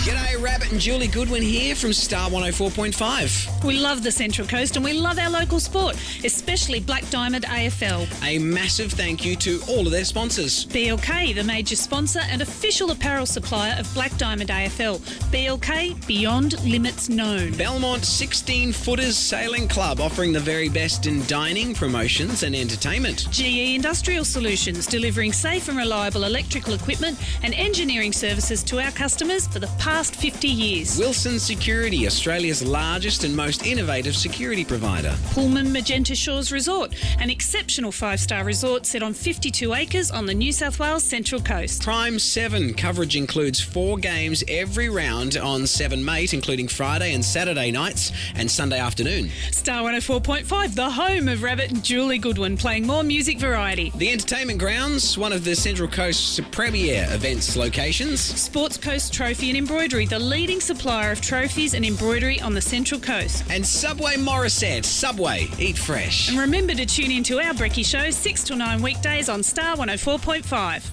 G'day, Rabbit and Julie Goodwin here from Star 104.5. We love the Central Coast and we love our local sport, especially Black Diamond AFL. A massive thank you to all of their sponsors. BLK, the major sponsor and official apparel supplier of Black Diamond AFL. BLK, beyond limits known. Belmont 16-Footers Sailing Club, offering the very best in dining, promotions and entertainment. GE Industrial Solutions, delivering safe and reliable electrical equipment and engineering services to our customers for the past 50 years. Wilson Security, Australia's largest and most innovative security provider. Pullman Magenta Shores Resort, an exceptional 5-star resort set on 52 acres on the New South Wales Central Coast. Prime 7, coverage includes 4 games every round on 7 Mate, including Friday and Saturday nights and Sunday afternoon. Star 104.5, the home of Rabbit and Julie Goodwin, playing more music variety. The Entertainment Grounds, one of the Central Coast's premier events locations. Sports Coast Trophy and Embroidery, the leading supplier of trophies and embroidery on the Central Coast. And Subway Morisset. Subway, eat fresh. And remember to tune in to our Brekkie Show 6 till 9 weekdays on Star 104.5.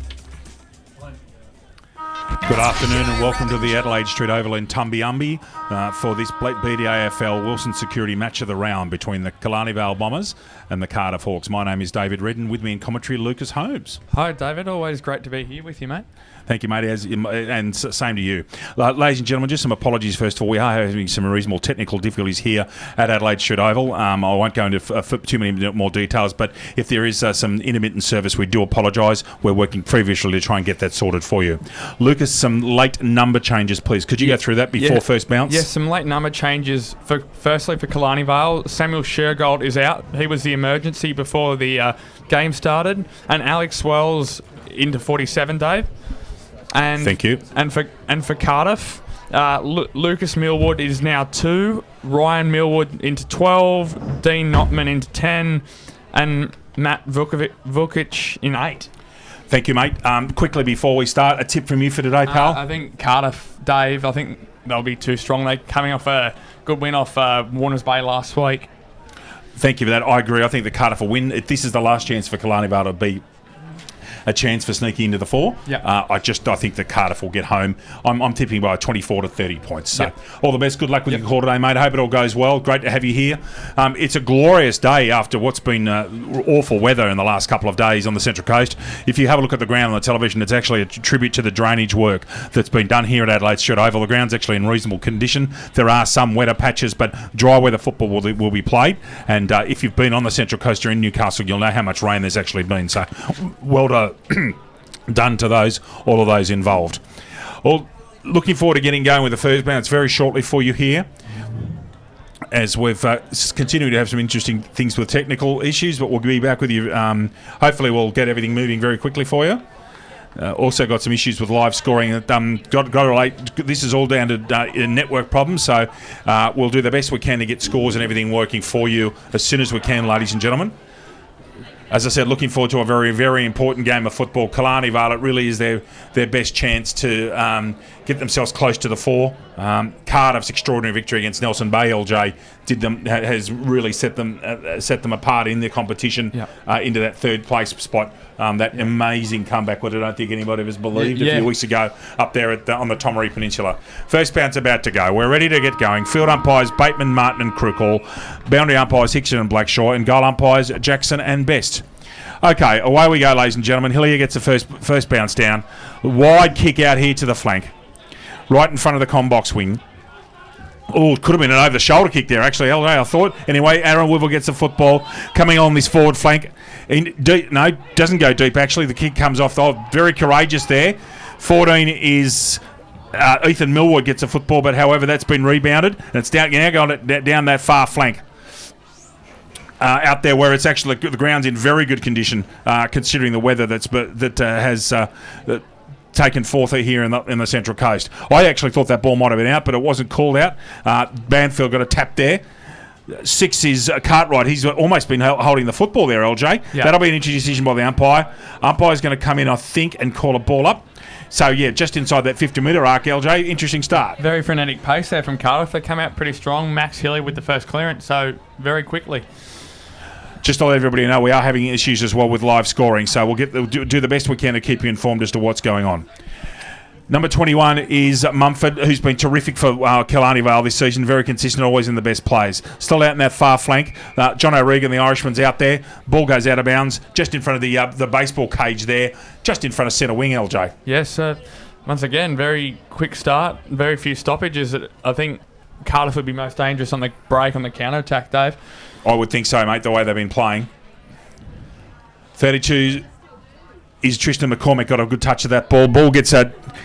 Good afternoon and welcome to the Adelaide Street Oval in Tumbiumbi for this BDAFL Wilson Security match of the round between the Killarney Vale Bombers and the Cardiff Hawks. My name is David Redden. With me in commentary, Lucas Holmes. Hi, David. Always great to be here with you, mate. Thank you, mate, and same to you. Ladies and gentlemen, just some apologies first of all. We are having some reasonable technical difficulties here at Adelaide Street Oval. I won't go into too many more details, but if there is some intermittent service, we do apologise. We're working feverishly to try and get that sorted for you. Lucas, some late number changes, please. Could you go through that before first bounce? Yes, some late number changes. Firstly, for Killarney Vale, Samuel Shergold is out. He was the emergency before the game started. And Alex Wells into 47, Dave. And thank you. And for Cardiff, Lucas Millwood is now 2, Ryan Millwood into 12, Dean Notman into 10, and Matt Vukic in 8. Thank you, mate. Quickly before we start, a tip from you for today, pal? I think Cardiff, Dave, I think they'll be too strong. They're coming off a good win off Warners Bay last week. Thank you for that. I agree. I think the Cardiff will win. This is the last chance for Killarney Vale to be a chance for sneaking into the 4. Yep. I think the Cardiff will get home. I'm tipping by 24 to 30 points. So all the best. Good luck with your call today, mate. I hope it all goes well. Great to have you here. It's a glorious day after what's been awful weather in the last couple of days on the Central Coast. If you have a look at the ground on the television, it's actually a tribute to the drainage work that's been done here at Adelaide Street Oval. The ground's actually in reasonable condition. There are some wetter patches, but dry weather football will be played. And if you've been on the Central Coast or in Newcastle, you'll know how much rain there's actually been. So well done to all of those involved. Well, looking forward to getting going with the first bounce very shortly for you here, as we've continued to have some interesting things with technical issues, but we'll be back with you. Hopefully we'll get everything moving very quickly for you. Also got some issues with live scoring. Got to relate. This is all down to network problems, so we'll do the best we can to get scores and everything working for you as soon as we can, ladies and gentlemen. As I said, looking forward to a very, very important game of football. Killarney Vale, it really is their best chance to get themselves close to the 4. Cardiff's extraordinary victory against Nelson Bay, LJ, has really set them apart in their competition into that 3rd place spot. That amazing comeback, what I don't think anybody has believed a few weeks ago up there on the Tomaree Peninsula. First bounce about to go. We're ready to get going. Field umpires Bateman, Martin and Crookall. Boundary umpires Hickson and Blackshaw. And goal umpires Jackson and Best. Okay, away we go, ladies and gentlemen. Hillier gets the first bounce down. Wide kick out here to the flank. Right in front of the combox wing. Oh, it could have been an over-the-shoulder kick there, actually, LJ, I thought. Anyway, Aaron Wivel gets the football. Coming on this forward flank. No, doesn't go deep, actually. The kick comes off. Oh, very courageous there. 14 is Ethan Millwood gets a football, but however, that's been rebounded. And it's now going down that far flank. Out there where it's actually the ground's in very good condition, considering the weather that has taken forth here in the Central Coast. I actually thought that ball might have been out, but it wasn't called out. Banfield got a tap there. 6 is Cartwright. He's almost been holding the football there, LJ. Yep. That'll be an interesting decision by the umpire. Umpire's going to come in, I think, and call a ball up. So, yeah, just inside that 50-metre arc, LJ, interesting start. Very frenetic pace there from Cardiff. They come out pretty strong. Max Hilly with the first clearance, so very quickly. Just to let everybody know, we are having issues as well with live scoring, so we'll do the best we can to keep you informed as to what's going on. Number 21 is Mumford, who's been terrific for Killarney Vale this season. Very consistent, always in the best plays. Still out in that far flank. John O'Regan, the Irishman's out there. Ball goes out of bounds, just in front of the baseball cage there, just in front of centre wing, LJ. Yes, once again, very quick start, very few stoppages. I think Cardiff would be most dangerous on the break, on the counter-attack, Dave. I would think so, mate, the way they've been playing. 32 is Tristan McCormick, got a good touch of that ball. Ball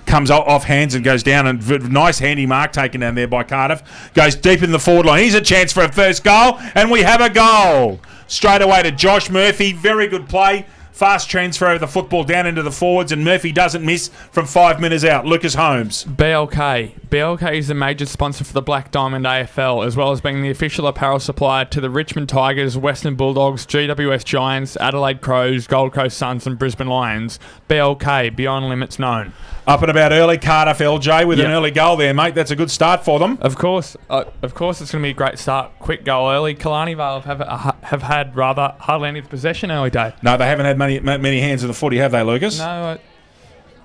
comes off hands and goes down, and nice handy mark taken down there by Cardiff. Goes deep in the forward line. Here's a chance for a first goal, and we have a goal. Straight away to Josh Murphy. Very good play. Fast transfer of the football down into the forwards, and Murphy doesn't miss from 5 metres out. Lucas Holmes. BLK is the major sponsor for the Black Diamond AFL, as well as being the official apparel supplier to the Richmond Tigers, Western Bulldogs, GWS Giants, Adelaide Crows, Gold Coast Suns and Brisbane Lions. BLK, Beyond Limits Known. Up and about early, Cardiff, LJ, with an early goal there, mate. That's a good start for them. Of course, it's going to be a great start. Quick goal early. Killarney Vale have had rather hardly any possession early, Dave. No, they haven't had many hands of the footy, have they, Lucas? No,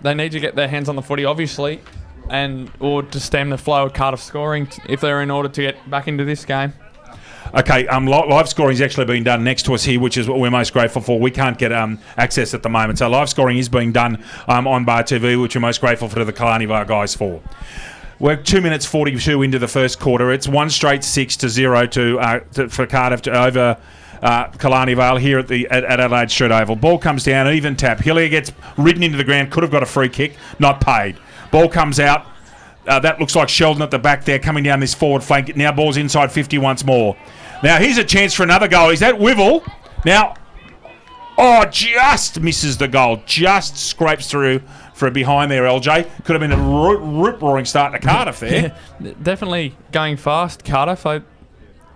they need to get their hands on the footy, obviously, or to stem the flow of Cardiff scoring if they're in order to get back into this game. Okay, live scoring is actually being done next to us here, which is what we're most grateful for. We can't get access at the moment, so live scoring is being done on Bar TV, which we're most grateful for the Killarney Vale guys for. We're 2 minutes 42 into the first quarter. It's 1 straight 6-0 for Cardiff over Killarney Vale here at Adelaide Street Oval. Ball comes down, even tap. Hillier gets ridden into the ground, could have got a free kick, not paid. Ball comes out. That looks like Sheldon at the back there coming down this forward flank. Now ball's inside 50 once more. Now here's a chance for another goal. Is that Wivel? Now, just misses the goal. Just scrapes through for a behind there, LJ. Could have been a rip-roaring start to Cardiff there. Yeah, definitely going fast, Cardiff.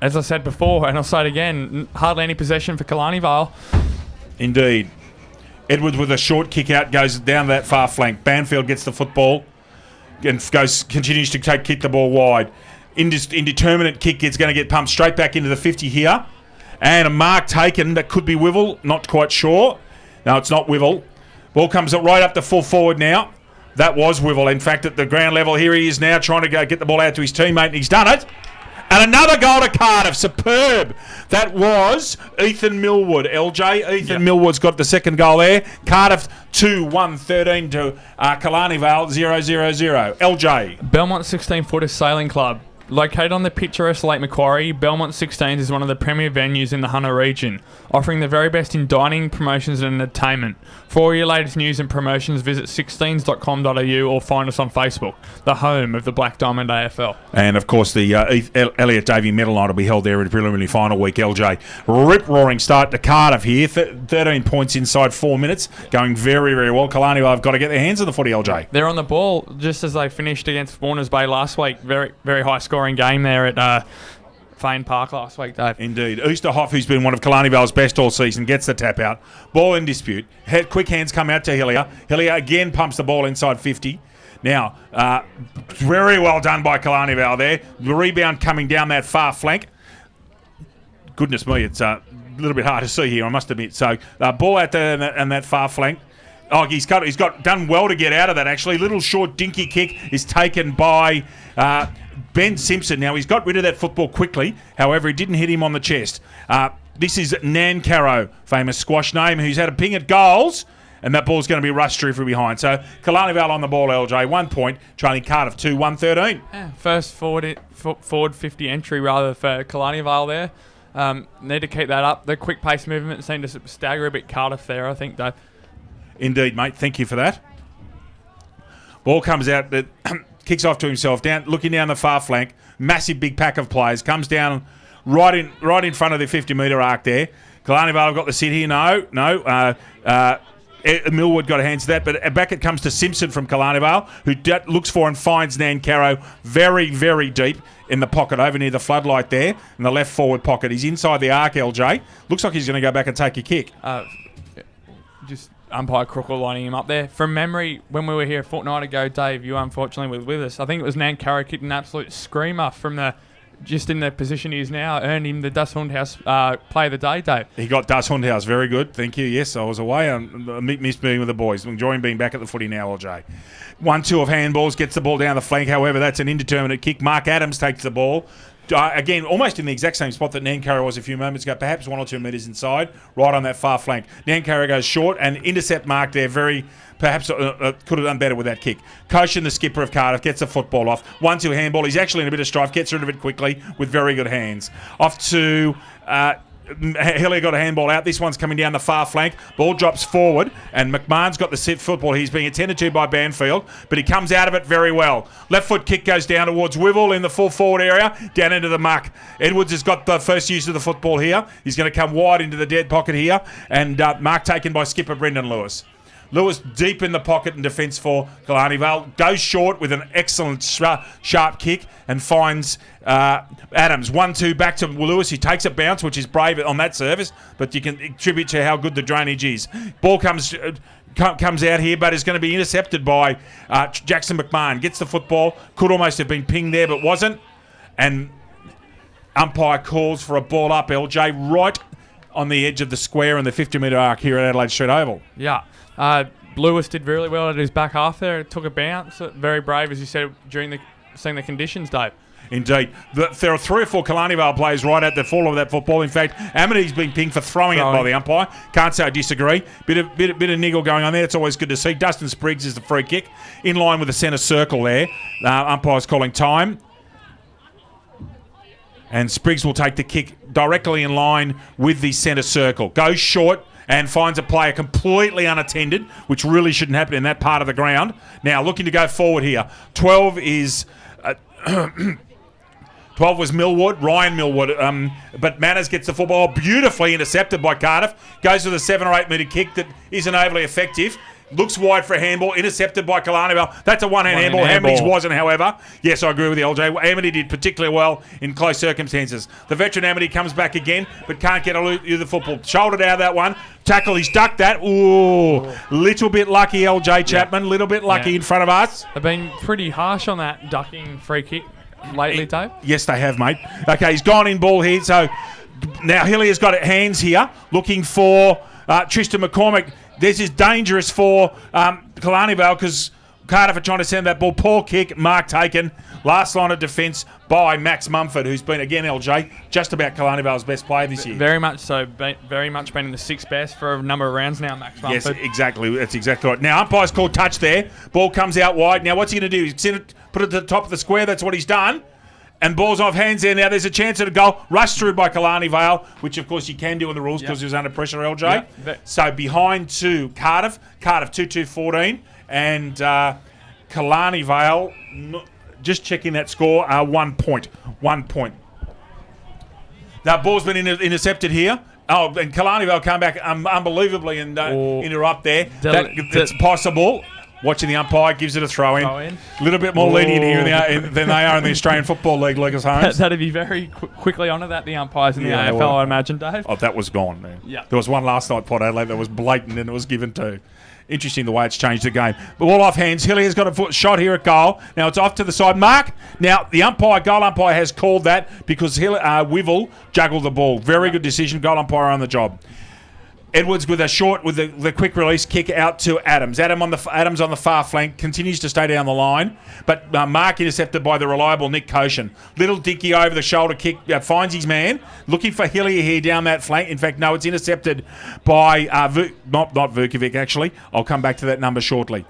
As I said before, and I'll say it again, hardly any possession for Killarney Vale. Indeed. Edwards with a short kick out goes down that far flank. Banfield gets the football and continues to kick the ball wide. Indeterminate kick is going to get pumped straight back into the 50 here. And a mark taken that could be Wivel. Not quite sure. No, it's not Wivel. Ball comes right up to full forward now. That was Wivel. In fact, at the ground level, here he is now trying to go get the ball out to his teammate, and he's done it. And another goal to Cardiff. Superb. That was Ethan Millwood. LJ, Ethan Millwood's got the second goal there. Cardiff 2-1-13 to Killarney Vale 0-0-0. LJ. Belmont 16-footer Sailing Club. Located on the picturesque Lake Macquarie, Belmont 16 is one of the premier venues in the Hunter region, offering the very best in dining, promotions and entertainment. For all your latest news and promotions, visit 16s.com.au or find us on Facebook, the home of the Black Diamond AFL. And, of course, the Elliot Davey Medal Night will be held there in preliminary final week, LJ. Rip-roaring start to Cardiff here. 13 points inside 4 minutes. Going very, very well. Killarney have got to get their hands on the footy, LJ. They're on the ball, just as they finished against Warners Bay last week. Very, very high scoring game there at Fane Park last week, Dave. Indeed. Oosterhoff, who's been one of Killarney Vale's best all season, gets the tap out. Ball in dispute. Quick hands come out to Hillier. Hillier again pumps the ball inside 50. Now, very well done by Killarney Vale there. The rebound coming down that far flank. Goodness me, it's a little bit hard to see here, I must admit. So, ball out there and that far flank. Oh, he's got done well to get out of that, actually. Little short dinky kick is taken by Ben Simpson. Now, he's got rid of that football quickly. However, he didn't hit him on the chest. This is Nan Caro, famous squash name, who's had a ping at goals, and that ball's going to be rushed through from behind. So, Killarney Vale on the ball, LJ. 1 point, trailing Cardiff 2-1-13. Yeah, first forward 50 entry, rather, for Killarney Vale there. Need to keep that up. The quick pace movement seemed to stagger a bit Cardiff there, I think, Dave. Indeed, mate. Thank you for that. Ball comes out, kicks off to himself, looking down the far flank. Massive big pack of players. Comes down right in front of the 50-metre arc there. Killarney Vale have got the sit here. No. Millwood got a hand to that, but back it comes to Simpson from Killarney Vale, who looks for and finds Nan Caro very, very deep in the pocket over near the floodlight there, in the left forward pocket. He's inside the arc, LJ. Looks like he's going to go back and take a kick. Just umpire Crookle lining him up there. From memory, when we were here a fortnight ago, Dave, you unfortunately were with us. I think it was Nan Caro kicked an absolute screamer from the just in the position he is now, earned him the Das Hundhaus Play of the Day, Dave. He got Das Hundhaus. Very good. Thank you. Yes, I was away. I missed being with the boys. I'm enjoying being back at the footy now, LJ. 1-2 of handballs. Gets the ball down the flank. However, that's an indeterminate kick. Mark Adams takes the ball. Again, almost in the exact same spot that Nankara was a few moments ago, perhaps 1 or 2 metres inside, right on that far flank. Nankara goes short and intercept Mark there perhaps could have done better with that kick. Koshin, the skipper of Cardiff, gets the football off. 1-2 handball. He's actually in a bit of strife, gets rid of it quickly with very good hands. Off to... Hillier got a handball out. This one's coming down the far flank. Ball drops forward, and McMahon's got the sit football. He's being attended to by Banfield, but he comes out of it very well. Left foot kick goes down towards Wivel in the full forward area, down into the muck. Edwards has got the first use of the football here. He's going to come wide into the dead pocket here, and mark taken by skipper Brendan Lewis. Lewis deep in the pocket in defence for Killarney Vale. Goes short with an excellent sharp kick and finds Adams. 1-2 back to Lewis. He takes a bounce, which is brave on that service, but you can attribute to how good the drainage is. Ball comes out here, but is going to be intercepted by Jackson McMahon. Gets the football. Could almost have been pinged there, but wasn't. And umpire calls for a ball up, LJ, right on the edge of the square in the 50-metre arc here at Adelaide Street Oval. Yeah. Lewis did really well at his back half there. It took a bounce. Very brave, as you said, during seeing the conditions, Dave. Indeed. There are 3 or 4 Killarney Vale players right at the fall of that football. In fact, Amity's been pinged for throwing it by the umpire. Can't say I disagree. Bit of niggle going on there. It's always good to see. Dustin Spriggs is the free kick. In line with the centre circle there. Umpire's calling time. And Spriggs will take the kick directly in line with the centre circle. Goes short and finds a player completely unattended, which really shouldn't happen in that part of the ground. Now looking to go forward here. 12 is... 12 was Millwood, Ryan Millwood, but Manners gets the football beautifully intercepted by Cardiff. Goes with a 7 or 8 metre kick that isn't overly effective. Looks wide for a handball, intercepted by Killarney Vale. That's a one-hand handball. Hamity's wasn't, however. Yes, I agree with you, LJ. Amity did particularly well in close circumstances. The veteran Amity comes back again, but can't get the football. Shouldered out of that one. Tackle, he's ducked that. Ooh, little bit lucky, LJ Chapman. Little bit lucky in front of us. They've been pretty harsh on that ducking free kick lately, Dave. Yes, they have, mate. Okay, he's gone in ball here. So now Hillier's got hands here, looking for Tristan McCormick. This is dangerous for Killarney Vale because Cardiff are trying to send that ball. Poor kick, mark taken. Last line of defence by Max Mumford, who's been, again, LJ, just about Killarney Vale's best player this year. Very much so. Very much been in the 6th best for a number of rounds now, Max Mumford. Yes, exactly. That's exactly right. Now, umpire's called touch there. Ball comes out wide. Now, what's he going to do? He's going to put it to the top of the square. That's what he's done. And ball's off hands there. Now there's a chance at a goal. Rushed through by Killarney Vale, which of course you can do in the rules because he was under pressure, LJ. Yep. So behind to Cardiff 2-2-14. And Killarney Vale, just checking that score, 1 point. 1 point. That ball's been intercepted here. Oh, and Killarney Vale come back unbelievably and interrupt there. That's possible. Watching the umpire, gives it a throw in. A little bit more lenient here than they are in the Australian Football League, Lucas Holmes. That'd be very quickly onto that, the umpires in the AFL, I imagine, Dave. Oh, that was gone, man. Yeah. There was one last night, Port Adelaide, that was blatant and it was given to. Interesting the way it's changed the game. But all off hands. Hillier's got a foot shot here at goal. Now it's off to the side. Mark. Now the goal umpire has called that because Wivel juggled the ball. Very good decision. Goal umpire on the job. Edwards with the quick release kick out to Adams. Adams on the far flank continues to stay down the line, but Mark intercepted by the reliable Nick Koshin. Little dinky over the shoulder kick finds his man. Looking for Hillier here down that flank. In fact, no, it's intercepted by not Vukovic actually. I'll come back to that number shortly.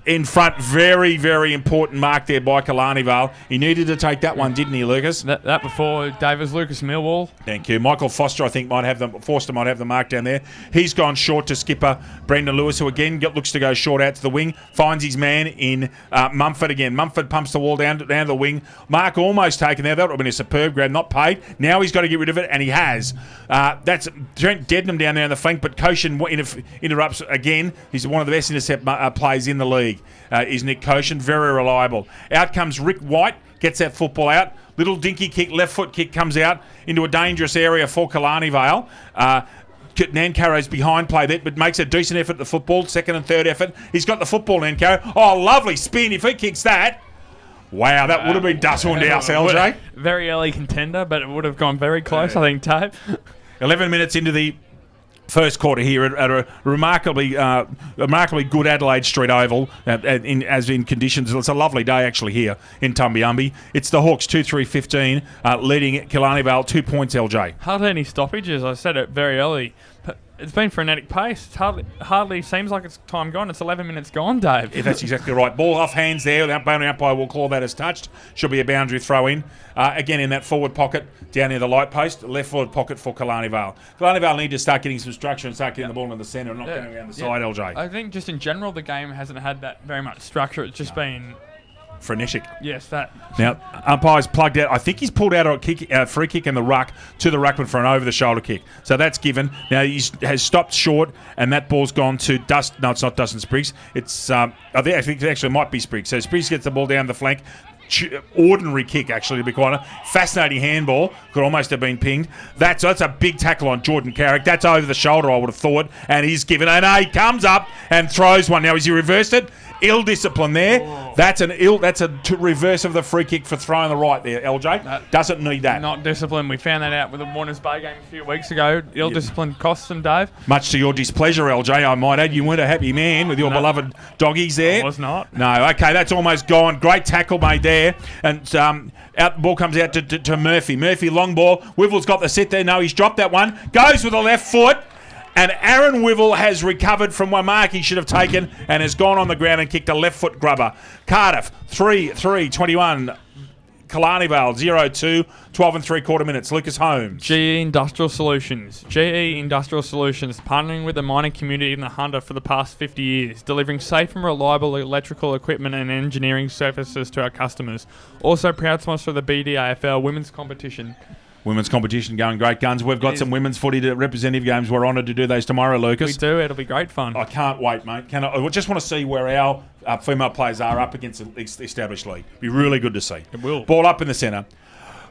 In front, very, very important mark there by Killarney Vale. He needed to take that one, didn't he, Lucas? That before Davis Lucas Millwall. Thank you. Michael Foster, I think, Forster might have the mark down there. He's gone short to skipper Brendan Lewis, who again looks to go short out to the wing. Finds his man in Mumford again. Mumford pumps the wall down to the wing. Mark almost taken there. That would have been a superb grab, not paid. Now he's got to get rid of it, and he has. That's Trent Dednam down there in the flank, but Koshin interrupts again. He's one of the best intercept players in the league. Is Nick Koshin, very reliable. Out comes Rick White, gets that football out. Little dinky kick, left foot kick comes out into a dangerous area for Killarney Vale. Nancaro's behind play that, but makes a decent effort at the football, second and third effort. He's got the football, Nancaro. Oh, lovely spin. If he kicks that, Wow, that would have been dust on douse, LJ. Very early contender, but it would have gone very close, I think, Dave. 11 minutes into the first quarter here at a remarkably good Adelaide Street Oval, as in conditions. It's a lovely day actually here in Tumbiumbi. It's the Hawks 2-3-15 leading Killarney Vale 2 points, LJ. Hardly any stoppages. I said it very early. But it's been frenetic pace. It's hardly seems like it's time gone. It's 11 minutes gone, Dave. Yeah, that's exactly right. Ball off hands there. The umpire will call that as touched. Should be a boundary throw in. Again, in that forward pocket down near the light post. Left forward pocket for Killarney Vale. Killarney Vale need to start getting some structure and start getting the ball in the centre and not going around the side, LJ. I think just in general the game hasn't had that very much structure. It's just been... frenetic. Yes, that. Now, umpire's plugged out. I think he's pulled out a free kick in the ruck to the ruckman for an over-the-shoulder kick. So that's given. Now, he has stopped short, and that ball's gone to Dust. No, it's not Dustin Spriggs. It's I think it actually might be Spriggs. So Spriggs gets the ball down the flank. Ordinary kick, actually, to be quite honest. Fascinating handball. Could almost have been pinged. That's a big tackle on Jordan Carrick. That's over the shoulder, I would have thought. And he's given. And he comes up and throws one. Now, has he reversed it? Ill discipline there. Oh. That's a reverse of the free kick for throwing the right there, LJ. Doesn't need that. Not discipline. We found that out with the Warners Bay game a few weeks ago. Ill discipline costs them, Dave. Much to your displeasure, LJ, I might add. You weren't a happy man with your beloved doggies there. I was not. No, okay, that's almost gone. Great tackle made there. And out the ball comes out to Murphy. Murphy, long ball. Wivel's got the set there. No, he's dropped that one. Goes with the left foot. And Aaron Wivel has recovered from one mark he should have taken and has gone on the ground and kicked a left foot grubber. Cardiff, 3-3-21. Killarney Vale, 0-2, 12 and 3/4 minutes. Lucas Holmes. GE Industrial Solutions. GE Industrial Solutions, partnering with the mining community in the Hunter for the past 50 years, delivering safe and reliable electrical equipment and engineering services to our customers. Also proud sponsor of the BDAFL women's competition. Women's competition going great guns. We've got some women's footy representative games. We're honoured to do those tomorrow, Lucas. We do. It'll be great fun. I can't wait, mate. I just want to see where our female players are up against the established league. Be really good to see. It will. Ball up in the centre.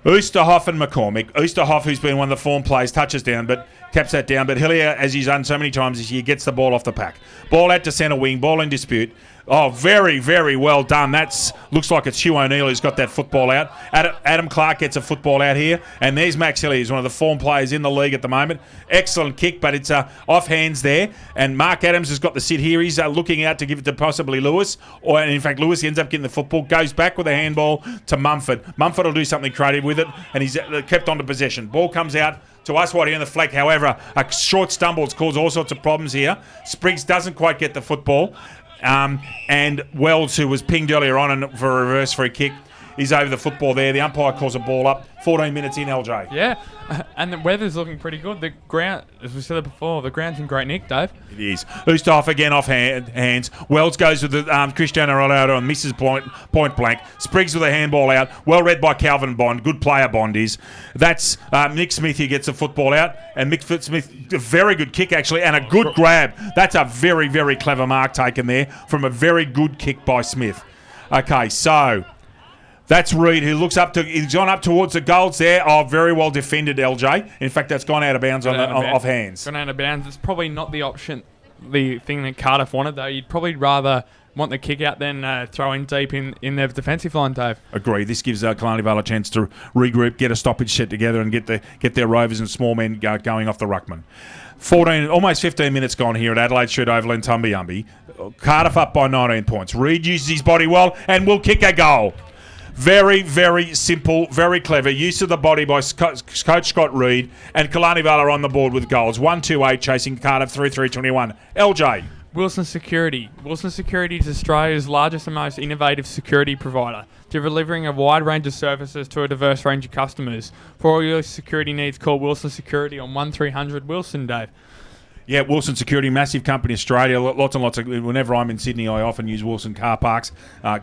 Oosterhoff and McCormick. Oosterhoff, who's been one of the form players, touches down, but caps that down. But Hillier, as he's done so many times this year, gets the ball off the pack. Ball out to centre wing. Ball in dispute. Oh, very, very well done. Looks like it's Hugh O'Neill who's got that football out. Adam Clark gets a football out here. And there's Max Hillier. He's one of the form players in the league at the moment. Excellent kick, but it's off hands there. And Mark Adams has got the sit here. He's looking out to give it to possibly Lewis. And in fact, Lewis ends up getting the football, goes back with a handball to Mumford. Mumford will do something creative with it, and he's kept on to possession. Ball comes out to us right here in the flag. However, a short stumble has caused all sorts of problems here. Spriggs doesn't quite get the football. And Wells, who was pinged earlier on for a reverse free kick, is over the football there. The umpire calls a ball up. 14 minutes in, LJ. Yeah, and the weather's looking pretty good. The ground, as we said it before, the ground's in great nick, Dave. It is. Oosterhoff again off hands. Wells goes with the Cristiano Ronaldo and misses point blank. Spriggs with a handball out. Well read by Calvin Bond. Good player Bond is. That's Nick Smith who gets the football out. And Mick Smith, a very good kick actually, and a good grab. That's a very, very clever mark taken there from a very good kick by Smith. Okay, so... that's Reid, who looks up to. He's gone up towards the goals there. Oh, very well defended, LJ. In fact, that's gone out of bounds off hands. Gone out of bounds. It's probably not the option, the thing that Cardiff wanted, though. You'd probably rather want the kick out than throw in deep in their defensive line, Dave. Agree. This gives Killarney Vale a chance to regroup, get a stoppage set together, and get their rovers and small men going off the ruckman. almost 15 minutes gone here at Adelaide Street Oval in Tumbiumbi. Cardiff up by 19 points. Reid uses his body well and will kick a goal. Very, very simple, very clever use of the body by Coach Scott Reid, and Killarney Vale are on the board with goals. 1-2-8 chasing Cardiff 3-3-21. LJ. Wilson Security. Wilson Security is Australia's largest and most innovative security provider, delivering a wide range of services to a diverse range of customers. For all your security needs, call Wilson Security on 1300 Wilson, Dave. Yeah, Wilson Security, massive company in Australia. Lots and lots of. Whenever I'm in Sydney, I often use Wilson car parks.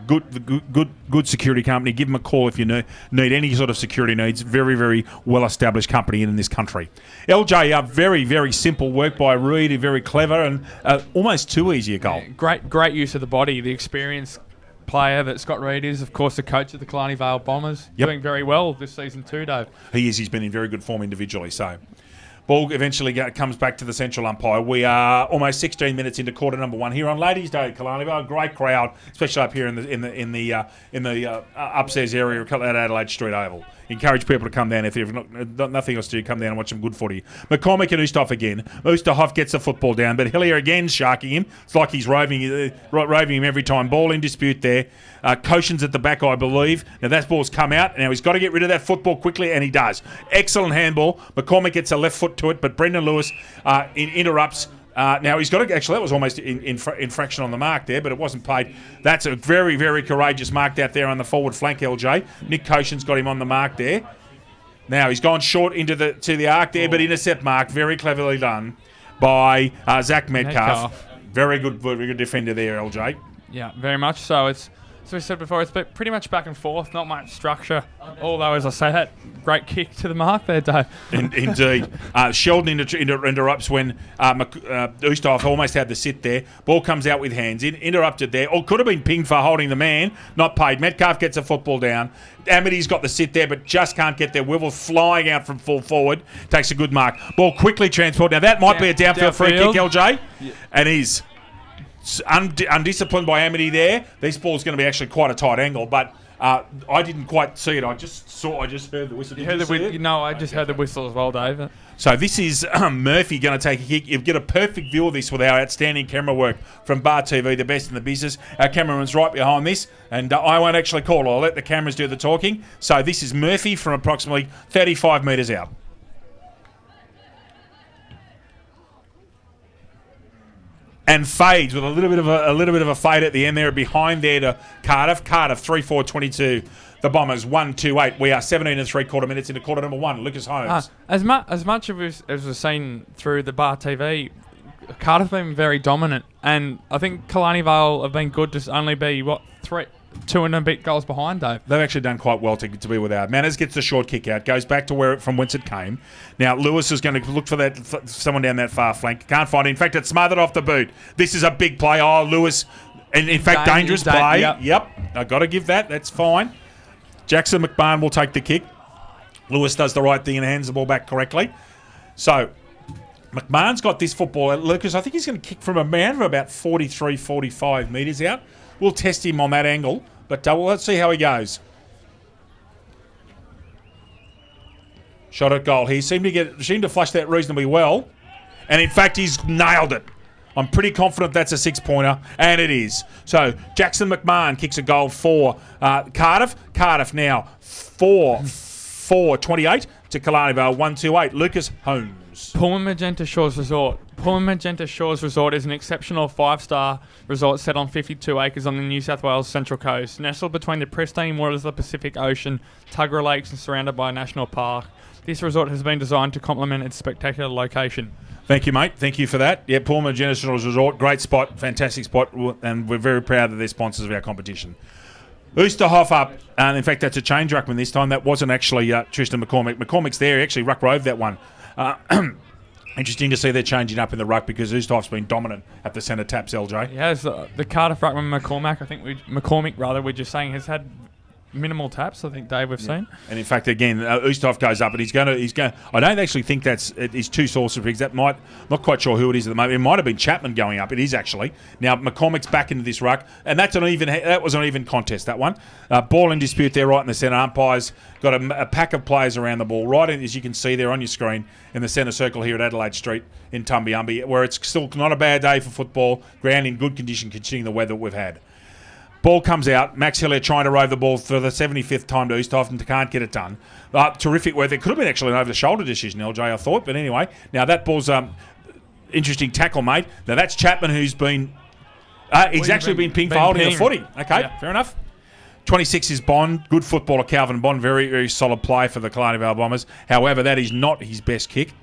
Good security company. Give them a call if you need any sort of security needs. Very, very well established company in this country. LJ, very, very simple work by Reid. Very clever and almost too easy a goal. Yeah, great use of the body. The experience player that Scott Reid is, of course, the coach of the Killarney Vale Bombers. Yep. Doing very well this season too, Dave. He is. He's been in very good form individually. So. Ball eventually comes back to the central umpire. We are almost 16 minutes into quarter number 1 here on Ladies' Day at Killarney. A great crowd, especially up here in the upstairs area of Adelaide Street Oval. Encourage people to come down if you've nothing else to do. Come down and watch some good footy. McCormick and Ustaff again. Ustaff gets the football down, but Hillier again sharking him. It's like he's roving him every time. Ball in dispute there. Koshin's at the back, I believe. Now that ball's come out. Now he's got to get rid of that football quickly, and he does. Excellent handball. McCormick gets a left foot to it, but Brendan Lewis interrupts. Now he's got to actually. That was almost infraction on the mark there, but it wasn't paid. That's a very, very courageous mark out there on the forward flank. LJ Nick Koshin's got him on the mark there. Now he's gone short to the arc there, but intercept mark very cleverly done by Zach Metcalf. Very good defender there, LJ. Yeah, very much so. As we said before, it's pretty much back and forth, not much structure. Although, as I say that, great kick to the mark there, Dave. Indeed. Sheldon interrupts when Ustaff almost had the sit there. Ball comes out with hands. Interrupted there. Or could have been pinged for holding the man. Not paid. Metcalf gets a football down. Amity's got the sit there, but just can't get there. Wivel flying out from full forward. Takes a good mark. Ball quickly transported. Now, that might be a downfield free kick, LJ. Yeah. And is undisciplined by Amity there. This ball's going to be actually quite a tight angle, but I didn't quite see it. I just heard the whistle. I just heard the whistle as well, Dave. So this is Murphy going to take a kick. You get a perfect view of this with our outstanding camera work from Bar TV, the best in the business. Our cameraman's right behind this, and I won't actually call it. I'll let the cameras do the talking. So this is Murphy from approximately 35 metres out. And fades with a little bit of a fade at the end there, behind there to Cardiff. Cardiff 3-4-22. The Bombers 1-2-8. We are 17 and 3/4 minutes into quarter number 1. Lucas Holmes. As much as we've seen through the Bar TV, Cardiff have been very dominant, and I think Killarney Vale have been good to only be 2 and a bit goals behind, Dave. They've actually done quite well to be without. Manners gets the short kick out, goes back to from whence it came. Now Lewis is going to look for someone down that far flank. Can't find it. In fact, it's smothered off the boot. This is a big play. Oh, Lewis, and in fact, dangerous play. Yep. I got to give that. That's fine. Jackson McMahon will take the kick. Lewis does the right thing and hands the ball back correctly. So McMahon's got this football. Lucas, I think he's going to kick from a man of about 43, 45 metres out. We'll test him on that angle, but let's see how he goes. Shot at goal. He seemed to flush that reasonably well, and in fact, he's nailed it. I'm pretty confident that's a 6-pointer, and it is. So Jackson McMahon kicks a goal for Cardiff. Cardiff now 4-28 to Killarney Vale 1-2-8. Lucas Holmes. Pullman Magenta Shores Resort. Pullman Magenta Shores Resort is an exceptional 5-star resort set on 52 acres on the New South Wales Central Coast, nestled between the pristine waters of the Pacific Ocean, Tuggerah Lakes, and surrounded by a national park. This resort has been designed to complement its spectacular location. Thank you, mate. Thank you for that. Yeah, Pullman Magenta Shores Resort, great spot, fantastic spot, and we're very proud that they're sponsors of our competition. Oosterhoff up, and in fact, that's a change ruckman this time. That wasn't actually Tristan McCormick. McCormick's there. He actually ruck-roved that one. Interesting to see they're changing up in the ruck because Oosterhoff's been dominant at the centre taps, LJ. Yeah, the Cardiff ruckman McCormick, we're just saying, has had minimal taps, I think, Dave, we've seen. And in fact, again, Ustaff goes up, and he's going. I don't actually think that's his two sources because that might. Not quite sure who it is at the moment. It might have been Chapman going up. It is actually now. McCormick's back into this ruck, and that was an even contest. That one, ball in dispute there, right in the centre. Umpires got a pack of players around the ball, right in, as you can see there on your screen in the centre circle here at Adelaide Street in Tumbiumbi, where it's still not a bad day for football. Ground in good condition, considering the weather we've had. Ball comes out. Max Hillier trying to rove the ball for the 75th time to Oosterhoff and can't get it done. Terrific work. There could have been actually an over-the-shoulder decision, LJ, I thought. But anyway, now that ball's interesting tackle, mate. Now that's Chapman who's been... he's actually been pinged for holding the footy. Okay, yeah. Fair enough. 26 is Bond. Good footballer, Calvin Bond. Very, very solid play for the Killarney Vale Bombers. However, that is not his best kick.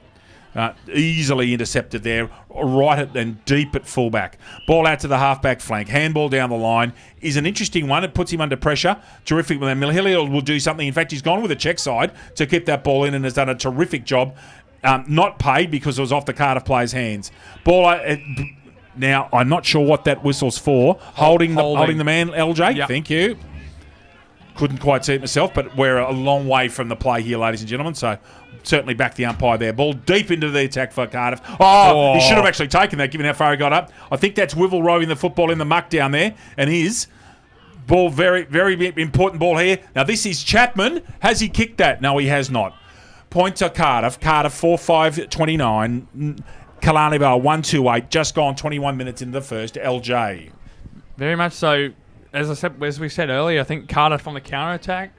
Easily intercepted there, right and deep at fullback. Ball out to the halfback flank. Handball down the line is an interesting one. It puts him under pressure. Terrific. Hillier will do something. In fact, he's gone with a check side to keep that ball in and has done a terrific job. Not paid because it was off the Cardiff player's hands. Ball now, I'm not sure what that whistle's for. Holding the man, LJ. Yep. Thank you. couldn't quite see it myself, but we're a long way from the play here, ladies and gentlemen. So certainly back the umpire there. Ball deep into the attack for Cardiff. Oh, he should have actually taken that, given how far he got up. I think that's Wivel roving the football in the muck down there, and his ball, very, very important ball here. Now this is Chapman. Has he kicked that? No, he has not. Point to Cardiff. Cardiff 4-5-29. Killarney Vale 1-2-8. Just gone 21 minutes into the first. LJ. Very much so. As we said earlier, I think Cardiff on the counter attack.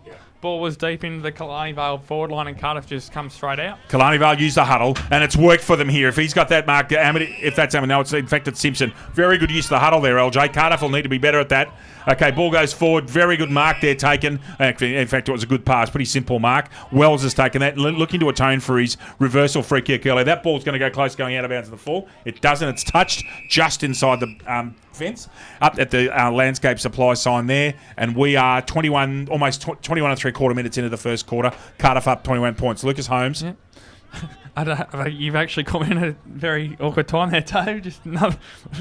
Yeah. Ball was deep into the Killarney Vale forward line, and Cardiff just comes straight out. Killarney Vale used the huddle, and it's worked for them here. If he's got that mark, if that's Amity, no, it's in fact it's Simpson. Very good use of the huddle there, LJ. Cardiff will need to be better at that. Okay, ball goes forward. Very good mark there taken. In fact, it was a good pass. Pretty simple mark. Wells has taken that. Looking to atone for his reversal free kick earlier. That ball's going to go close, going out of bounds to the full. It doesn't. It's touched just inside the fence, up at the landscape supply sign there. And we are 21 and 3/4 minutes into the first quarter. Cardiff up 21 points. Lucas Holmes. Yeah. You've actually come in at a very awkward time there, Dave. Just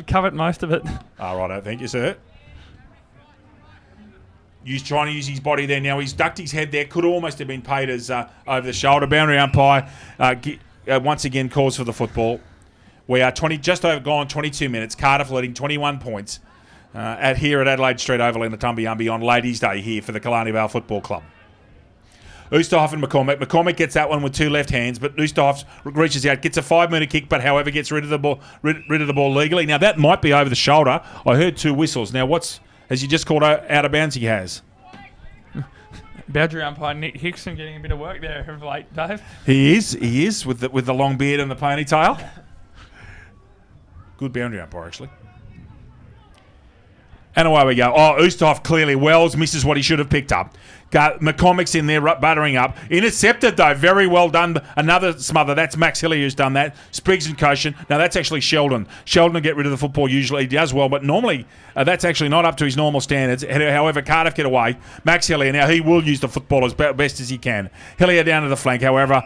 covered most of it. All right, thank you, sir. He's trying to use his body there now. He's ducked his head there. Could almost have been paid as over the shoulder. Boundary umpire once again calls for the football. We are just over gone 22 minutes. Cardiff leading 21 points here at Adelaide Street Oval in the Tumbiumbi on Ladies' Day here for the Killarney Vale Football Club. Oosterhoff and McCormick. McCormick gets that one with two left hands, but Oosterhoff reaches out, gets a 5-metre kick, but however gets rid of the ball legally. Now that might be over the shoulder. I heard 2 whistles. Now has he just called out of bounds? He has. Boundary umpire Nick Hickson getting a bit of work there of late, Dave. He is with the long beard and the ponytail. Good boundary umpire, actually. And away we go. Oh, Oosterhoff clearly Wells misses what he should have picked up. McCormick's in there buttering up. Intercepted, though. Very well done. Another smother. That's Max Hillier who's done that. Spriggs and Koshin. Now, that's actually Sheldon. Sheldon will get rid of the football usually. He does well, but normally that's actually not up to his normal standards. However, Cardiff get away. Max Hillier, now he will use the football as best as he can. Hillier down to the flank, however.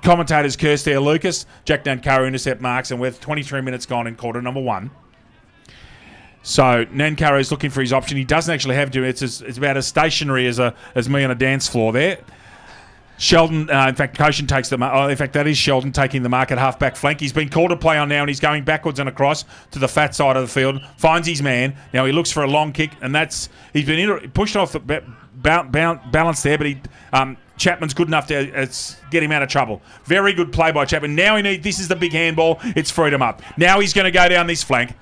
Commentators curse there. Lucas, Jack Nankara intercept marks, and with 23 minutes gone in quarter number 1. So Nankara is looking for his option. He doesn't actually have to. It's about as stationary as me on a dance floor there. Sheldon, in fact, Koshin takes the mark. Oh, in fact, that is Sheldon taking the mark at half-back flank. He's been called to play on now, and he's going backwards and across to the fat side of the field. Finds his man. Now he looks for a long kick, and he's been pushed off the balance there, but Chapman's good enough to get him out of trouble. Very good play by Chapman. Now this is the big handball. It's freed him up. Now he's going to go down this flank.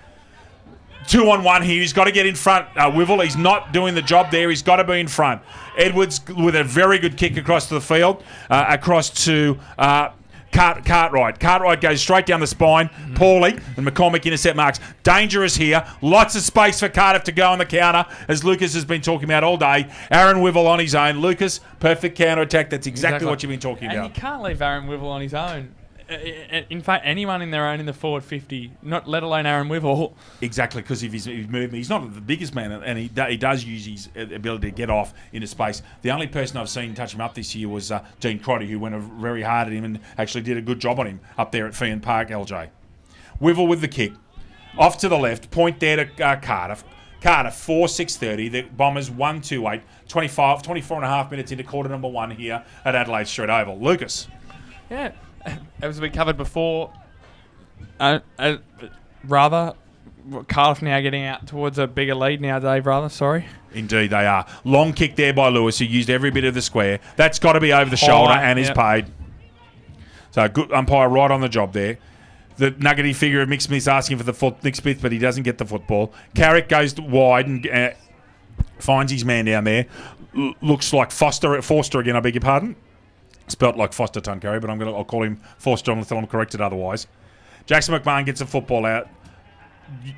2-on-1 here. He's got to get in front. Wivel, he's not doing the job there. He's got to be in front. Edwards with a very good kick across to the field, across to Cartwright. Cartwright goes straight down the spine, poorly, and McCormick intercept marks. Dangerous here. Lots of space for Cardiff to go on the counter, as Lucas has been talking about all day. Aaron Wivel on his own. Lucas, perfect counter attack. That's exactly what you've been talking about. And you can't leave Aaron Wivel on his own. In fact, anyone in their own in the forward 50, not let alone Aaron Wivel. Exactly, because of his movement. He's not the biggest man, and he does use his ability to get off into space. The only person I've seen touch him up this year was Dean Crotty, who went very hard at him and actually did a good job on him up there at Fian Park, LJ. Wivel with the kick. Off to the left, point there to Cardiff. Cardiff 4-6-30. The Bombers 1-2-8. 24 and a half minutes into quarter number 1 here at Adelaide Street Oval. Lucas. Yeah. As we covered before, rather, Cardiff now getting out towards a bigger lead now, Dave, sorry. Indeed, they are. Long kick there by Lewis, who used every bit of the square. That's got to be over the shoulder and is paid. So, good umpire right on the job there. The nuggety figure of Mick Smith's asking for Nick Smith, but he doesn't get the football. Carrick goes wide and finds his man down there. Looks like Forster again, I beg your pardon. Spelt like Foster Tuncurry, but I'll call him Forster until I'm corrected otherwise. Jackson McMahon gets a football out.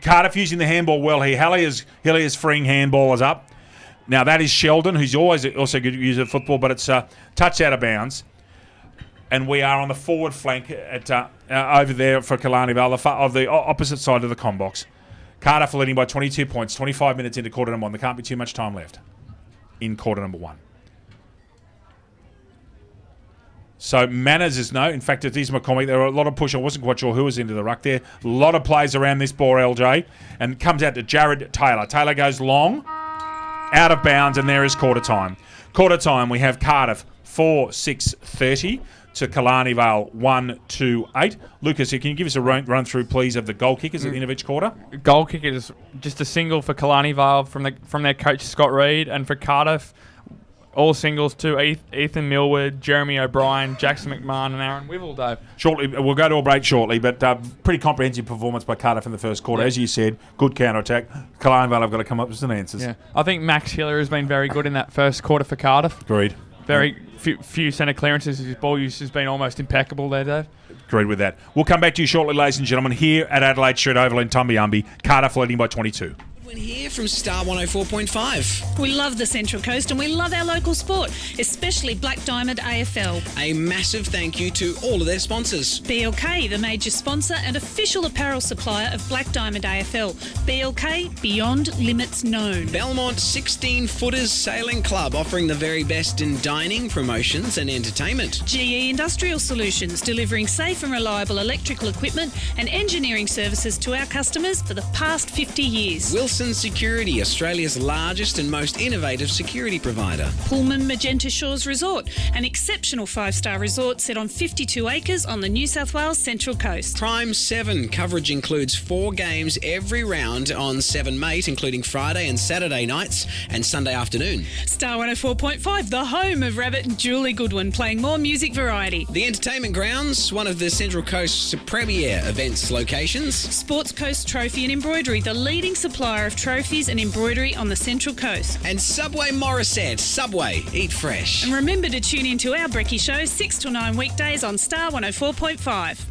Cardiff using the handball well here. Hillier's freeing handballers up. Now that is Sheldon, who's always also good to use a football, but it's a touch out of bounds. And we are on the forward flank at over there for Killarney Vale, of the opposite side of the combox. Cardiff leading by 22 points, 25 minutes into quarter number 1. There can't be too much time left in quarter number 1. So Manners is no. In fact, it is McCormick. There were a lot of push. I wasn't quite sure who was into the ruck there. A lot of plays around this ball, LJ. And comes out to Jared Taylor. Taylor goes long. out of bounds, and there is quarter time. Quarter time, we have Cardiff 4-6-30 to Killarney Vale 1-2-8. Lucas, can you give us a run through, please, of the goal kickers at the end of each quarter? Goal kickers, just a single for Killarney Vale from their coach Scott Reed, and for Cardiff, all singles to Ethan Millward, Jeremy O'Brien, Jackson McMahon, and Aaron Wivell, Dave. Shortly, we'll go to a break shortly, but pretty comprehensive performance by Cardiff in the first quarter. Yeah. As you said, good counter-attack. Killarney Vale have got to come up with some answers. Yeah, I think Max Hiller has been very good in that first quarter for Cardiff. Agreed. Very few centre clearances. His ball use has been almost impeccable there, Dave. Agreed with that. We'll come back to you shortly, ladies and gentlemen, here at Adelaide Street Oval in Tumbiumbi. Cardiff leading by 22. Here from Star 104.5. We love the Central Coast and we love our local sport, especially Black Diamond AFL. A massive thank you to all of their sponsors. BLK, the major sponsor and official apparel supplier of Black Diamond AFL. BLK, beyond limits known. Belmont 16-footers Sailing Club, offering the very best in dining, promotions and entertainment. GE Industrial Solutions, delivering safe and reliable electrical equipment and engineering services to our customers for the past 50 years. Wilson Security, Australia's largest and most innovative security provider. Pullman Magenta Shores Resort, an exceptional 5-star resort set on 52 acres on the New South Wales Central Coast. Prime 7, coverage includes 4 games every round on 7 Mate, including Friday and Saturday nights and Sunday afternoon. Star 104.5, the home of Rabbit and Julie Goodwin, playing more music variety. The Entertainment Grounds, one of the Central Coast's premier events locations. Sports Coast Trophy and Embroidery, the leading supplier of trophies and embroidery on the Central Coast. And Subway Morisset. Subway, eat fresh. And remember to tune in to our Brekkie Show 6 till 9 weekdays on Star 104.5.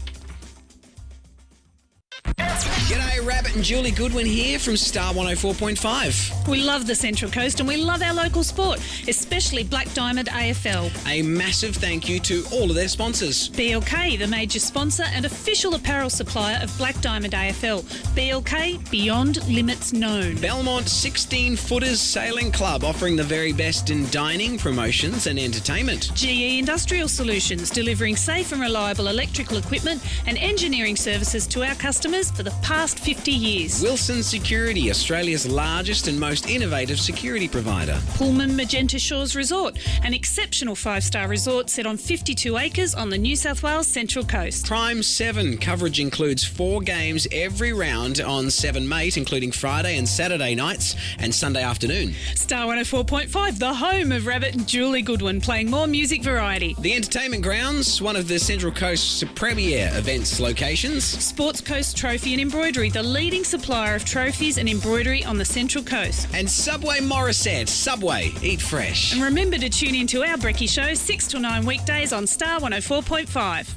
G'day, Rabbit and Julie Goodwin here from Star 104.5. We love the Central Coast and we love our local sport, especially Black Diamond AFL. A massive thank you to all of their sponsors. BLK, the major sponsor and official apparel supplier of Black Diamond AFL. BLK, beyond limits known. Belmont 16-footers Sailing Club, offering the very best in dining, promotions and entertainment. GE Industrial Solutions, delivering safe and reliable electrical equipment and engineering services to our customers for the past 50 years. Wilson Security, Australia's largest and most innovative security provider. Pullman Magenta Shores Resort, an exceptional 5-star resort set on 52 acres on the New South Wales Central Coast. Prime 7, coverage includes 4 games every round on 7 Mate, including Friday and Saturday nights and Sunday afternoon. Star 104.5, the home of Rabbit and Julie Goodwin, playing more music variety. The Entertainment Grounds, one of the Central Coast's premier events locations. Sports Coast Trophy and Embroidery, the leading supplier of trophies and embroidery on the Central Coast. And Subway Morisset. Subway, eat fresh. And remember to tune in to our Brekkie Show 6 till 9 weekdays on Star 104.5.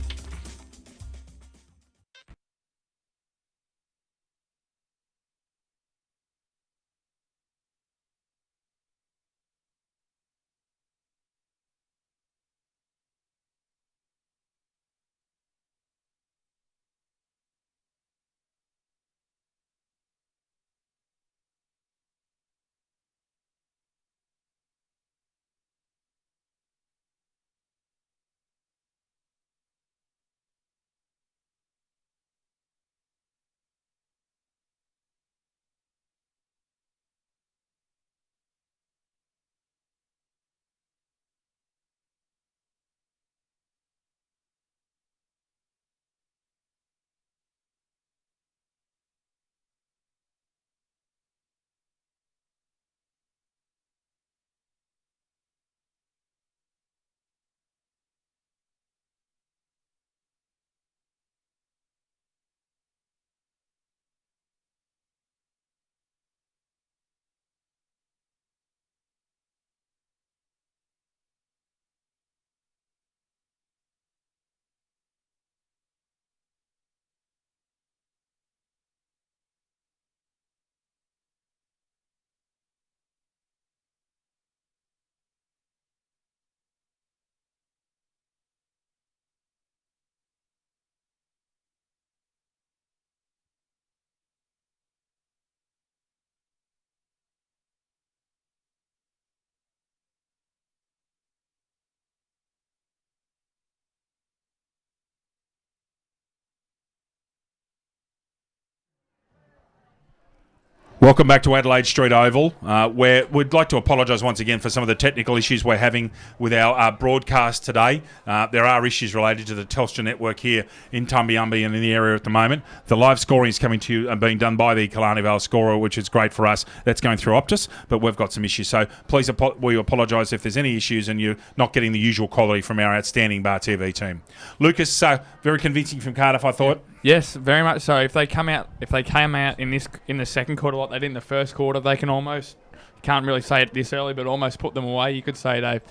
Welcome back to Adelaide Street Oval, where we'd like to apologise once again for some of the technical issues we're having with our broadcast today. There are issues related to the Telstra network here in Tumbiumbi and in the area at the moment. The live scoring is coming to you and being done by the Killarney Vale scorer, which is great for us. That's going through Optus, but we've got some issues. So please we apologise if there's any issues and you're not getting the usual quality from our outstanding Bar TV team. Lucas, very convincing from Cardiff, I thought. Yes, very much so. If they came out in the second quarter like they did in the first quarter, they can almost, can't really say it this early, but almost put them away, you could say, Dave.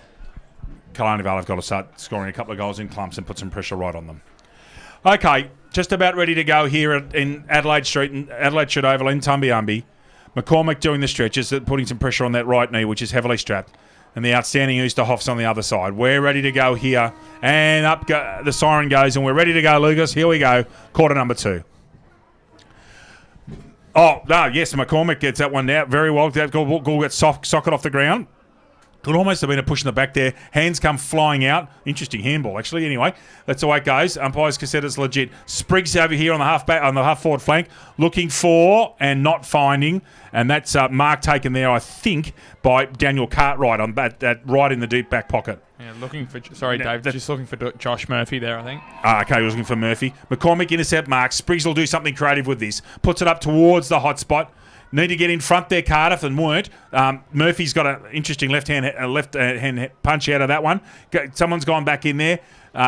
Killarney Vale have got to start scoring a couple of goals in clumps and put some pressure right on them. Okay, just about ready to go here in Adelaide Street Oval in Tumbiumbi. McCormick doing the stretches, putting some pressure on that right knee, which is heavily strapped. And the outstanding Oosterhoff's on the other side. We're ready to go here. And up the siren goes, and we're ready to go, Lucas. Here we go. Quarter number 2. Oh, no, yes, McCormick gets that one out very well. That goal gets socket off the ground. Could almost have been a push in the back there. Hands come flying out. Interesting handball, actually. Anyway, that's the way it goes. Umpires cassette is legit. Spriggs over here on the half forward flank, looking for and not finding. And that's mark taken there, I think, by Daniel Cartwright on that right in the deep back pocket. Yeah, just looking for Josh Murphy there, I think. Okay, he was looking for Murphy. McCormick intercept mark. Spriggs will do something creative with this. Puts it up towards the hot spot. Need to get in front there, Cardiff, and weren't. Murphy's got an interesting left hand punch out of that one. Someone's gone back in there.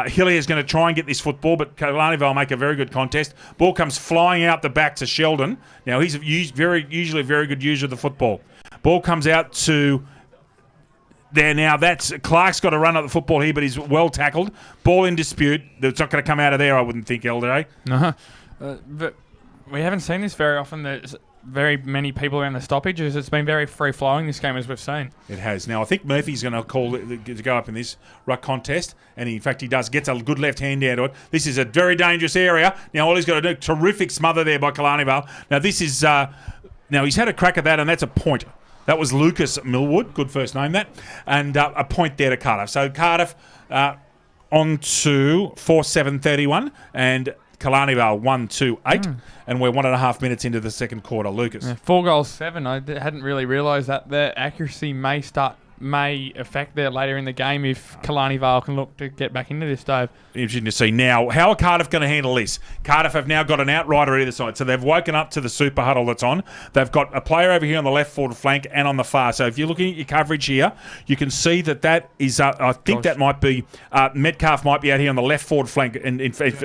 Hillier's going to try and get this football, but Killarney Vale make a very good contest. Ball comes flying out the back to Sheldon. Now, he's usually a very good user of the football. Ball comes out to there now. Clark's got to run at the football here, but he's well tackled. Ball in dispute. It's not going to come out of there, I wouldn't think, LJ. No. But we haven't seen this very often. There's very many people around the stoppages. It's been very free-flowing this game, as we've seen. It has. Now, I think Murphy's going to call it to go up in this ruck contest, and in fact he does. Gets a good left hand down to it. This is a very dangerous area. Now, all he's got to do, terrific smother there by Killarney Vale. Now, this is... now, he's had a crack at that, and that's a point. That was Lucas Millwood. Good first name, that. And a point there to Cardiff. So, Cardiff on to 4-7-31, and Killarney Vale 1-2-8, and we're 1.5 minutes into the second quarter. Lucas, 4 goals 7. I hadn't really realised that their accuracy may affect there later in the game if Killarney Vale can look to get back into this, Dave. Interesting to see. Now, how are Cardiff going to handle this? Cardiff have now got an outrider either side, so they've woken up to the super huddle that's on. They've got a player over here on the left forward flank and on the far. So if you're looking at your coverage here, you can see that is, I think that might be, Metcalf might be out here on the left forward flank.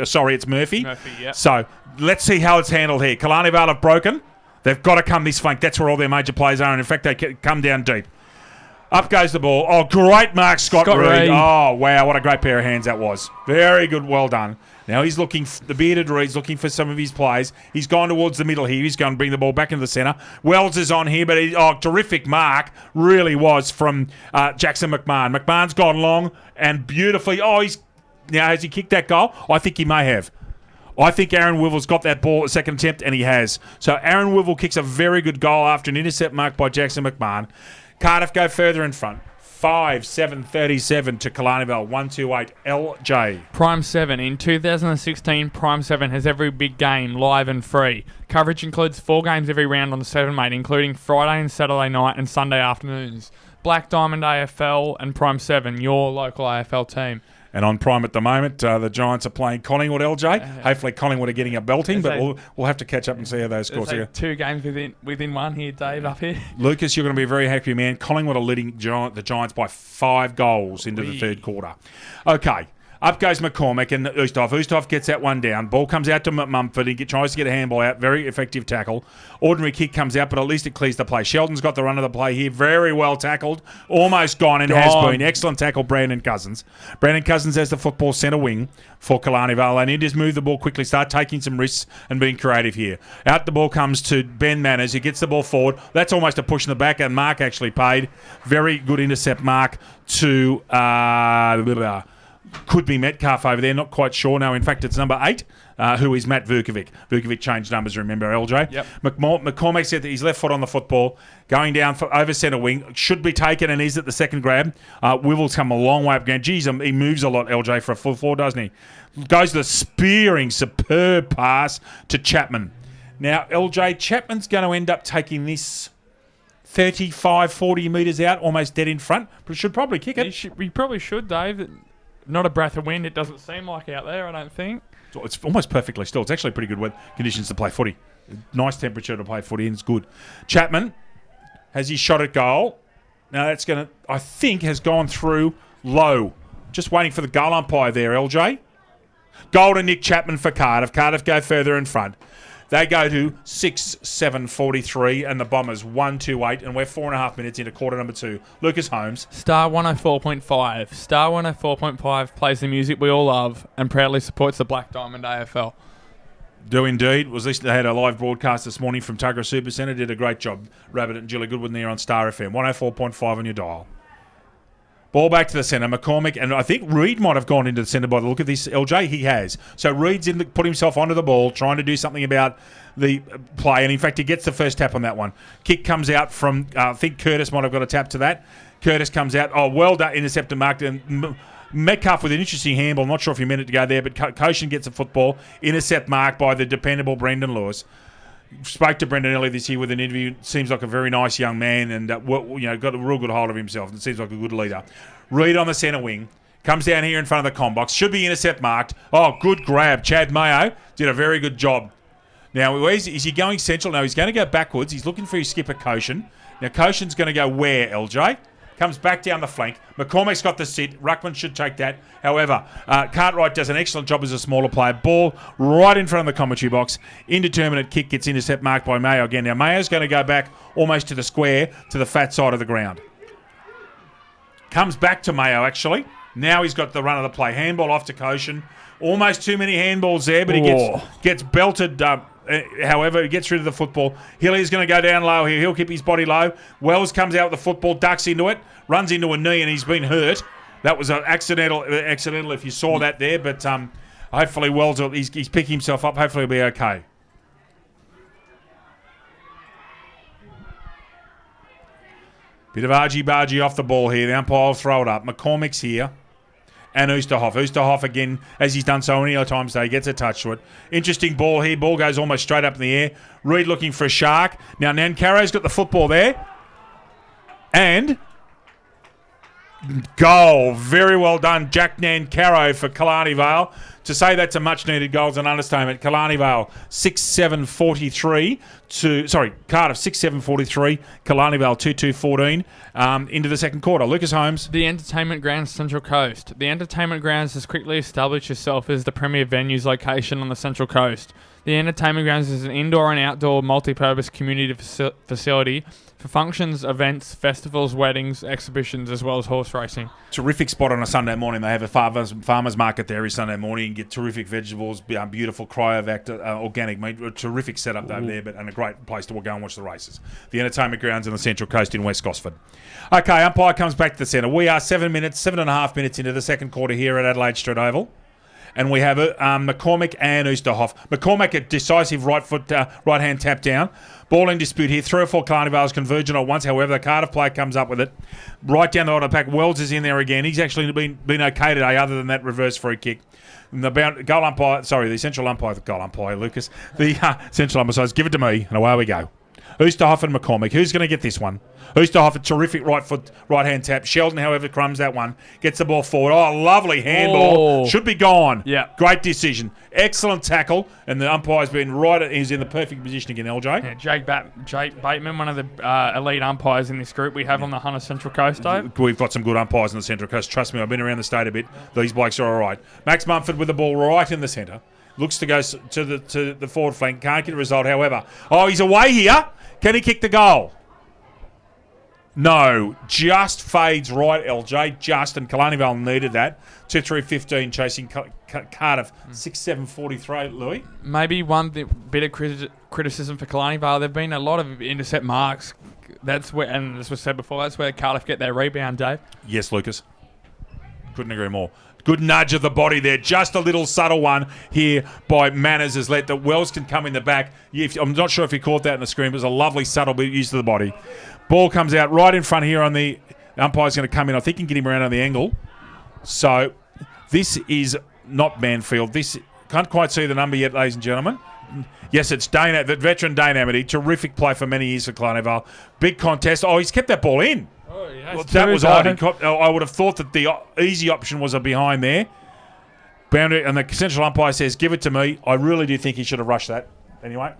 Sorry, it's Murphy. Yeah. So let's see how it's handled here. Killarney Vale have broken. They've got to come this flank. That's where all their major players are, and in fact, they come down deep. Up goes the ball. Oh, great mark, Scott Reid. Oh, wow, what a great pair of hands that was. Very good, well done. Now he's looking, the bearded Reid's looking for some of his plays. He's gone towards the middle here. He's going to bring the ball back into the centre. Wells is on here, but terrific mark really was from Jackson McMahon. McMahon's gone long and beautifully. Now has he kicked that goal? I think he may have. I think Aaron Wivel's got that ball at second attempt, and he has. So Aaron Wivel kicks a very good goal after an intercept mark by Jackson McMahon. Cardiff go further in front. 5-7-37 to Killarney Vale. 1-2-8. LJ. Prime 7. In 2016, Prime 7 has every big game live and free. Coverage includes 4 games every round on the 7, mate, including Friday and Saturday night and Sunday afternoons. Black Diamond AFL and Prime 7, your local AFL team. And on Prime at the moment, the Giants are playing Collingwood, LJ. Hopefully Collingwood are getting a belting, but we'll have to catch up and see how those scores go. 2 games within one here, Dave, up here. Lucas, you're going to be a very happy man. Collingwood are leading the Giants by 5 goals into the third quarter. Okay. Up goes McCormick and Oosterhoff. Oosterhoff gets that one down. Ball comes out to Mumford. He tries to get a handball out. Very effective tackle. Ordinary kick comes out, but at least it clears the play. Sheldon's got the run of the play here. Very well tackled. Almost gone and has been. Excellent tackle, Brandon Cousins. Brandon Cousins has the football centre wing for Killarney Vale. They need to just move the ball quickly, start taking some risks and being creative here. Out the ball comes to Ben Manners, who gets the ball forward. That's almost a push in the back, and Mark actually paid. Very good intercept mark to... could be Metcalf over there, not quite sure. No, in fact, it's number 8, who is Matt Vukovic. Vukovic changed numbers, remember, LJ? Yep. McCormick said that his left foot on the football, going down over centre wing, should be taken and is at the second grab. Wivel's come a long way up again. Geez, he moves a lot, LJ, for a full 4, doesn't he? Goes to the spearing, superb pass to Chapman. Now, LJ, Chapman's going to end up taking this 35, 40 metres out, almost dead in front, but should probably kick it. He probably should, Dave. Not a breath of wind, it doesn't seem like out there, I don't think. It's almost perfectly still. It's actually pretty good weather conditions to play footy. Nice temperature to play footy, and it's good. Chapman has his shot at goal. Now that's going to, I think, has gone through low. Just waiting for the goal umpire there, LJ. Goal to Nick Chapman for Cardiff. Cardiff go further in front. They go to 6-7-43, and the Bombers 1-2-8, and we're 4.5 minutes into quarter number 2. Lucas Holmes. Star 104.5. Star 104.5 plays the music we all love and proudly supports the Black Diamond AFL. Do indeed. They had a live broadcast this morning from Tuggerah Supercentre. Did a great job. Rabbit and Julie Goodwin there on Star FM. 104.5 on your dial. Ball back to the centre. McCormick, and I think Reid might have gone into the centre by the look of this, LJ. He has. So Reid's put himself onto the ball, trying to do something about the play, and in fact, he gets the first tap on that one. Kick comes out from, I think Curtis might have got a tap to that. Curtis comes out. Oh, well done. Interceptor marked. And Metcalf with an interesting handball. I'm not sure if he meant it to go there, but Koshin gets a football. Intercept marked by the dependable Brendan Lewis. Spoke to Brendan earlier this year with an interview. Seems like a very nice young man, and got a real good hold of himself. And seems like a good leader. Reid on the centre wing comes down here in front of the com box. Should be intercept marked. Oh, good grab. Chad Mayo did a very good job. Now, is he going central? No, he's going to go backwards. He's looking for his skipper Koshin. Now, Koshin's going to go where, LJ? Comes back down the flank. McCormick's got the sit. Ruckman should take that. However, Cartwright does an excellent job as a smaller player. Ball right in front of the commentary box. Indeterminate kick gets intercept marked by Mayo again. Now, Mayo's going to go back almost to the square, to the fat side of the ground. Comes back to Mayo, actually. Now he's got the run of the play. Handball off to Koshin. Almost too many handballs there, but he gets belted. However, he gets rid of the football. Hilly's going to go down low here. He'll keep his body low. Wells comes out with the football, ducks into it, runs into a knee, and he's been hurt. That was an accidental if you saw that there, but hopefully Wells, he's picking himself up. Hopefully he'll be okay. Bit of argy-bargy off the ball here. The umpire will throw it up. McCormick's here. And Oosterhoff. Oosterhoff again, as he's done so many other times today, gets a touch to it. Interesting ball here. Ball goes almost straight up in the air. Reid looking for a shark. Now Nancaro's got the football there. And goal. Very well done, Jack Nancaro for Killarney Vale. To say that's a much-needed goal is an understatement. Killarney Vale 6-7-43 Cardiff 6-7-43. Killarney Vale 2-2-14 into the second quarter. Lucas Holmes. The Entertainment Grounds Central Coast. The Entertainment Grounds has quickly established itself as the premier venues location on the Central Coast. The Entertainment Grounds is an indoor and outdoor multi-purpose community facility for functions, events, festivals, weddings, exhibitions, as well as horse racing. Terrific spot on a Sunday morning. They have a farmers market there every Sunday morning. You can get terrific vegetables, beautiful cryovac, organic meat. A terrific setup over there, and a great place to go and watch the races. The Entertainment Grounds on the Central Coast in West Gosford. Okay, umpire comes back to the centre. We are 7.5 minutes into the second quarter here at Adelaide Street Oval. And we have McCormick and Oosterhoff. McCormick, a decisive right-hand tap down. Ball in dispute here. 3 or 4 Killarney Vales converging at once. However, the Cardiff player comes up with it. Right down the bottom of the pack. Wells is in there again. He's actually been okay today other than that reverse free kick. And the central umpire, Lucas. The central umpire says, give it to me, and away we go. Oosterhoff and McCormick. Who's going to get this one? Oosterhoff, a terrific right-hand tap. Sheldon, however, crumbs that one. Gets the ball forward. Oh, lovely handball. Should be gone. Yeah. Great decision. Excellent tackle. And the umpire's been he's in the perfect position again, LJ. Yeah, Jake Bateman, one of the elite umpires in this group we have on the Hunter Central Coast, Dave. We've got some good umpires on the Central Coast. Trust me, I've been around the state a bit. These blokes are all right. Max Mumford with the ball right in the centre. Looks to go to the forward flank. Can't get a result, however. Oh, he's away here. Can he kick the goal? No. Just fades right, LJ. Just. And Killarney Vale needed that. 2-3-15 chasing Cardiff. 6-7-43, Louis. Maybe one bit of criticism for Killarney Vale. There have been a lot of intercept marks. That's where, and as was said before, that's where Cardiff get their rebound, Dave. Yes, Lucas. Couldn't agree more. Good nudge of the body there. Just a little subtle one here by Manners has let the Wells can come in the back. I'm not sure if he caught that in the screen. It was a lovely subtle use of the body. Ball comes out right in front here on the umpire's going to come in. I think he can get him around on the angle. So this is not Manfield. This Can't quite see the number yet, ladies and gentlemen. Yes, it's Dane, the veteran Dane Amity. Terrific play for many years for Killarney Vale. Big contest. Oh, he's kept that ball in. Oh, yeah, Well, that was odd. I would have thought that the easy option was a behind there. Boundary, and the central umpire says, give it to me. I really do think he should have rushed that. Anyway.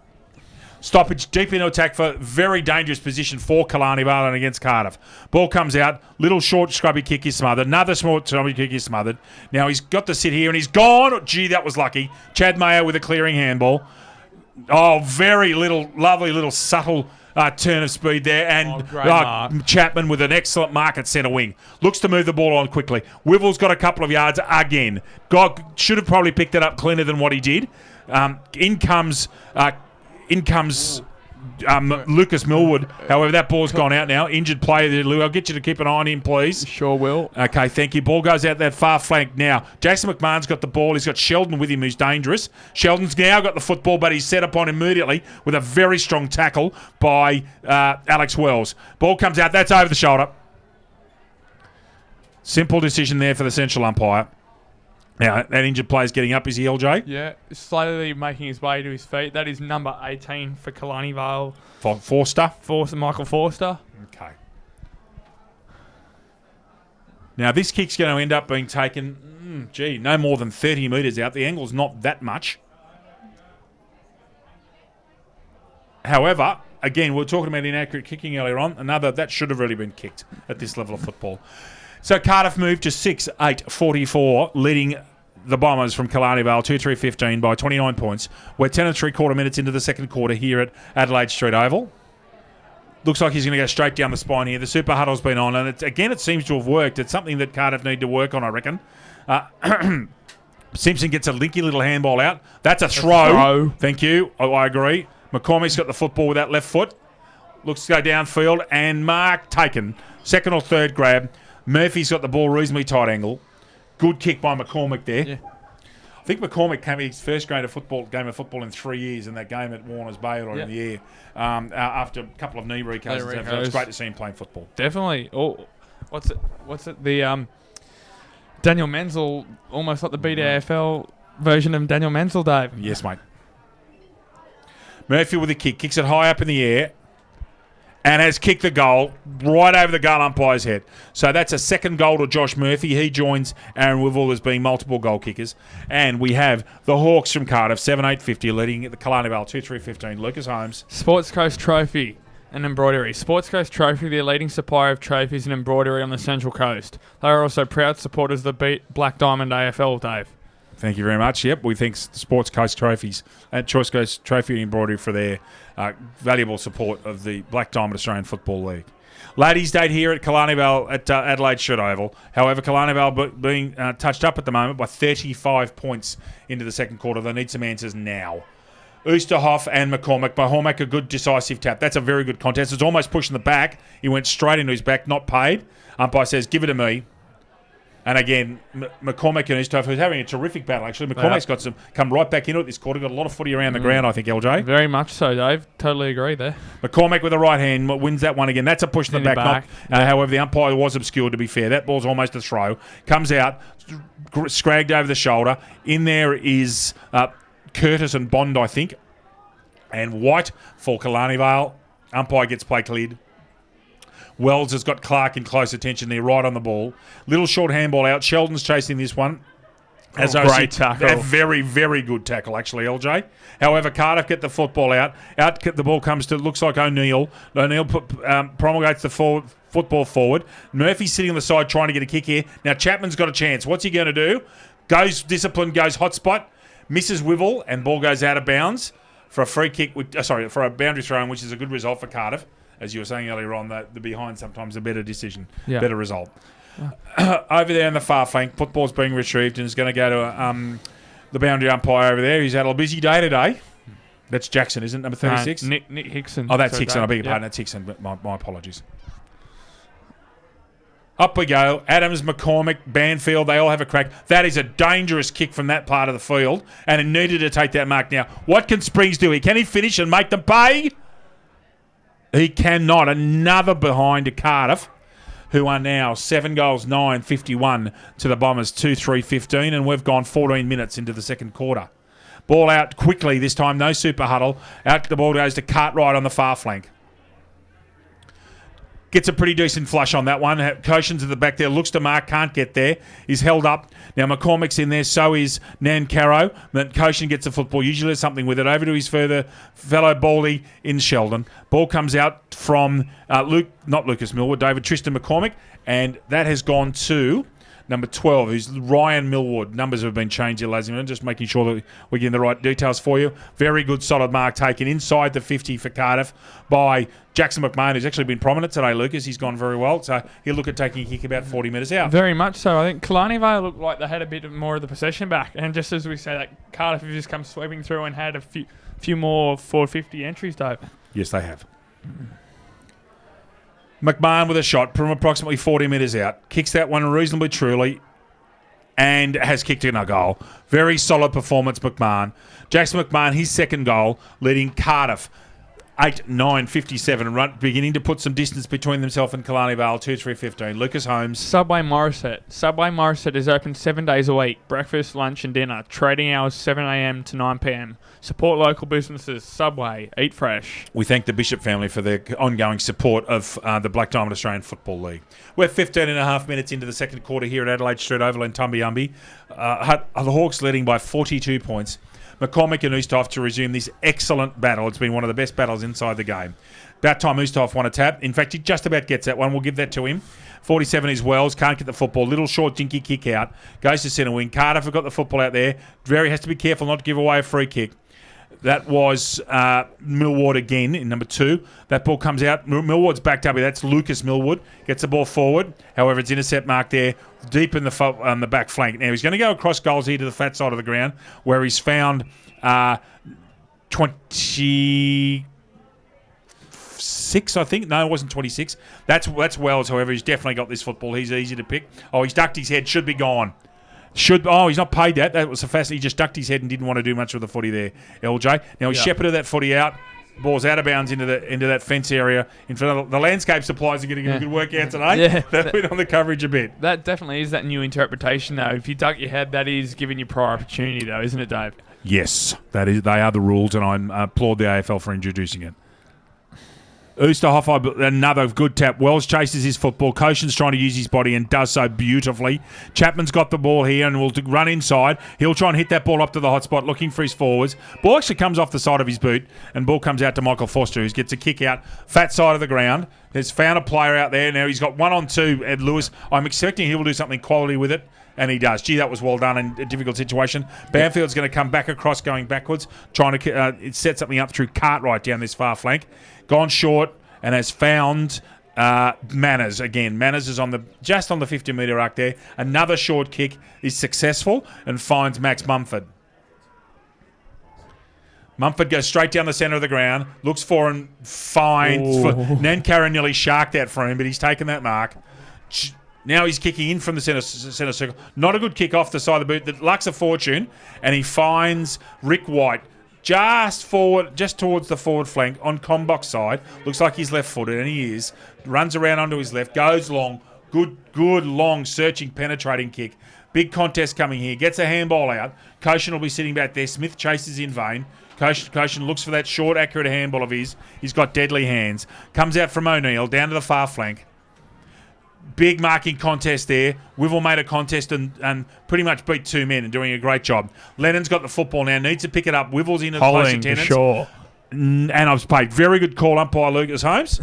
Stoppage deep into attack for very dangerous position for Killarney Vale and against Cardiff. Ball comes out. Little short scrubby kick is smothered. Another small scrubby kick is smothered. Now he's got to sit here and he's gone. Oh, gee, that was lucky. Chad Mayo with a clearing handball. Oh, very little, lovely little subtle turn of speed there. And Chapman with an excellent mark at centre wing. Looks to move the ball on quickly. Wivel's got a couple of yards again. Should have probably picked it up cleaner than what he did. In comes Lucas Millwood. However, that ball's gone out now. Injured player there, Lou. I'll get you to keep an eye on him, please. Sure will. Okay, thank you. Ball goes out that far flank now. Jason McMahon's got the ball. He's got Sheldon with him, who's dangerous. Sheldon's now got the football, but he's set upon immediately with a very strong tackle by Alex Wells. Ball comes out. That's over the shoulder. Simple decision there for the central umpire. Now, that injured player's getting up. Is he, LJ? Yeah, slowly making his way to his feet. That is number 18 for Killarney Vale. Forster? Michael Forster. Okay. Now, this kick's going to end up being taken, no more than 30 metres out. The angle's not that much. However, again, we were talking about inaccurate kicking earlier on. That should have really been kicked at this level of football. So Cardiff moved to 6-8-44, leading the Bombers from Killarney Vale 2-3-15 by 29 points. We're 10 3/4 minutes into the second quarter here at Adelaide Street Oval. Looks like he's going to go straight down the spine here. The super huddle's been on, and it seems to have worked. It's something that Cardiff need to work on, I reckon. Simpson gets a linky little handball out. That's a throw. Thank you. I agree. McCormick's got the football with that left foot. Looks to go downfield, and mark taken. Second or third grab. Murphy's got the ball reasonably tight angle. Good kick by McCormick there. Yeah. I think McCormick came his first game of football in 3 years in that game at Warners Bay in the air after a couple of knee recos. It's great to see him playing football. Definitely. Oh, what's it? The Daniel Menzel, almost like the BDAFL version of Daniel Menzel, Dave. Yes, mate. Murphy with a kick. Kicks it high up in the air. And has kicked the goal right over the goal umpire's head. So that's a second goal to Josh Murphy. He joins Aaron Wivell as being multiple goal kickers. And we have the Hawks from Cardiff, 7-8-50, leading the Killarney Vale 2-3-15. Lucas Holmes. Sports Coast Trophy and embroidery. Sports Coast Trophy, the leading supplier of trophies and embroidery on the Central Coast. They are also proud supporters of the Black Diamond AFL, Dave. Thank you very much. Yep, we thank Sports Coast Trophies and Choice Coast Trophy and Embroidery for their valuable support of the Black Diamond Australian Football League. Ladies' Day here at Killarney Vale at Adelaide Street Oval. However, Killarney Vale being touched up at the moment by 35 points into the second quarter. They need some answers now. Oosterhoff and McCormick. McCormick, a good decisive tap. That's a very good contest. It's almost pushing the back. He went straight into his back, not paid. Umpire says, give it to me. And again, McCormick and Oosterhoff, who's having a terrific battle, actually. McCormick's got come right back into it this quarter. Got a lot of footy around the ground, I think, LJ. Very much so, Dave. Totally agree there. McCormick with the right hand wins that one again. That's a push in the back. However, the umpire was obscured, to be fair. That ball's almost a throw. Comes out, scragged over the shoulder. In there is Curtis and Bond, I think. And White for Killarney Vale. Umpire gets play cleared. Wells has got Clark in close attention there, right on the ball. Little short handball out. Sheldon's chasing this one. Great tackle. A very, very good tackle, actually, LJ. However, Cardiff get the football out. The ball comes to, looks like O'Neill. O'Neill promulgates the football forward. Murphy's sitting on the side trying to get a kick here. Now, Chapman's got a chance. What's he going to do? Goes discipline, goes hot spot, misses Wivell, and ball goes out of bounds for a free kick. For a boundary throw, which is a good result for Cardiff. As you were saying earlier on, the behind sometimes a better decision, better result. Over there in the far flank, football's being retrieved and is going to go to the boundary umpire over there. He's had a busy day today. That's Jackson, isn't it? Number 36? Nick Hickson. Oh, that's Hickson. I beg your pardon. That's Hickson. But my apologies. Up we go. Adams, McCormick, Banfield, they all have a crack. That is a dangerous kick from that part of the field, and it needed to take that mark now. What can Springs do here? Can he finish and make them pay? He cannot. Another behind to Cardiff, who are now 7 goals, 9-51 to the Bombers, 2-3-15, and we've gone 14 minutes into the second quarter. Ball out quickly this time. No super huddle. Out the ball goes to Cartwright on the far flank. Gets a pretty decent flush on that one. Koshin's at the back there. Looks to mark. Can't get there. He's held up. Now McCormick's in there. So is Nan Caro. Then Koshin gets the football. Usually there's something with it. Over to his fellow Baldy in Sheldon. Ball comes out from Lucas Millwood. David Tristan McCormick. And that has gone to number 12, who's Ryan Millwood. Numbers have been changed here, ladies and gentlemen. Just making sure that we're getting the right details for you. Very good, solid mark taken inside the 50 for Cardiff by Jackson McMahon, who's actually been prominent today, Lucas. He's gone very well. So he'll look at taking a kick about 40 metres out. Very much so. I think Killarney Vale looked like they had a bit more of the possession back. And just as we say that, Cardiff have just come sweeping through and had a few more 450 entries, Dave. Yes, they have. McMahon with a shot from approximately 40 metres out. Kicks that one reasonably truly and has kicked in a goal. Very solid performance, McMahon. Jackson McMahon, his second goal, leading Cardiff 8-9-57, beginning to put some distance between themselves and Killarney Vale, 2-3-15. Lucas Holmes. Subway Morisset is open 7 days a week. Breakfast, lunch and dinner. Trading hours 7 a.m. to 9 p.m. Support local businesses. Subway. Eat fresh. We thank the Bishop family for their ongoing support of the Black Diamond Australian Football League. We're 15 and a half minutes into the second quarter here at Adelaide Street Oval in Tumbiumbi. The Hawks leading by 42 points. McCormick and Ustav to resume this excellent battle. It's been one of the best battles inside the game. About time Ustav won a tap. In fact, he just about gets that one. We'll give that to him. 47 is Wells. Can't get the football. Little short dinky kick out. Goes to centre wing. Cardiff have got the football out there. Has to be careful not to give away a free kick. That was Millward again in number 2. That ball comes out. Millward's backed up. That's Lucas Millwood. Gets the ball forward. However, it's intercept mark there deep in the back flank. Now, he's going to go across goals here to the fat side of the ground where he's found 26, I think. No, it wasn't 26. That's Wells, however. He's definitely got this football. He's easy to pick. Oh, he's ducked his head. Should be gone. He's not paid that. That was a fast. He just ducked his head and didn't want to do much with the footy there, LJ. Now he shepherded that footy out. Ball's out of bounds into that fence area in front of the landscape supplies are getting a good workout today. Yeah, they've been on the coverage a bit. That definitely is that new interpretation, though. If you duck your head, that is giving you prior opportunity, though, isn't it, Dave? Yes, that is. They are the rules, and I applaud the AFL for introducing it. Oosterhoff, another good tap. Wells chases his football. Koshin's trying to use his body and does so beautifully. Chapman's got the ball here and will run inside. He'll try and hit that ball up to the hot spot, looking for his forwards. Ball actually comes off the side of his boot, and ball comes out to Michael Foster, who gets a kick out, fat side of the ground. Has found a player out there. Now he's got 1-on-2, Ed Lewis. I'm expecting he will do something quality with it. And he does. Gee, that was well done in a difficult situation. Banfield's going to come back across, going backwards, trying to set something up through Cartwright down this far flank. Gone short and has found Manners again. Manners is just on the 50-metre arc there. Another short kick is successful and finds Max Mumford. Mumford goes straight down the centre of the ground, looks for and finds. Nankara nearly sharked that for him, but he's taken that mark. Now he's kicking in from the centre circle. Not a good kick off the side of the boot. That lacks a fortune, and he finds Rick White just towards the forward flank on Combok's side. Looks like he's left-footed, and he is. Runs around onto his left, goes long. Good long, searching, penetrating kick. Big contest coming here. Gets a handball out. Koshin will be sitting back there. Smith chases in vain. Koshin looks for that short, accurate handball of his. He's got deadly hands. Comes out from O'Neill, down to the far flank. Big marking contest there. Wivell made a contest and pretty much beat 2 men and doing a great job. Lennon's got the football now. Needs to pick it up. Wivell's in at close attendance. Sure. And I've paid. Very good call umpire Lucas Holmes.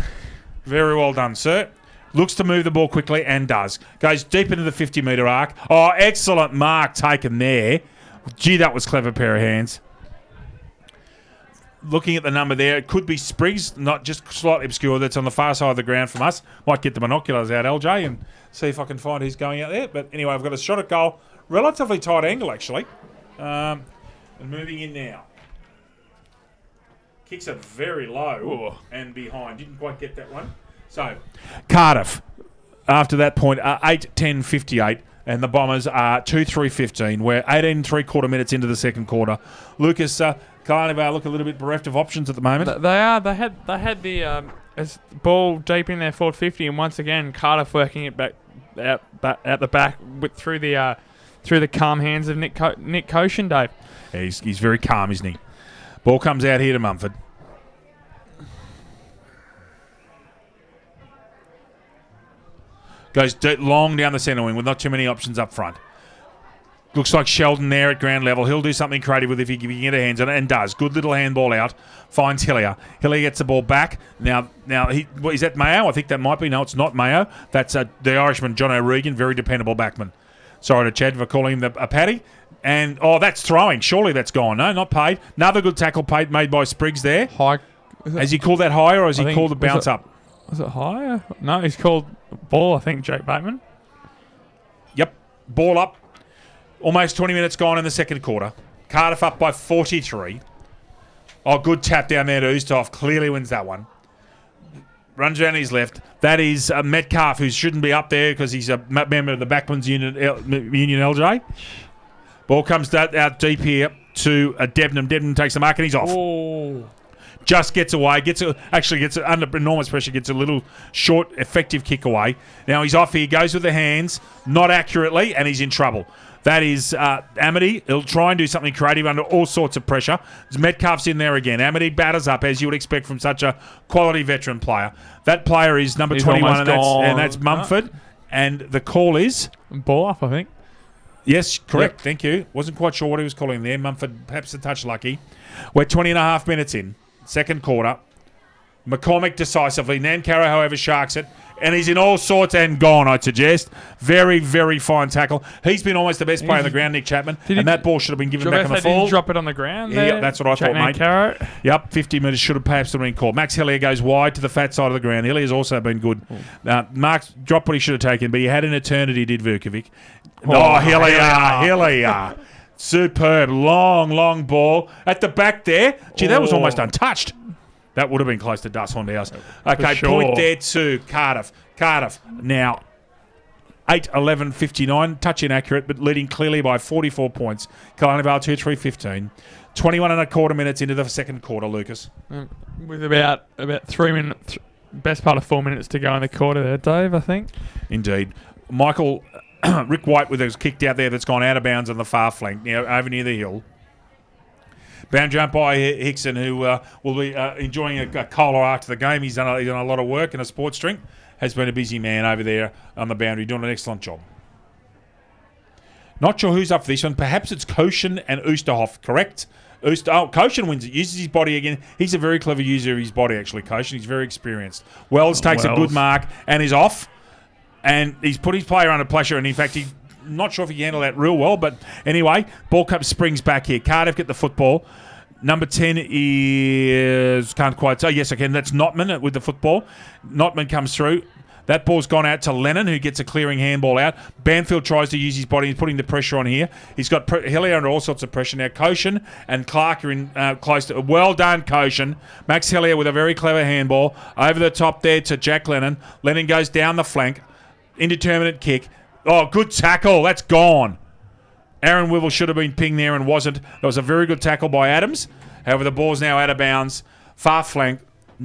Very well done, sir. Looks to move the ball quickly and does. Goes deep into the 50-metre arc. Oh, excellent mark taken there. Gee, that was clever pair of hands. Looking at the number there, it could be Spriggs, not just slightly obscure. That's on the far side of the ground from us. Might get the binoculars out, LJ, and see if I can find who's going out there. But anyway, I've got a shot at goal. Relatively tight angle, actually. And moving in now. Kicks it very low and behind. Didn't quite get that one. So, Cardiff, after that point, are 8-10-58. And the Bombers are 2-3-15. We're 18 3/4 minutes into the second quarter. Lucas, Killarney Vale look a little bit bereft of options at the moment. They are. They had the ball deep in their forward 50, and once again Cardiff working it back out the back through the through the calm hands of Nick Koshin, Dave. Yeah, he's very calm, isn't he? Ball comes out here to Mumford. Goes long down the centre wing with not too many options up front. Looks like Sheldon there at ground level. He'll do something creative with it if he can get a hands on it, and does. Good little handball out. Finds Hillier. Hillier gets the ball back. Now, is that Mayo? I think that might be. No, it's not Mayo. That's the Irishman, John O'Regan, very dependable backman. Sorry to Chad for calling him a paddy. And, that's throwing. Surely that's gone. No, not paid. Another good tackle made by Spriggs there. High. Has he called that higher, or has he called the bounce up? Was it higher? No, he's called ball, I think, Jake Bateman. Yep. Ball up. Almost 20 minutes gone in the second quarter. Cardiff up by 43. Good tap down there to Ustav. Clearly wins that one. Runs around his left. That is Metcalf, who shouldn't be up there because he's a member of the Backman's Union LJ. Ball comes out deep here to Debnam. Debnam takes the mark and he's off. Oh. Just gets away. Gets under enormous pressure. Gets a little short, effective kick away. Now he's off here. Goes with the hands, not accurately, and he's in trouble. That is Amity. He'll try and do something creative under all sorts of pressure. Metcalf's in there again. Amity batters up, as you would expect from such a quality veteran player. That player is number 21, and that's Mumford. And the call is? Ball up, I think. Yes, correct. Yep. Thank you. Wasn't quite sure what he was calling there. Mumford, perhaps a touch lucky. We're 20 and a half minutes in. Second quarter. McCormick decisively. Nancarrow, however, sharks it. And he's in all sorts and gone, I'd suggest. Very, very fine tackle. He's been almost the best player on the ground, Nick Chapman. And that ball should have been given back on the fall. Did he drop it on the ground there? Yeah, that's what I thought, mate. Nancarrow. Yep, 50 metres should have perhaps been called. Max Hillier goes wide to the fat side of the ground. Hillier's also been good. Mark's dropped what he should have taken, but he had an eternity, did Vukovic. Hillier. Superb. Long ball. At the back there. Gee, that was almost untouched. That would have been close to dust on ours. Okay, sure. Point there to Cardiff. Cardiff now 8-11-59. Touch inaccurate, but leading clearly by 44 points. Killarney Vale 2-3-15. 21 and a quarter minutes into the second quarter, Lucas. With about 3 minutes, best part of 4 minutes to go in the quarter there, Dave, I think. Indeed. Michael, Rick White with his kicked out there that's gone out of bounds on the far flank, over near the hill. Bound jump by Hickson, who will be enjoying a cola after the game. He's done a lot of work in a sports drink. Has been a busy man over there on the boundary, doing an excellent job. Not sure who's up for this one. Perhaps it's Koshin and Oosterhoff, correct? Koshin wins it, uses his body again. He's a very clever user of his body, actually, Koshin. He's very experienced. Wells takes a good mark and is off. And he's put his player under pressure, and in fact, he's not sure if he can handle that real well, but anyway, ball cup springs back here. Cardiff get the football. Number 10 is, can't quite say. Yes, I can. That's Notman with the football. Notman comes through. That ball's gone out to Lennon, who gets a clearing handball out. Banfield tries to use his body. He's putting the pressure on here. He's got Hillier under all sorts of pressure now. Koshin and Clark are in close to. Well done, Koshin. Max Hillier with a very clever handball over the top there to Jack Lennon. Lennon goes down the flank. Indeterminate kick. Good tackle. That's gone. Aaron Wibble should have been pinged there and wasn't. That was a very good tackle by Adams. However, the ball's now out of bounds. Far flank.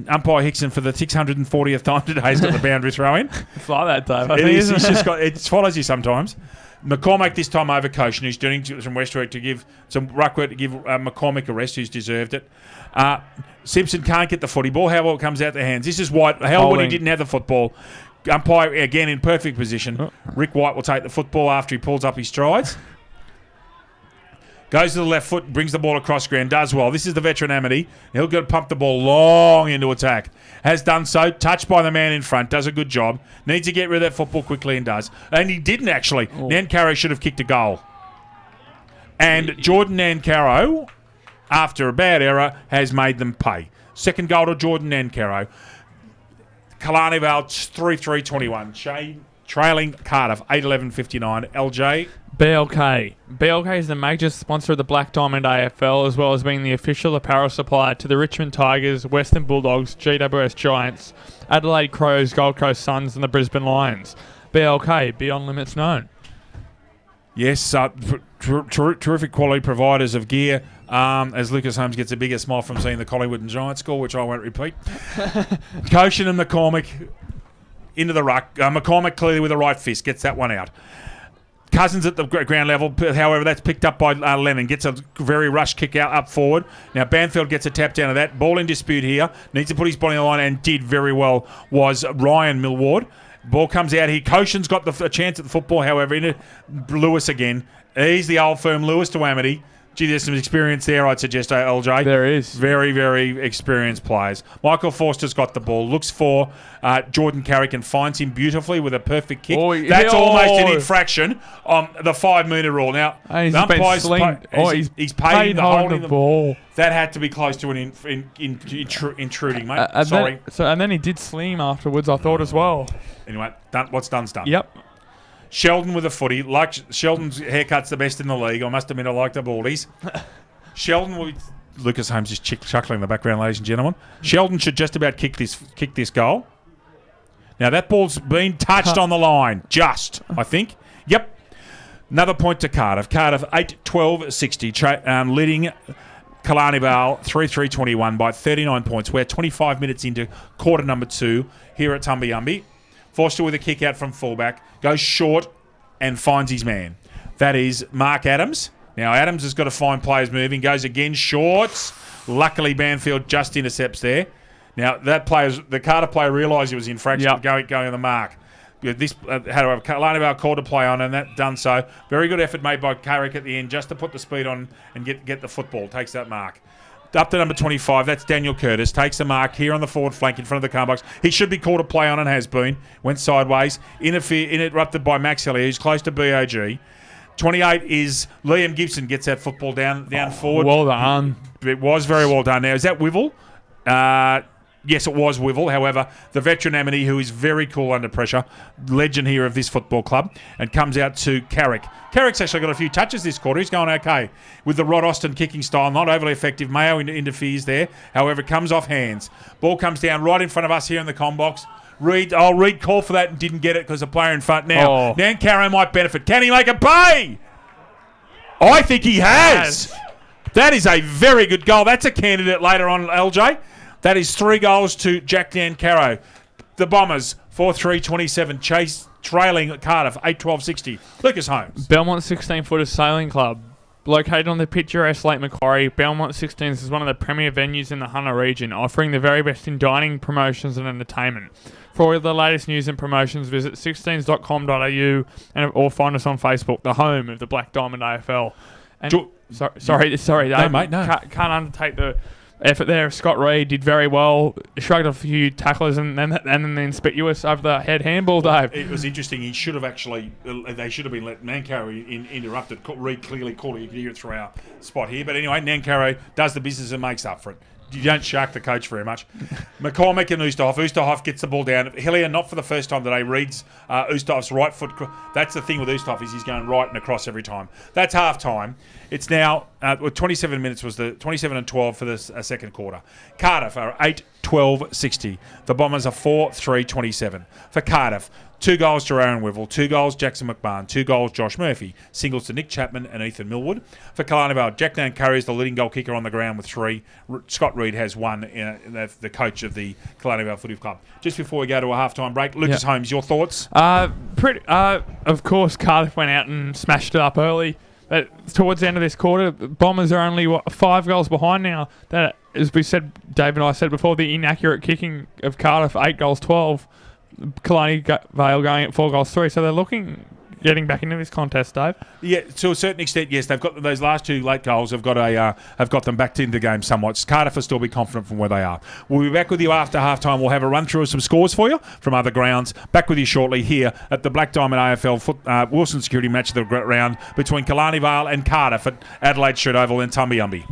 Umpire Hickson for the 640th time today has got the boundary throw in. It's like that, Dave. It follows you sometimes. McCormick this time over Koshin, who's doing some rest work to give some ruck work to give McCormick a rest, who's deserved it. Simpson can't get the footy ball. How well it comes out the hands. This is White. How well he didn't have the football. Umpire again in perfect position. Rick White will take the football after he pulls up his strides. Goes to the left foot, brings the ball across ground, does well. This is the veteran Amity. He'll go pump the ball long into attack. Has done so, touched by the man in front, does a good job. Needs to get rid of that football quickly and does. And he didn't actually. Nancarrow should have kicked a goal. And Jordan Nancarrow, after a bad error, has made them pay. Second goal to Jordan Nancarrow. Killarney Vale 3-3-21. Trailing Cardiff 8-11-59. LJ. BLK. BLK is the major sponsor of the Black Diamond AFL, as well as being the official apparel supplier to the Richmond Tigers, Western Bulldogs, GWS Giants, Adelaide Crows, Gold Coast Suns and the Brisbane Lions. BLK, beyond limits known. Yes, terrific quality providers of gear. As Lucas Holmes gets a bigger smile from seeing the Collingwood and Giants score, which I won't repeat. Koshin and McCormick into the ruck. McCormick clearly with the right fist gets that one out. Cousins at the ground level. However, that's picked up by Lennon. Gets a very rush kick out up forward. Now, Banfield gets a tap down to that. Ball in dispute here. Needs to put his body on the line and did very well was Ryan Millward. Ball comes out here. Koshin's got a chance at the football. However, in it, Lewis again. He's the old firm Lewis to Amity. Gee, there's some experience there, I'd suggest, LJ. There is. Very, very experienced players. Michael Forster's got the ball. Looks for Jordan Carrick and finds him beautifully with a perfect kick. That's almost an infraction on the 5-metre rule. Now, the umpire's he's paid the holding the ball. That had to be close to an intruding, mate. Sorry. And then he did sling afterwards, I thought, as well. Anyway, what's done's done. Yep. Sheldon with a footy. Sheldon's haircut's the best in the league. I must admit I like the baldies. Sheldon Lucas Holmes is chuckling in the background, ladies and gentlemen. Sheldon should just about kick this goal. Now, that ball's been touched on the line. Just, I think. Yep. Another point to Cardiff. Cardiff 8-12-60. Leading Killarney Vale 3-3-21 by 39 points. We're 25 minutes into quarter number 2 here at Tumbayumby. Forster with a kick out from fullback. Goes short and finds his man. That is Mark Adams. Now, Adams has got to find players moving. Goes again short. Luckily, Banfield just intercepts there. Now, the Carter player realised he was in fraction going on the mark. This had to have Killarney Vale called to play on, and that done so. Very good effort made by Carrick at the end just to put the speed on and get the football. Takes that mark. Up to number 25, that's Daniel Curtis. Takes the mark here on the forward flank in front of the car box. He should be called to play on and has been. Went sideways. Interrupted by Max Elliott, who's close to BOG. 28 is Liam Gibson. Gets that football down forward. Well done. It was very well done. Now, is that Wivel? Yes, it was Wivel. However, the veteran Amity, who is very cool under pressure, legend here of this football club, and comes out to Carrick. Carrick's actually got a few touches this quarter. He's going okay with the Rod Austin kicking style. Not overly effective. Mayo interferes there. However, it comes off hands. Ball comes down right in front of us here in the comm box. Reed called for that and didn't get it because the player in front. Now, Nancaro might benefit. Can he make it pay? I think he has. That is a very good goal. That's a candidate later on, LJ. That is 3 goals to Jack Nancaro. The Bombers, 4-3-27, trailing Cardiff, 8-12-60. Lucas Holmes. Belmont 16-footers Sailing Club. Located on the picturesque Lake Macquarie, Belmont 16s is one of the premier venues in the Hunter region, offering the very best in dining, promotions and entertainment. For all the latest news and promotions, visit 16s.com.au or find us on Facebook, the home of the Black Diamond AFL. And sorry, no, mate, no. Can't undertake the effort there. Scott Reed did very well, shrugged off a few tacklers and then the inspicious over the head handball, Dave. It was interesting. He should have actually, they should have been let Nancaro interrupted. Reed clearly called it. You could hear it through our spot here. But anyway, Nancaro does the business and makes up for it. You don't shark the coach very much. McCormick and Oosterhoff. Oosterhoff gets the ball down. Hillier, not for the first time today, reads Oosterhoff's right foot. That's the thing with Oosterhoff is he's going right and across every time. That's half time. It's now 27 minutes was the 27 and 12 for the second quarter. Cardiff are 8-12-60. The Bombers are 4-3-27. For Cardiff, 2 goals to Aaron Wivel, 2 goals Jackson McMahon, 2 goals Josh Murphy, singles to Nick Chapman and Ethan Millwood. For Killarney Vale, Jack Nancaro is the leading goal kicker on the ground with 3. Scott Reed has 1, the coach of the Killarney Vale Footy Club. Just before we go to a halftime break, Lucas Holmes, your thoughts? Of course, Cardiff went out and smashed it up early. But towards the end of this quarter, the Bombers are only 5 goals behind now. That, as we said, Dave and I said before, the inaccurate kicking of Cardiff, 8 goals 12. Killarney Vale going at 4 goals 3. So they're getting back into this contest, Dave. Yeah, to a certain extent, yes. They've got those last 2 late goals. Have got them back into the game somewhat. Cardiff will still be confident from where they are. We'll be back with you after halftime. We'll have a run through of some scores for you from other grounds. Back with you shortly here at the Black Diamond AFL Wilson Security match of the round between Killarney Vale and Cardiff at Adelaide Street Oval in Tumbayumby.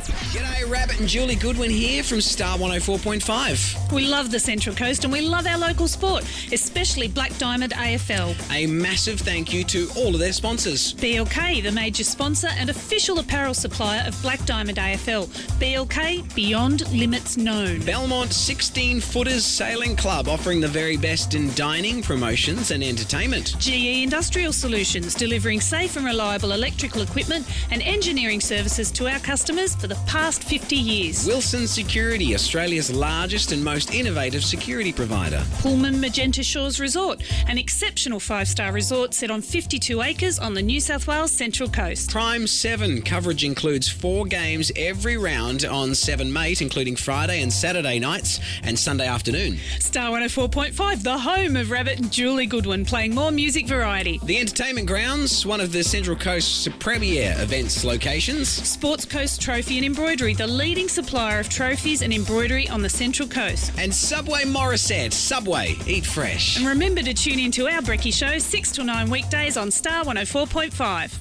G'day, Rabbit and Julie Goodwin here from Star 104.5. We love the Central Coast and we love our local sport, especially Black Diamond AFL. A massive thank you to all of their sponsors. BLK, the major sponsor and official apparel supplier of Black Diamond AFL. BLK, beyond limits known. Belmont 16-footers Sailing Club, offering the very best in dining, promotions and entertainment. GE Industrial Solutions, delivering safe and reliable electrical equipment and engineering services to our customers for for the past 50 years. Wilson Security, Australia's largest and most innovative security provider. Pullman Magenta Shores Resort, an exceptional 5-star resort set on 52 acres on the New South Wales Central Coast. Prime 7 coverage includes 4 games every round on 7 Mate, including Friday and Saturday nights and Sunday afternoon. Star 104.5, the home of Rabbit and Julie Goodwin, playing more music variety. The Entertainment Grounds, one of the Central Coast's premier events locations. Sports Coast Trophy and Embroidery, the leading supplier of trophies and embroidery on the Central Coast. And Subway Morisset. Subway, eat fresh. And remember to tune in to our Brekkie Show 6 till 9 weekdays on Star 104.5.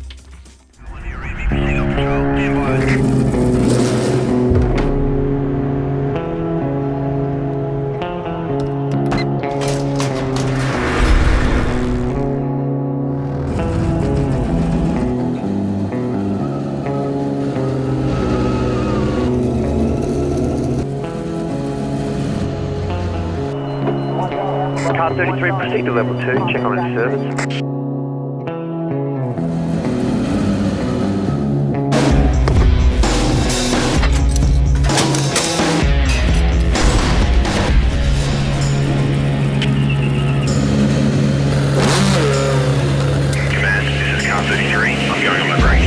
Car 33, proceed to level 2, check on its service. Command, this is Car 33, I'm going on my break.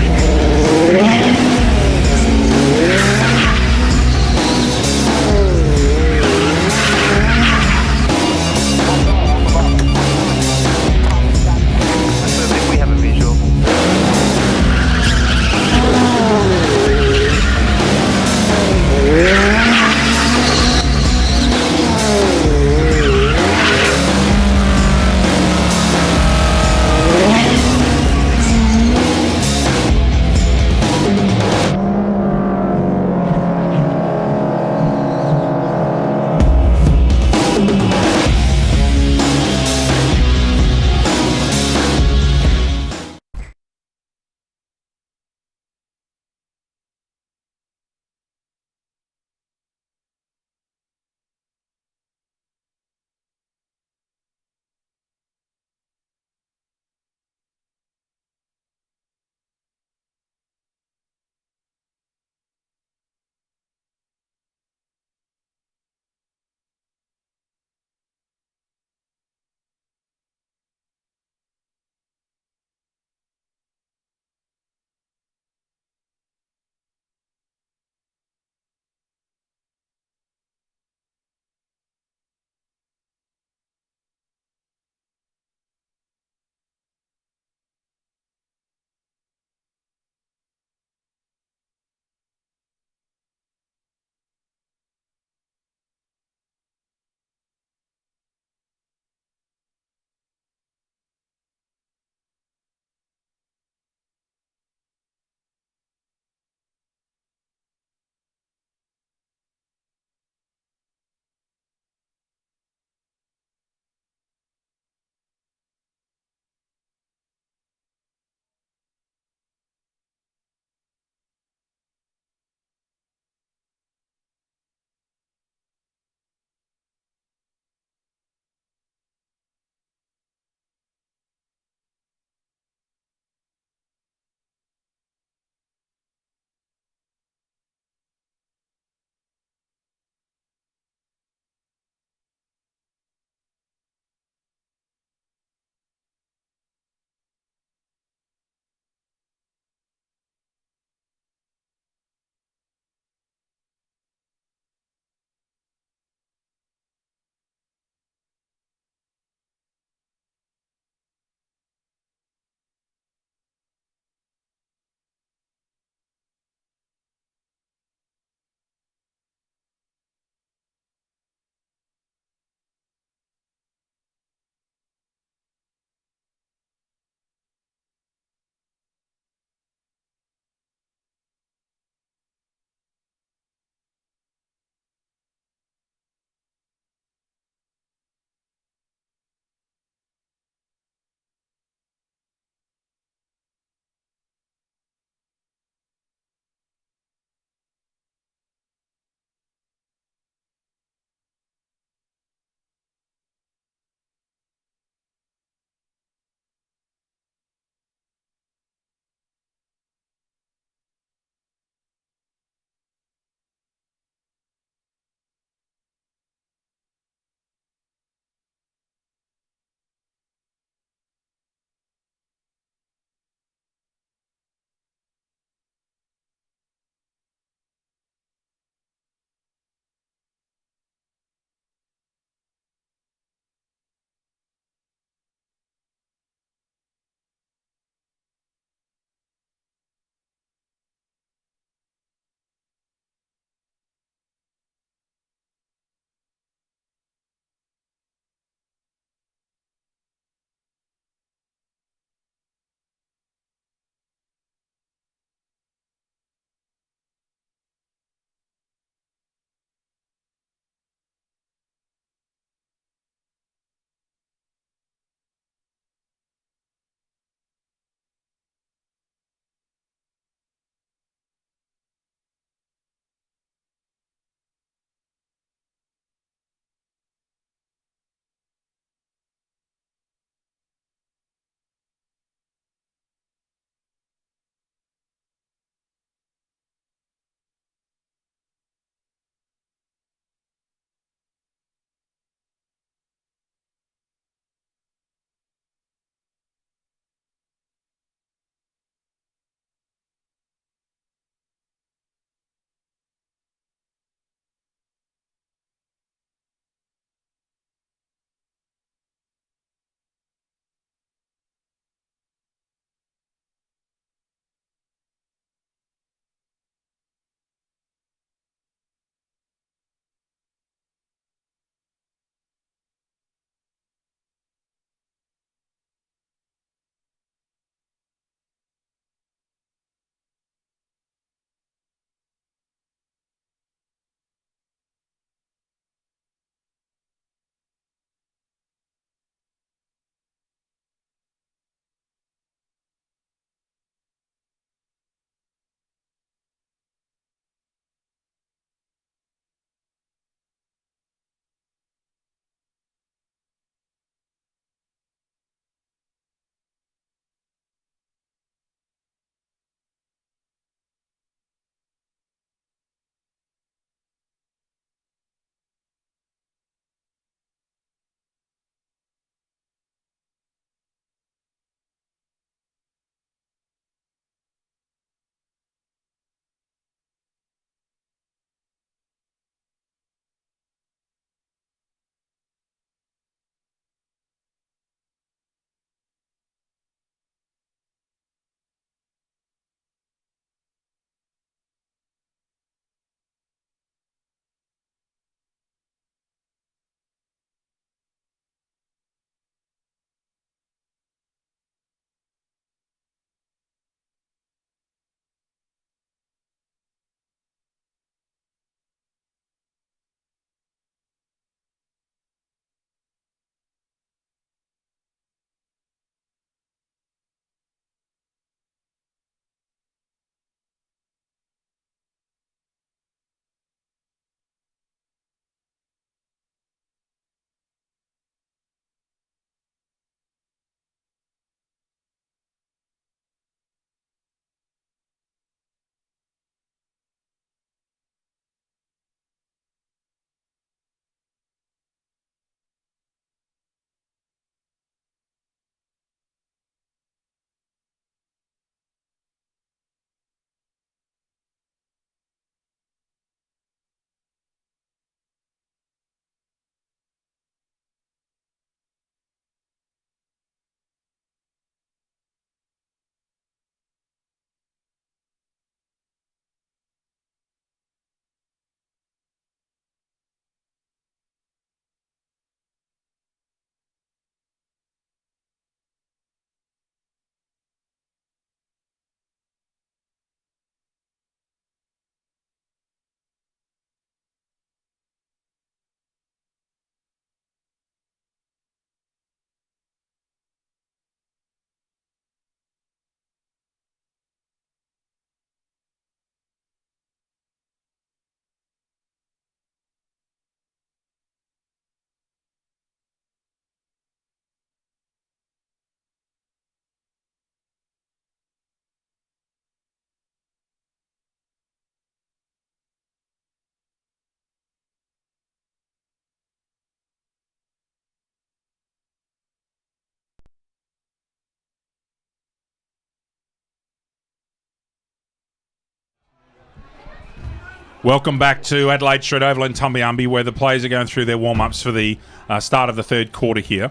Welcome back to Adelaide Street Oval in Tumbiumbi, where the players are going through their warm-ups for the start of the third quarter here.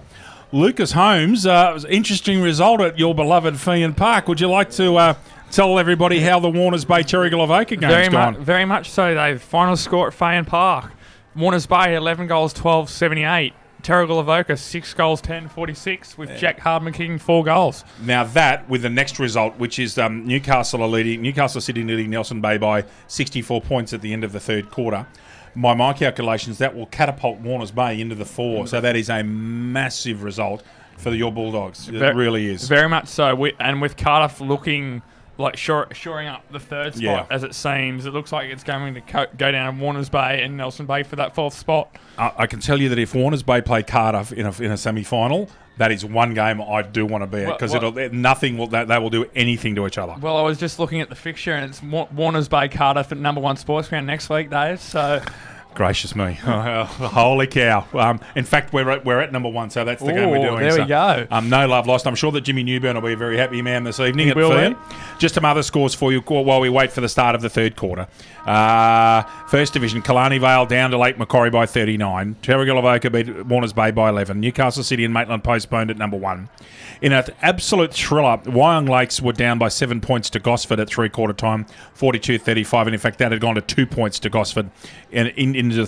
Lucas Holmes, it was an interesting result at your beloved Feehan Park. Would you like to tell everybody how the Warners Bay Terrigal Avoca game's gone? Very much so, Dave. Final score at Feehan Park. Warners Bay, 11 goals, 12-78. Terrigal Avoca, 6 goals, 10-46, with Jack Hardman kicking 4 goals. Now that, with the next result, which is Newcastle City leading Nelson Bay by 64 points at the end of the third quarter, by my calculations, that will catapult Warners Bay into the 4. So that is a massive result for your Bulldogs. It really is. Very much so. And with Cardiff looking like shoring up the third spot, as it seems, it looks like it's going to go down Warners Bay and Nelson Bay for that 4th spot. I can tell you that if Warners Bay play Cardiff in a semi-final, that is one game I do want to be at, because they will do anything to each other. Well, I was just looking at the fixture, and it's Warners Bay Cardiff at number 1 sports ground next week, Dave. So. Gracious me. Holy cow. In fact, we're at number 1, so that's the game we're doing. There we go. No love lost. I'm sure that Jimmy Newburn will be a very happy man this evening at Feehan. Just some other scores for you while we wait for the start of the third quarter. First Division, Killarney Vale down to Lake Macquarie by 39. Terrigal Avoca beat Warners Bay by 11. Newcastle City and Maitland postponed at number 1. In an absolute thriller, Wyong Lakes were down by 7 points to Gosford at three-quarter time, 42-35. And in fact, that had gone to 2 points to Gosford into the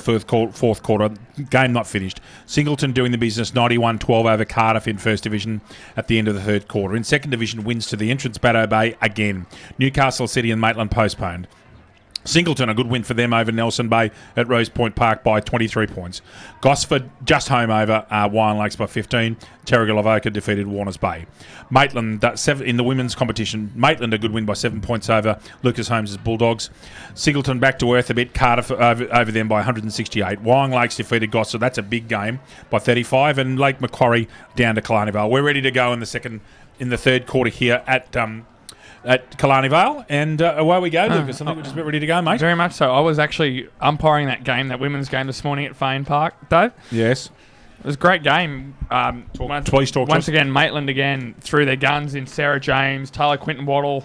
fourth quarter. Game not finished. Singleton doing the business, 91-12 over Cardiff in First Division at the end of the third quarter. In Second Division, wins to the entrance Baddo Bay again. Newcastle City and Maitland postponed. Singleton, a good win for them over Nelson Bay at Rose Point Park by 23 points. Gosford just home over Wyong Lakes by 15. Terrigal Avoca defeated Warners Bay. Maitland, in the women's competition, Maitland a good win by 7 points over Lucas Holmes' Bulldogs. Singleton back to earth a bit, Cardiff over them by 168. Wyong Lakes defeated Gosford, that's a big game, by 35. And Lake Macquarie down to Killarney Vale. We're ready to go in the third quarter here at Killarney Vale, and away we go, Lucas. I think we're just about ready to go, mate. Very much so. I was actually umpiring that women's game this morning at Feehan Park, Dave. Yes. It was a great game. Please talk once again, Maitland again threw their guns in. Sarah James, Taylor Quinton Waddle.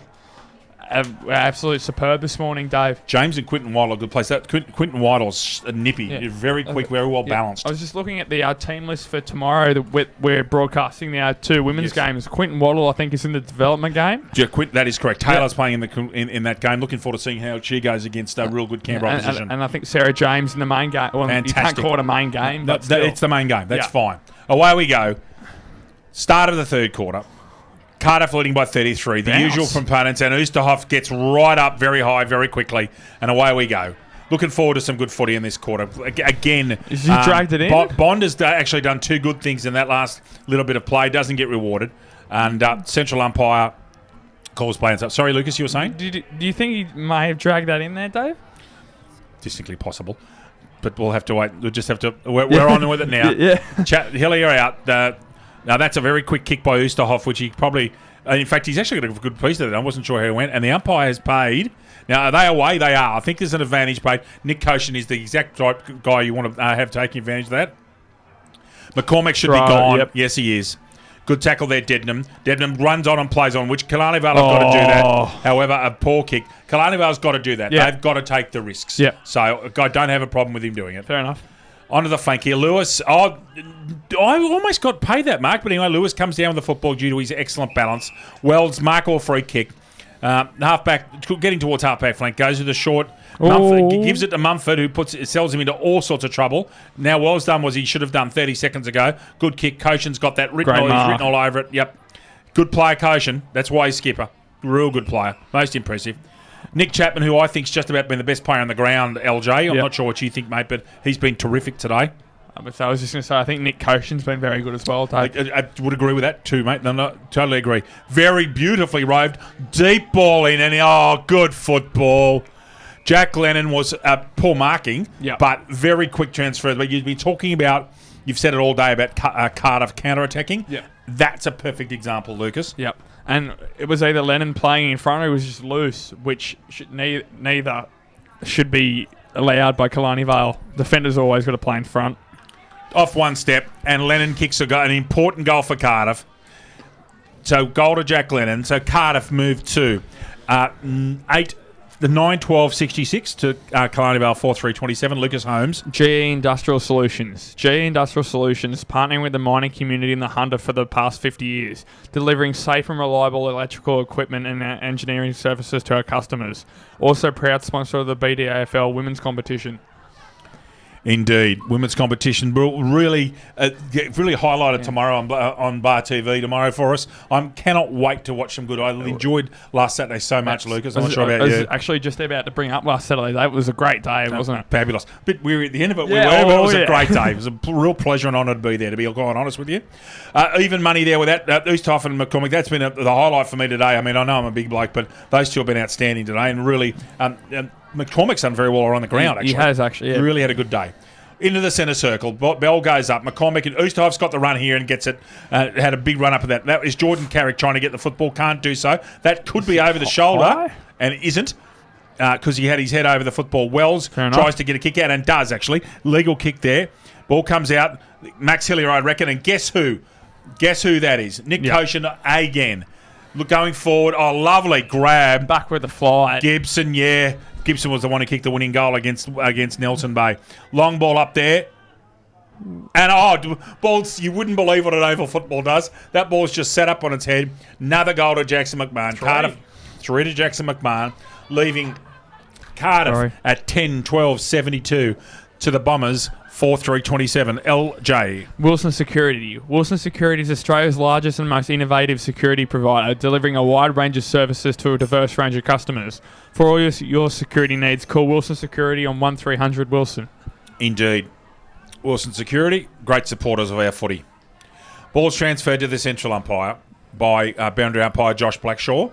Absolutely superb this morning, Dave. James and Quinton Waddle, a good place. That Quinton Waddle's nippy. Yeah. Very quick, very well balanced. I was just looking at the team list for tomorrow. We're broadcasting the 2 women's games. Quinton Waddle, I think, is in the development game. Yeah, that is correct. Taylor's playing in that game. Looking forward to seeing how she goes against a real good Canberra opposition. And I think Sarah James in the main game. Well, fantastic. You can't call it a main game. But it's the main game. That's fine. Away we go. Start of the third quarter. Cardiff leading by 33. The usual components, and Oosterhoff gets right up very high very quickly, and away we go. Looking forward to some good footy in this quarter. Again, he dragged it in. Bond has actually done 2 good things in that last little bit of play. Doesn't get rewarded, and central umpire calls play and stuff. Sorry, Lucas, you were saying? Do you think he may have dragged that in there, Dave? Distinctly possible, but we'll have to wait. We'll just have to. We're on with it now. Hillier out. Now, that's a very quick kick by Oosterhoff, which he probably... in fact, he's actually got a good piece of it. I wasn't sure how he went. And the umpire has paid. Now, are they away? They are. I think there's an advantage paid. Nick Koshin is the exact type guy you want to have taking advantage of that. McCormack should be gone. Yep. Yes, he is. Good tackle there, Dednam. Dednam runs on and plays on, which Killarney Vale have got to do that. However, a poor kick. Killarney Vale's got to do that. They've got to take the risks. So I don't have a problem with him doing it. Fair enough. Onto the flank here. Lewis, I almost got paid that mark, but anyway, Lewis comes down with the football due to his excellent balance. Wells, mark or free kick. Halfback, getting towards halfback flank, goes with the short. Mumford, gives it to Mumford, who sells him into all sorts of trouble. Now, Wells done was he should have done 30 seconds ago. Good kick. Koshin's got that written all over it. Yep. Good player, Koshin. That's why he's skipper. Real good player. Most impressive. Nick Chapman, who I think's just about been the best player on the ground, LJ. I'm not sure what you think, mate, but he's been terrific today. I was just going to say, I think Nick Koshin's been very good as well, Dave. I would agree with that too, mate. No, totally agree. Very beautifully roved. Deep ball in, and good football. Jack Lennon was poor marking, but very quick transfer. But you've been talking about, you've said it all day about Cardiff counter-attacking. Yep. That's a perfect example, Lucas. Yep. And it was either Lennon playing in front or he was just loose, which neither should be allowed by Killarney Vale. Defenders always got to play in front. Off one step, and Lennon kicks an important goal for Cardiff. So goal to Jack Lennon. So Cardiff moved to 8 The 9-12-66 to Killarney Vale 4-3-27. Lucas Holmes. GE Industrial Solutions. GE Industrial Solutions, partnering with the mining community in the Hunter for the past 50 years, delivering safe and reliable electrical equipment and engineering services to our customers. Also proud sponsor of the BDAFL women's competition. Indeed, women's competition will really highlighted tomorrow on Bar TV tomorrow for us. I cannot wait to watch some good. I enjoyed last Saturday so much, Lucas. I'm not sure about you. I was actually just about to bring up last Saturday. It was a great day, wasn't it? Fabulous. Bit weary at the end of it. Yeah, But it was a great day. It was a real pleasure and honour to be there, to be quite honest with you. Even money there with that Easthoff and McCormick. That's been the highlight for me today. I mean, I know I'm a big bloke, but those two have been outstanding today, and really McCormick's done very well on the ground, actually. He has, actually, yeah. He really had a good day. Into the centre circle. Bell goes up. McCormick and Easthoff's got the run here and gets it. Had a big run up of that. That is Jordan Carrick trying to get the football. Can't do so. That could be over the shoulder, and it isn't, because he had his head over the football. Wells tries to get a kick out and does, actually. Legal kick there. Ball comes out. Max Hillier, I reckon. And guess who? Guess who that is? Nick Koshin again. Look, going forward. Oh, lovely grab. Back with the fly. Gibson, yeah. Gibson was the one who kicked the winning goal against Nelson Bay. Long ball up there. And, balls, you wouldn't believe what an oval football does. That ball's just set up on its head. Another goal to Jackson McMahon. Cardiff, 3 to Jackson McMahon, leaving Cardiff at 10-12-72 to the Bombers, 4-3-27. LJ. Wilson Security. Wilson Security is Australia's largest and most innovative security provider, delivering a wide range of services to a diverse range of customers. For all your security needs, call Wilson Security on 1300 Wilson. Indeed. Wilson Security, great supporters of our footy. Ball's transferred to the central umpire by boundary umpire Josh Blackshaw.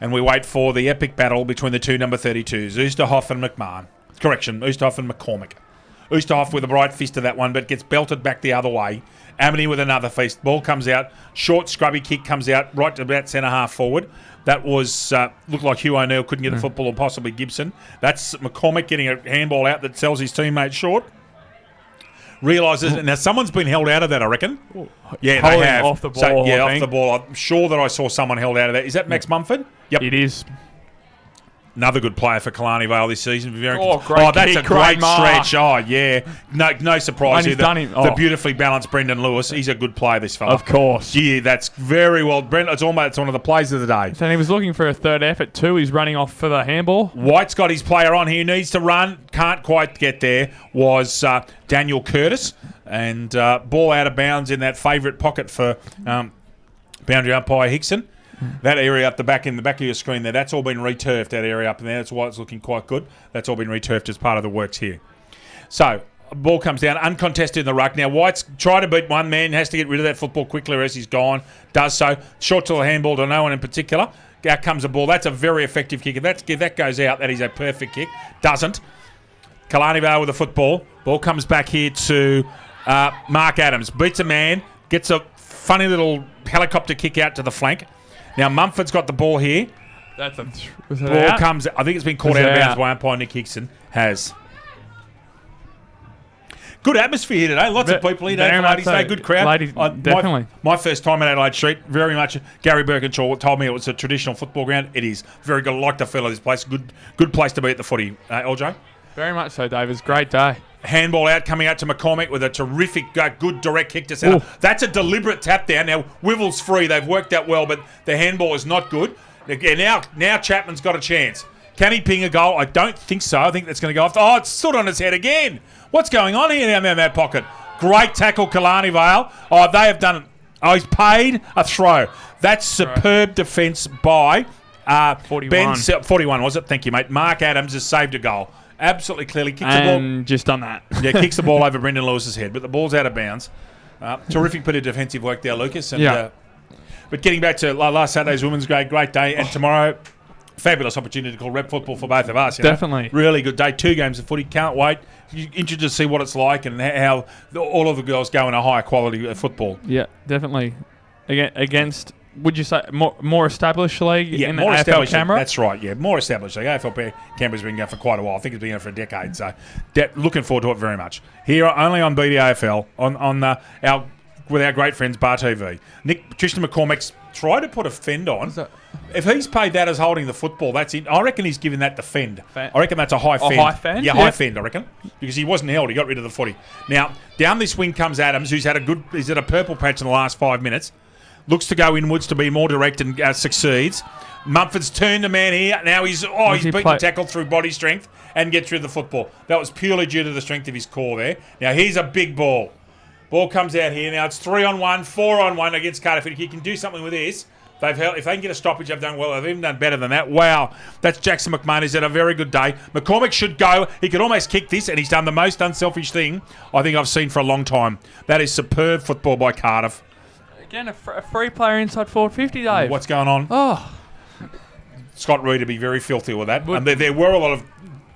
And we wait for the epic battle between the two number 32s, Oosterhoff and McMahon. Correction, Oosterhoff and McCormick. Oosterhoff with a bright fist to that one, but gets belted back the other way. Amity with another fist. Ball comes out. Short, scrubby kick comes out right to about centre half forward. That was, looked like Hugh O'Neill couldn't get the football, or possibly Gibson. That's McCormick getting a handball out that sells his teammate short. Realises, now someone's been held out of that, I reckon. Yeah, Holding they have. off the ball, off the ball. I'm sure that I saw someone held out of that. Is that Max Mumford? Yep. It is. Another good player for Killarney Vale this season. Great that's kick, a great mark. stretch. Oh, yeah. No surprise here. The beautifully balanced Brendan Lewis. He's a good player, this fella. Of course. Yeah, that's very well. It's almost one of the plays of the day. And he was looking for a third effort too. He's running off for the handball. White's got his player on here. Needs to run. Can't quite get there. Was Daniel Curtis. And ball out of bounds in that favourite pocket for boundary umpire Hickson. That area up in the back of your screen there, that's all been returfed, that area up in there. That's why it's looking quite good. That's all been returfed as part of the works here. So, ball comes down, uncontested in the ruck. Now, White's tried to beat one man, has to get rid of that football quickly as he's gone. Does so. Short to the handball to no one in particular. Out comes the ball. That's a very effective kick. If that goes out, that is a perfect kick. Doesn't. Killarney Vale with the football. Ball comes back here to Mark Adams. Beats a man. Gets a funny little helicopter kick out to the flank. Now, Mumford's got the ball here. That's ball comes. I think it's been caught out of bounds by umpire Nick Hickson. Has. Good atmosphere here today. Lots of people here today for Ladies' Day. Good crowd. Ladies, definitely. My first time at Adelaide Street, very much. Gary Birkinshaw told me it was a traditional football ground. It is. Very good. I like the feel of this place. Good place to be at the footy. LJ? Very much so, Dave. It's a great day. Handball out, coming out to McCormick with a terrific, good direct kick to centre. That's a deliberate tap down. Now, Wivel's free. They've worked that well, but the handball is not good. Now Chapman's got a chance. Can he ping a goal? I don't think so. I think that's going to go off. Oh, it's stood on his head again. What's going on here down in that pocket? Great tackle, Killarney Vale. Oh, they have done it. Oh, he's paid a throw. That's superb defence by 41. 41, was it? Thank you, mate. Mark Adams has saved a goal. Absolutely clearly kicks the ball. Just done that. Yeah, kicks the ball over Brendan Lewis's head, but the ball's out of bounds. Terrific bit of defensive work there, Lucas. And, but getting back to last Saturday's Women's Day, great day, and tomorrow, fabulous opportunity to call rep football for both of us. Definitely. Really good day. 2 games of footy. Can't wait. You're interested to see what it's like and how all of the girls go in a higher quality of football. Yeah, definitely. Against... Would you say more established league in the AFL Canberra? That's right, yeah. More established league. AFL Canberra's been going for quite a while. I think it's been going for a decade. So looking forward to it very much. Here only on BDAFL, with our great friends Bar TV. Tristan McCormick's tried to put a fend on. that? If he's paid that as holding the football, that's it. I reckon he's given that the fend. I reckon that's a high fend. high fend? Yeah, Yep. high fend, I reckon. Because he wasn't held. He got rid of the footy. Now, down this wing comes Adams, he's had a purple patch in the last 5 minutes. Looks to go inwards to be more direct and succeeds. Mumford's turned the man here. Now he's beaten tackle through body strength and gets rid of the football. That was purely due to the strength of his core there. Now here's a big ball. Ball comes out here. Now it's 3-on-1, 4-on-1 against Cardiff. If he can do something with this, if they can get a stoppage, they've done well. They've even done better than that. Wow. That's Jackson McMahon. He's had a very good day. McCormick should go. He could almost kick this, and he's done the most unselfish thing I think I've seen for a long time. That is superb football by Cardiff. Again, a free player inside 450, Dave. What's going on? Oh. Scott Reed would be very filthy with that. And there were a lot of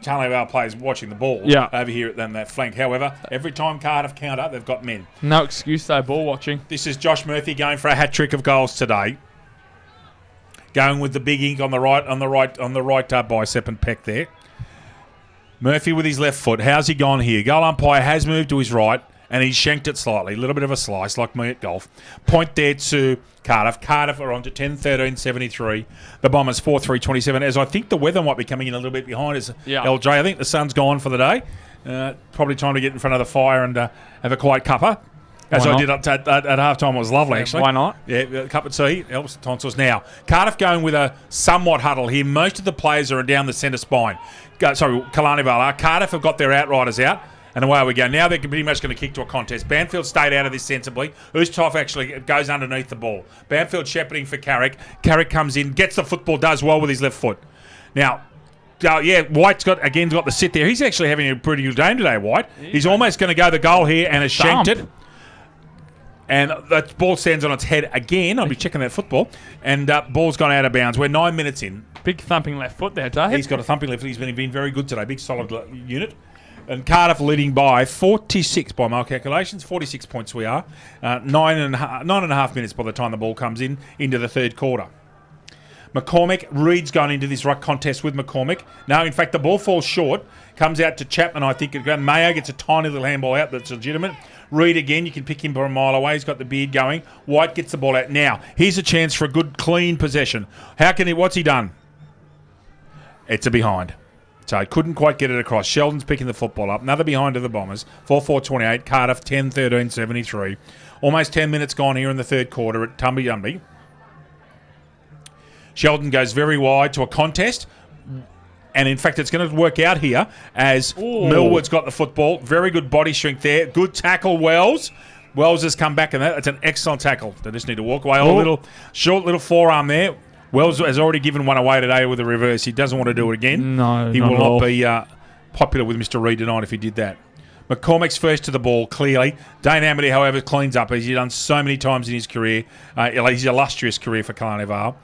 Killarney Vale players watching the ball over here at that flank. However, every time Cardiff counter, they've got men. No excuse, though, ball watching. This is Josh Murphy going for a hat-trick of goals today. Going with the big ink on the right bicep and pec there. Murphy with his left foot. How's he gone here? Goal umpire has moved to his right, and he's shanked it slightly. A little bit of a slice, like me at golf. Point there to Cardiff. Cardiff are on to 10-13-73. The Bombers 4-3-27. As I think the weather might be coming in a little bit behind us, LJ. I think the sun's gone for the day. Probably time to get in front of the fire and have a quiet cuppa. As I did at halftime, it was lovely, actually. Why not? Yeah, a cup of tea helps the tonsils. Now, Cardiff going with a somewhat huddle here. Most of the players are down the centre spine. Killarney Vale are. Cardiff have got their outriders out. And away we go. Now they're pretty much going to kick to a contest. Banfield stayed out of this sensibly. Ustaff actually goes underneath the ball. Banfield shepherding for Carrick. Carrick comes in, gets the football, does well with his left foot. Now, White's got the sit there. He's actually having a pretty good game today, White. He's almost going to go the goal here and has shanked it. And the ball stands on its head again. I'll be checking that football. And ball's gone out of bounds. We're 9 minutes in. Big thumping left foot there, Dave. He's got a thumping left foot. He's been very good today. Big, solid unit. And Cardiff leading by 46 by my calculations. 46 points we are. 9.5 minutes by the time the ball comes into the third quarter. McCormick, Reed's gone into this ruck contest with McCormick. No, in fact, the ball falls short. Comes out to Chapman, I think. Mayo gets a tiny little handball out that's legitimate. Reed again, you can pick him from a mile away. He's got the beard going. White gets the ball out. Now, here's a chance for a good, clean possession. What's he done? It's a behind. So he couldn't quite get it across. Sheldon's picking the football up. Another behind to the Bombers. 4-4-28. Cardiff 10-13-73. Almost 10 minutes gone here in the third quarter at Tumby. Sheldon goes very wide to a contest. And in fact, it's going to work out here as Millwood's got the football. Very good body strength there. Good tackle, Wells. Wells has come back, and that's an excellent tackle. They just need to walk away. Short little forearm there. Wells has already given one away today with a reverse. He doesn't want to do it again. No, he will not be popular with Mr. Reid tonight if he did that. McCormick's first to the ball, clearly. Dane Amity, however, cleans up as he's done so many times in his career. His illustrious career for Killarney Vale.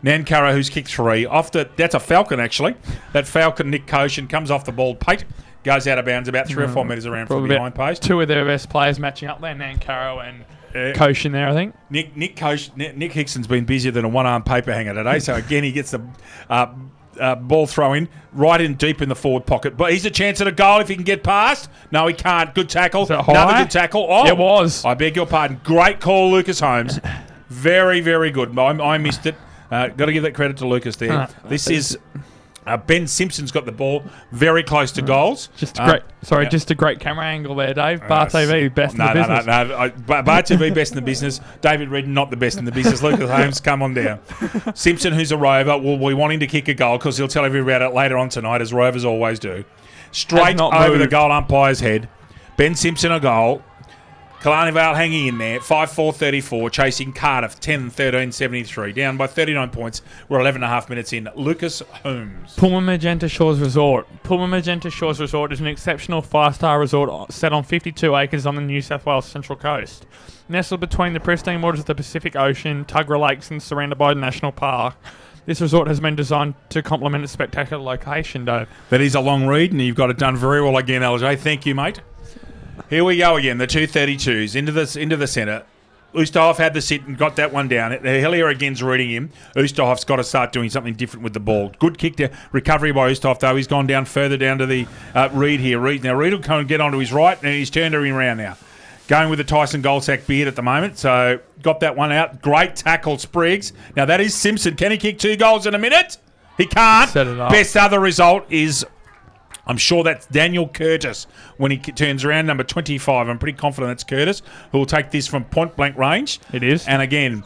Nankara, who's kicked three. That's a Falcon, actually. That Falcon, Nick Koshin, comes off the ball. Pate goes out of bounds about 3 or 4 metres around from the behind post. Two of their best players matching up there, Nankara and Koshin there, I think. Nick Hickson's been busier than a one-arm paper hanger today, so again he gets the ball throw in right in deep in the forward pocket. But he's a chance at a goal if he can get past. No, he can't. Good tackle. Another good tackle. Oh, it was. I beg your pardon. Great call, Lucas Holmes. Very, very good. I missed it. Got to give that credit to Lucas there. This is Ben Simpson's got the ball very close to goals. Just a great camera angle there, Dave. Bar TV, best in the business. No. Bar TV, best in the business. David Redden, not the best in the business. Lucas Holmes, come on down. Simpson, who's a Rover, will be wanting to kick a goal because he'll tell everybody about it later on tonight, as Rovers always do. Straight over the goal umpire's head. Ben Simpson a goal. Killarney Vale hanging in there, 5-4-34, chasing Cardiff, 10-13-73, down by 39 points. We're 11.5 minutes in. Lucas Holmes. Pullman Magenta Shores Resort. Pullman Magenta Shores Resort is an exceptional 5-star resort set on 52 acres on the New South Wales Central Coast. Nestled between the pristine waters of the Pacific Ocean, Tuggerah Lakes, and surrounded by a national park. This resort has been designed to complement its spectacular location, Dave. That is a long read, and you've got it done very well again, LJ. Thank you, mate. Here we go again, the 232s into the centre. Ustahoff had the sit and got that one down. Hillier again's reading him. Ustahoff's got to start doing something different with the ball. Good kick to recovery by Ustahoff, though. He's gone down further down to the Reed here. Reed will kind of get onto his right, and he's turned him around now. Going with the Tyson Goldsack beard at the moment. So got that one out. Great tackle, Spriggs. Now that is Simpson. Can he kick 2 goals in a minute? He can't. Set it up. Best other result is, I'm sure that's Daniel Curtis when he turns around, number 25. I'm pretty confident that's Curtis, who will take this from point blank range. It is. And again,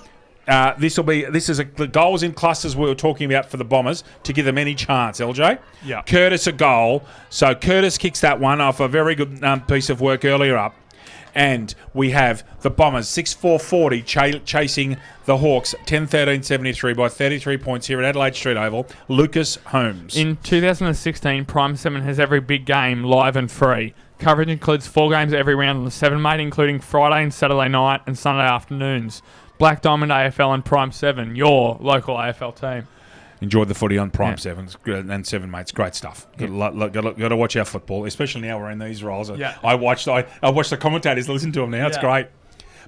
this is the goals in clusters we were talking about for the Bombers to give them any chance, LJ. Yeah. Curtis a goal. So Curtis kicks that one off a very good piece of work earlier up. And we have the Bombers 6-4-40 chasing the Hawks 10-13-73 by 33 points here at Adelaide Street Oval. Lucas Holmes. In 2016, Prime 7 has every big game live and free. Coverage includes 4 games every round on the 7, mate, including Friday and Saturday night and Sunday afternoons. Black Diamond AFL and Prime 7, your local AFL team. Enjoyed the footy on Prime 7 and 7, mates. Great stuff. Got to watch our football, especially now we're in these roles. Yeah. I watched the commentators listen to them now. It's great.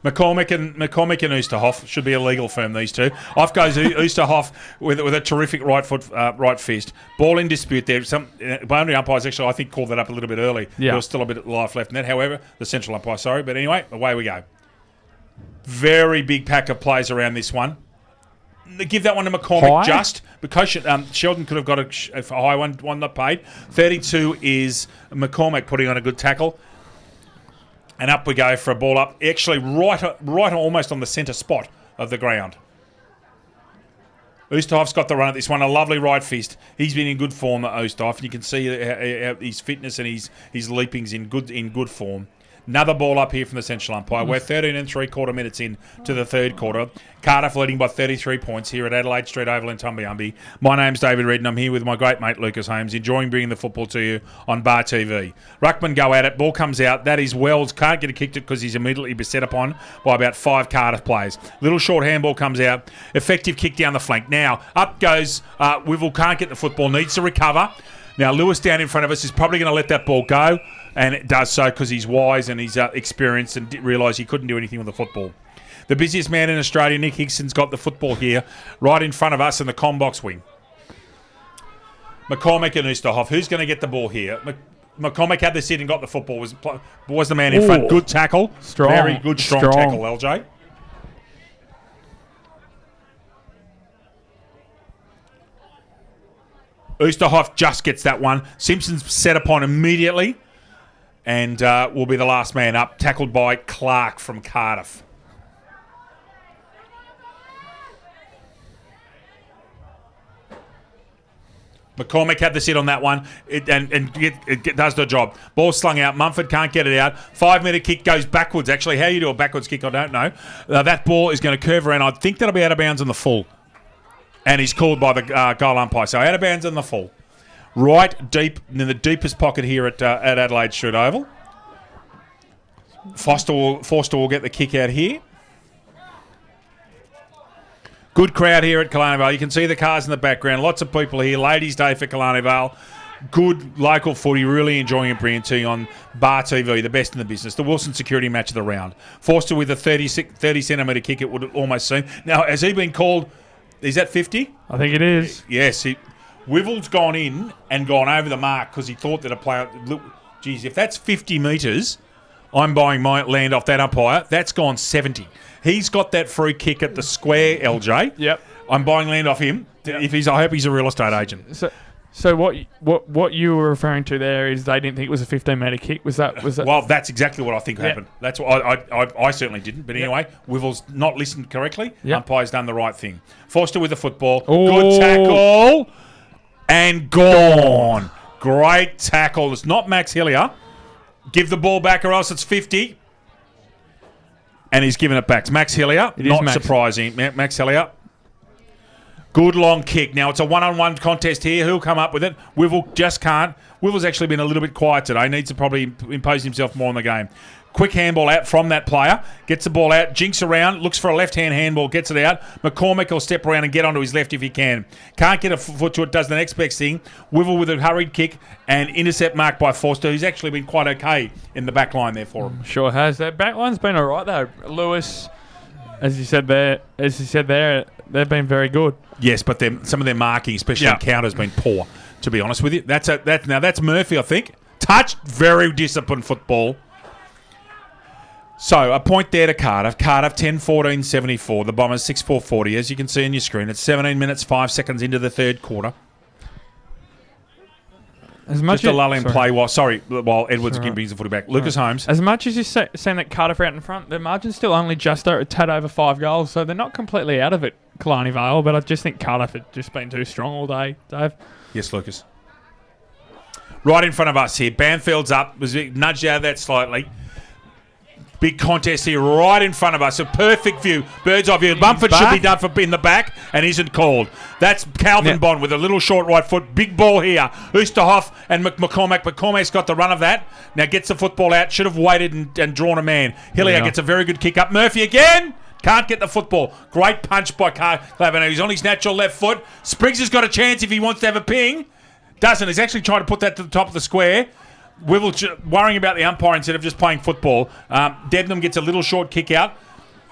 McCormick and Oosterhoff should be a legal firm, these two. Off goes Oosterhoff with a terrific right fist. Ball in dispute there. Some boundary umpires actually, I think, called that up a little bit early. Yeah. There was still a bit of life left in that. However, the central umpire, sorry. But anyway, away we go. Very big pack of plays around this one. Give that one to McCormick just because Sheldon could have got a high one not paid. 32 is McCormick putting on a good tackle. And up we go for a ball up. Actually, right almost on the centre spot of the ground. Oosterhoff's got the run at this one. A lovely right fist. He's been in good form, Oosterhoff. You can see his fitness and his leapings in good form. Another ball up here from the central umpire. We're 13 3/4 minutes in to the third quarter. Cardiff leading by 33 points here at Adelaide Street Oval in Tumbiumbi. My name's David Reed and I'm here with my great mate Lucas Holmes, enjoying bringing the football to you on Bar TV. Ruckman go at it. Ball comes out. That is Wells. Can't get it kicked because he's immediately beset upon by about 5 Cardiff players. Little short handball comes out. Effective kick down the flank. Now, up goes Wivel. Can't get the football. Needs to recover. Now, Lewis down in front of us is probably going to let that ball go. And it does so because he's wise and he's experienced and didn't realise he couldn't do anything with the football. The busiest man in Australia, Nick Higson's got the football here right in front of us in the combox wing. McCormick and Oosterhoff. Who's going to get the ball here? McCormick had the sit and got the football. Was the man in front. Good tackle. Strong. Very good, strong tackle, LJ. Oosterhoff just gets that one. Simpson's set upon immediately. And will be the last man up, tackled by Clark from Cardiff. McCormick had the sit on that one, it does the job. Ball slung out, Mumford can't get it out. 5-metre kick goes backwards. Actually, how you do a backwards kick, I don't know. That ball is going to curve around. I think that'll be out of bounds on the full. And he's called by the goal umpire. So out of bounds on the full. Right deep in the deepest pocket here at Adelaide Street Oval. Forster will get the kick out here. Good crowd here at Killarney Vale. You can see the cars in the background. Lots of people here. Ladies' Day for Killarney Vale. Good local footy. Really enjoying it, bringing to you on Bar TV, the best in the business. The Wilson Security match of the round. Forster with a 30 centimetre kick, it would almost seem. Now, has he been called? Is that 50? I think it is. Yes. Wivel's gone in and gone over the mark because he thought that a player... Look, geez, if that's 50 metres, I'm buying my land off that umpire. That's gone 70. He's got that free kick at the square, LJ. Yep. I'm buying land off him. Yep. I hope he's a real estate agent. So what you were referring to there is they didn't think it was a 15-metre kick. Was that? Well, that's exactly what I think happened. That's what I certainly didn't. But anyway, Wivel's not listened correctly. Yep. Umpire's done the right thing. Forster with the football. Oh. Good tackle. And gone. Great tackle. It's not Max Hillier. Give the ball back or else it's 50. And he's given it back. It's Max Hillier. Not surprising. Max Hillier. Good long kick. Now it's a one-on-one contest here. Who'll come up with it? Wivel just can't. Wivel's actually been a little bit quiet today. Needs to probably impose himself more on the game. Quick handball out from that player. Gets the ball out. Jinks around. Looks for a left-hand handball. Gets it out. McCormick will step around and get onto his left if he can. Can't get a foot to it. Does the next best thing. Wivel with a hurried kick and intercept marked by Forster, who's actually been quite okay in the back line there for him. Sure has. That back line's been all right though. Lewis, as you said there, they've been very good. Yes, but some of their marking, especially on counter, has been poor. To be honest with you, that's Murphy, I think. Touched, very disciplined football. So a point there to Cardiff. Cardiff 10-14-74. The Bombers 6-4-40. As you can see on your screen, it's 17 minutes 5 seconds into the third quarter. As much Just a lull in play while Edwards brings the footy back. Lucas Holmes. As much as you're saying that Cardiff are out in front, the margin's still only just a tad over 5 goals, so they're not completely out of it, Killarney Vale, but I just think Cardiff have just been too strong all day, Dave. Yes, Lucas. Right in front of us here. Banfield's up. Was nudged out of that slightly. Big contest here right in front of us. A perfect view. Bird's eye view. Mumford should be done for in the back and isn't called. That's Calvin Bond with a little short right foot. Big ball here. Oosterhoff and McCormack. McCormack's got the run of that. Now gets the football out. Should have waited and drawn a man. Hillier gets a very good kick up. Murphy again. Can't get the football. Great punch by Clavino. He's on his natural left foot. Spriggs has got a chance if he wants to have a ping. Doesn't. He's actually trying to put that to the top of the square. Wivel worrying about the umpire instead of just playing football. Debnam gets a little short kick out.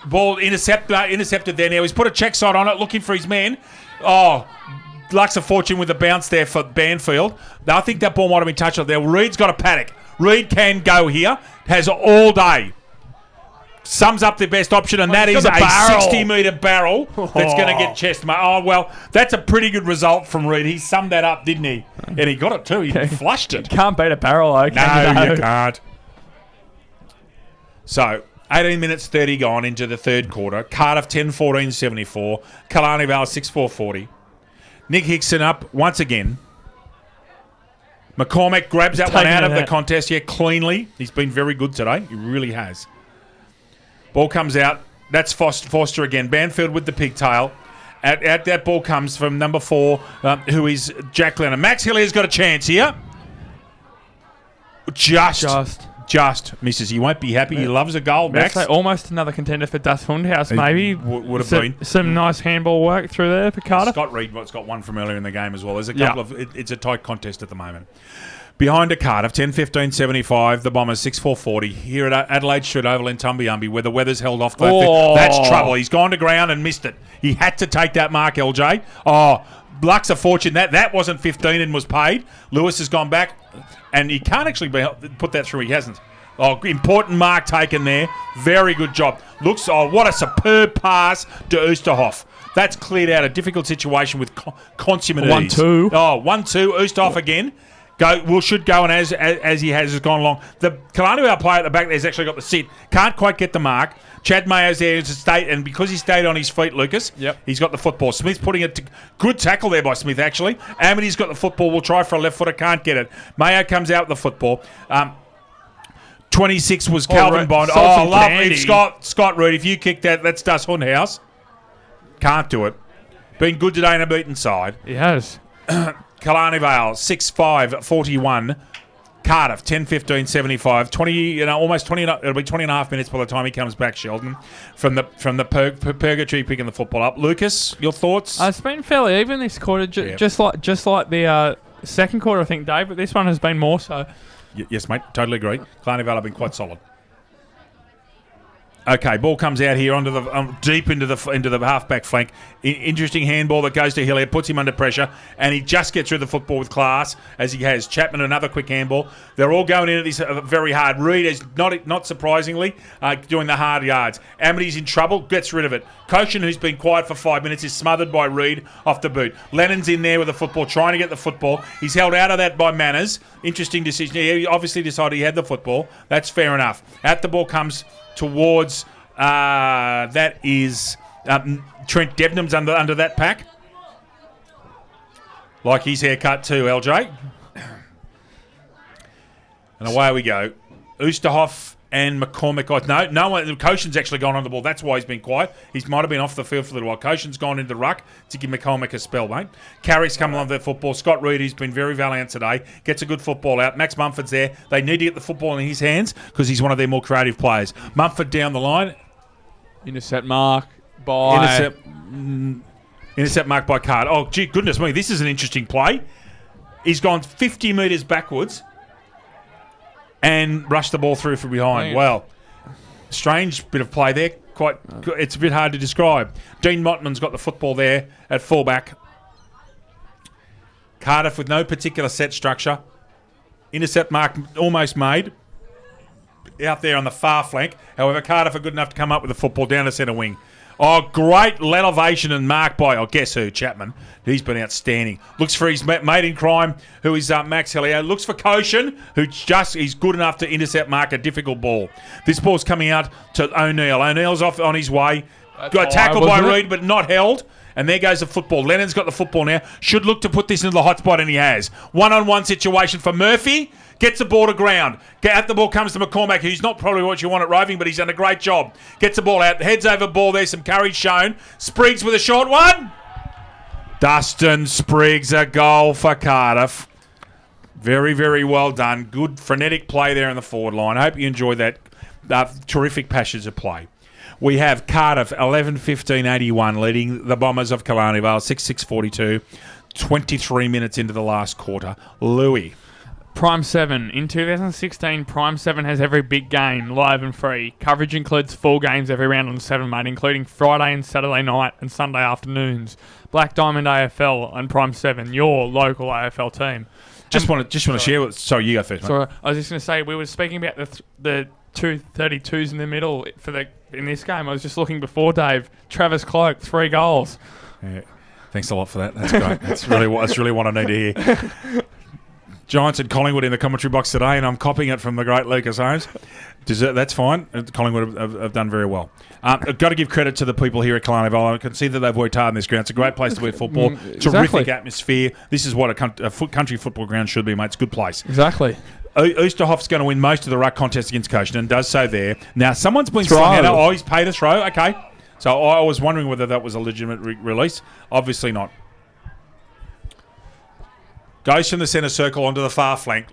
Ball intercepted there now. He's put a check side on it, looking for his man. Oh, Lux of fortune with a bounce there for Banfield. I think that ball might have been touched up there. Reed's got a paddock. Reed can go here. Has all day. Sums up the best option, and that is a 60-metre barrel that's going to get chest. Oh, well, that's a pretty good result from Reed. He summed that up, didn't he? And he got it too. He flushed it. You can't beat a barrel, though, No, you can't. So, 18 minutes 30 gone into the third quarter. Cardiff 10-14-74. Killarney Vale 6-4-40. Nick Hickson up once again. McCormack grabs that one out of the contest here cleanly. He's been very good today. He really has. Ball comes out. That's Foster again. Banfield with the pigtail. Out that ball comes from number 4, who is Jack Lennon. Max Hillier's got a chance here. Just misses. He won't be happy. He loves a goal, Max. Almost another contender for Das Hundhaus, maybe. Would have been. Some nice handball work through there for Cardiff. Scott Reed's got one from earlier in the game as well. There's a couple of... It's a tight contest at the moment. Behind to Cardiff, 10-15-75. The Bombers 6-4-40. Here at Adelaide Street Oval in Tumbiumbi, where the weather's held off. That's trouble. He's gone to ground and missed it. He had to take that mark, LJ. Oh, Lux of fortune. That wasn't 15 and was paid. Lewis has gone back, and he can't actually put that through. He hasn't. Oh, important mark taken there. Very good job. What a superb pass to Oosterhoff. That's cleared out a difficult situation with consummate ease. 1-2. Oh, 1-2. Oosterhoff again. Should go, and as he has gone along. The Killarney player at the back there's actually got the sit. Can't quite get the mark. Chad Mayo's there to stay, and because he stayed on his feet, Lucas, he's got the football. Smith's putting it to good tackle there by Smith, actually. Amity's got the football. We'll try for a left footer. Can't get it. Mayo comes out with the football. 26 was Calvin Bond. Oh, lovely. Scott Reed, if you kick that, that's Das Hundhaus. Can't do it. Been good today in a beaten side. He has. Killarney Vale 6-5-41. Cardiff 10-15-75. 20, almost 20. It'll be 20 and a half minutes by the time he comes back, Sheldon, from the purgatory picking the football up. Lucas, your thoughts? It's been fairly even this quarter, just like the second quarter, I think, Dave. But this one has been more so. Yes, mate. Totally agree. Killarney Vale have been quite solid. Okay, ball comes out here onto the deep into the half-back flank. Interesting handball that goes to Hillier, puts him under pressure, and he just gets through the football with class, as he has. Chapman, another quick handball. They're all going in at this very hard. Reed is, not surprisingly, doing the hard yards. Amity's in trouble, gets rid of it. Koshin, who's been quiet for 5 minutes, is smothered by Reed off the boot. Lennon's in there with the football, trying to get the football. He's held out of that by Manners. Interesting decision. He obviously decided he had the football. That's fair enough. Out the ball comes towards that is Trent Debnam's under that pack. Like his haircut too, LJ. And away we go. Oosterhoff and McCormack. No one. Koshin's actually gone on the ball. That's why he's been quiet. He might have been off the field for a little while. Koshin's gone into the ruck to give McCormack a spell, mate. Carrick's come along with that football. Scott Reed, who's been very valiant today, gets a good football out. Max Mumford's there. They need to get the football in his hands because he's one of their more creative players. Mumford down the line. Intercept mark by... Intercept mark by Card. Oh, gee, goodness me. This is an interesting play. He's gone 50 metres backwards and rushed the ball through from behind. Man. Well, strange bit of play there. It's a bit hard to describe. Dean Mottman's got the football there at fullback. Cardiff with no particular set structure. Intercept mark almost made. out there on the far flank. However, Cardiff are good enough to come up with the football down the centre wing. Oh, great elevation and mark by, guess who? Chapman. He's been outstanding. Looks for his mate in crime, who is Max Hillier. Looks for Koshin, who he's good enough to intercept mark a difficult ball. This ball's coming out to O'Neill. O'Neill's off on his way. Got tackled by Reed, but not held. And there goes the football. Lennon's got the football now. Should look to put this into the hot spot, and he has. One-on-one situation for Murphy. Gets the ball to ground. Out the ball comes to McCormack, who's not probably what you want at Roving, but he's done a great job. Gets the ball out. Heads over ball. There's some courage shown. Spriggs with a short one. Dustin Spriggs, a goal for Cardiff. Very, very well done. Good frenetic play there in the forward line. I hope you enjoyed that. Terrific passage of play. We have Cardiff 11-15-81 leading the Bombers of Killarney Vale 6-6-42. 23 minutes into the last quarter. Louis. Prime 7. In 2016, Prime 7 has every big game live and free. Coverage includes 4 games every round on 7, mate, including Friday and Saturday night and Sunday afternoons. Black Diamond AFL and Prime 7, your local AFL team. Just want to share with... Sorry, you go first, mate. Sorry, I was just going to say, we were speaking about the 232s in the middle in this game. I was just looking before, Dave. Travis Cloak, 3 goals. Yeah, thanks a lot for that. That's great. That's really what I need to hear. Giants and Collingwood in the commentary box today, and I'm copying it from the great Lucas Holmes. That's fine. Collingwood have done very well. I've got to give credit to the people here at Killarney Vale. I can see that they've worked hard in this ground. It's a great place to play football. Terrific atmosphere. This is what a country football ground should be, mate. It's a good place. Exactly. Oosterhoff's going to win most of the ruck contest against Koshin and does so there. Now, someone's been slung out. He's paid a throw. Okay. So I was wondering whether that was a legitimate release. Obviously not. Goes from the centre circle onto the far flank.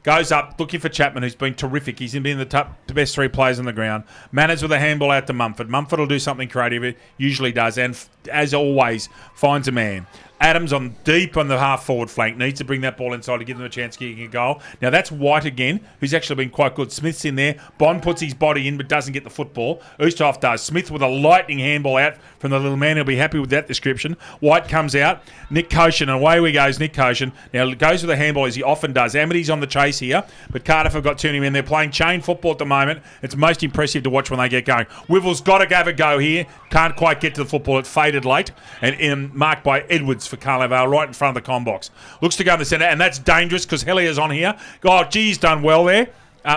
Goes up, looking for Chapman, who's been terrific. He's been the best 3 players on the ground. Manners with a handball out to Mumford. Mumford will do something creative. It usually does. And, as always, finds a man. Adams on deep on the half-forward flank. Needs to bring that ball inside to give them a chance of kicking a goal. Now, that's White again, who's actually been quite good. Smith's in there. Bond puts his body in but doesn't get the football. Oosterhoff does. Smith with a lightning handball out from the little man. He'll be happy with that description. White comes out. Nick Koshin, and away goes Nick Koshin. Now, goes with a handball as he often does. Amity's on the chase here, but Cardiff have got turning him in. They're playing chain football at the moment. It's most impressive to watch when they get going. Wivel's got to have a go here. Can't quite get to the football. It faded late. And marked by Edwards for Cardiff Vale, right in front of the com box. Looks to go in the centre, and that's dangerous because Hellier's on here. God, he's done well there.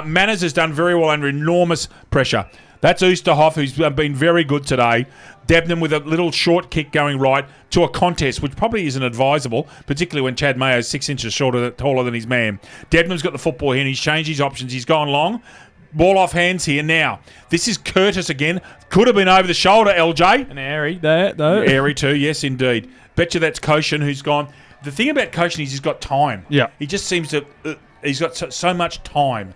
Manners has done very well under enormous pressure. That's Oosterhoff, who's been very good today. Debnam with a little short kick going right to a contest, which probably isn't advisable, particularly when Chad Mayo's 6 inches taller than his man. Debnam's got the football here, and he's changed his options. He's gone long. Ball off hands here now. This is Curtis again. Could have been over the shoulder, LJ. And Airy there, though. Airy too, yes, indeed. Bet you that's Koshin who's gone. The thing about Koshin is he's got time. Yeah. He just seems to... he's got so much time.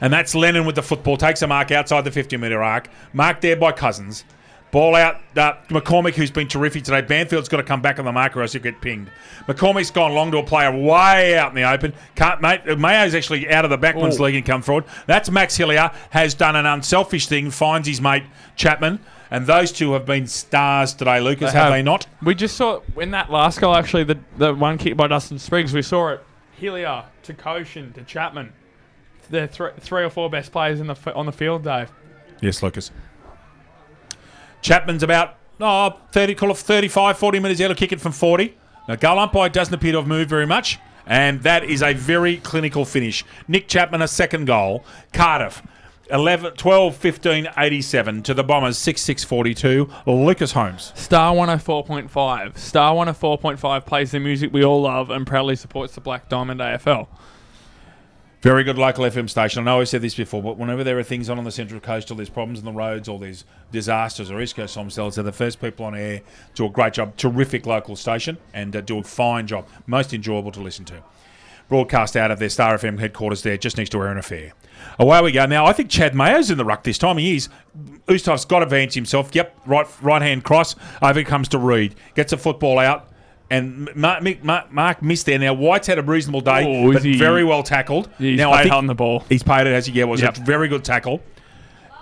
And that's Lennon with the football. Takes a mark outside the 50-metre arc. Marked there by Cousins. Ball out. McCormick, who's been terrific today. Banfield's got to come back on the mark or else he'll get pinged. McCormick's gone long to a player way out in the open. Mayo's actually out of the backman's league and come forward. That's Max Hillier. Has done an unselfish thing. Finds his mate Chapman. And those two have been stars today, Lucas, have they not? We just saw, in that last goal, actually, the one kick by Dustin Spriggs, we saw it. Hillier to Koshin to Chapman. They're 3 or 4 best players on the field, Dave. Yes, Lucas. Chapman's about 35, 40 metres out of kick it from 40. Now, goal umpire doesn't appear to have moved very much, and that is a very clinical finish. Nick Chapman, a second goal. Cardiff, 12-15-87 to the Bombers, 6-6-42. Lucas Holmes. Star 104.5. Star 104.5 plays the music we all love and proudly supports the Black Diamond AFL. Very good local FM station. I know I've said this before, but whenever there are things on the Central Coast or there's problems on the roads or there's disasters or East Coast themselves, they're the first people on air. Do a great job. Terrific local station and do a fine job. Most enjoyable to listen to. Broadcast out of their Star FM headquarters there, just next to Erin Affair. Away we go. Now, I think Chad Mayo's in the ruck this time. He is. Oosterhoff's got to fancy himself. Yep, right-hand cross. Over comes to Reed. Gets a football out. And Mark missed there. Now, White's had a reasonable day, but very well tackled. He's now, paid on the ball. He's paid it, has he? Yeah, it was a very good tackle.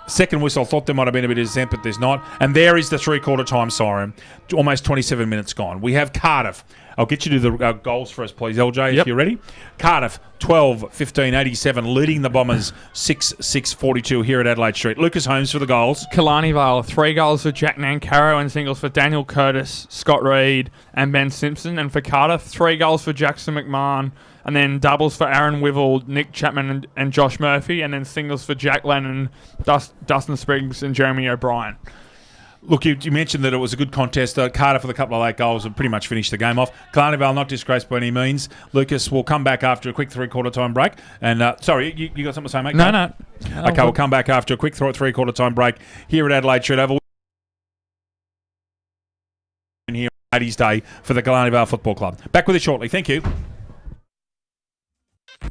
Second whistle, thought there might have been a bit of dissent, but there's not. And there is the three-quarter time siren. Almost 27 minutes gone. We have Cardiff, I'll get you to the goals for us, please, LJ, Yep. if you're ready. Cardiff, 12-15-87, leading the Bombers 6-6-42 here at Adelaide Street. Lucas Holmes for the goals. Killarney Vale, 3 goals for Jack Nancaro and singles for Daniel Curtis, Scott Reed and Ben Simpson. And for Cardiff, 3 goals for Jackson McMahon, and then doubles for Aaron Wivell, Nick Chapman and Josh Murphy, and then singles for Jack Lennon, Dustin Spriggs and Jeremy O'Brien. Look, you mentioned that it was a good contest. Cardiff with a couple of late goals and pretty much finished the game off. Killarney Vale not disgraced by any means. Lucas, we'll come back after a quick three-quarter time break. And sorry, you got something to say, mate? No. Okay, we'll come back after a quick three-quarter time break here at Adelaide Street Oval. Here on Ladies' Day for the Killarney Vale Football Club. Back with you shortly. Thank you.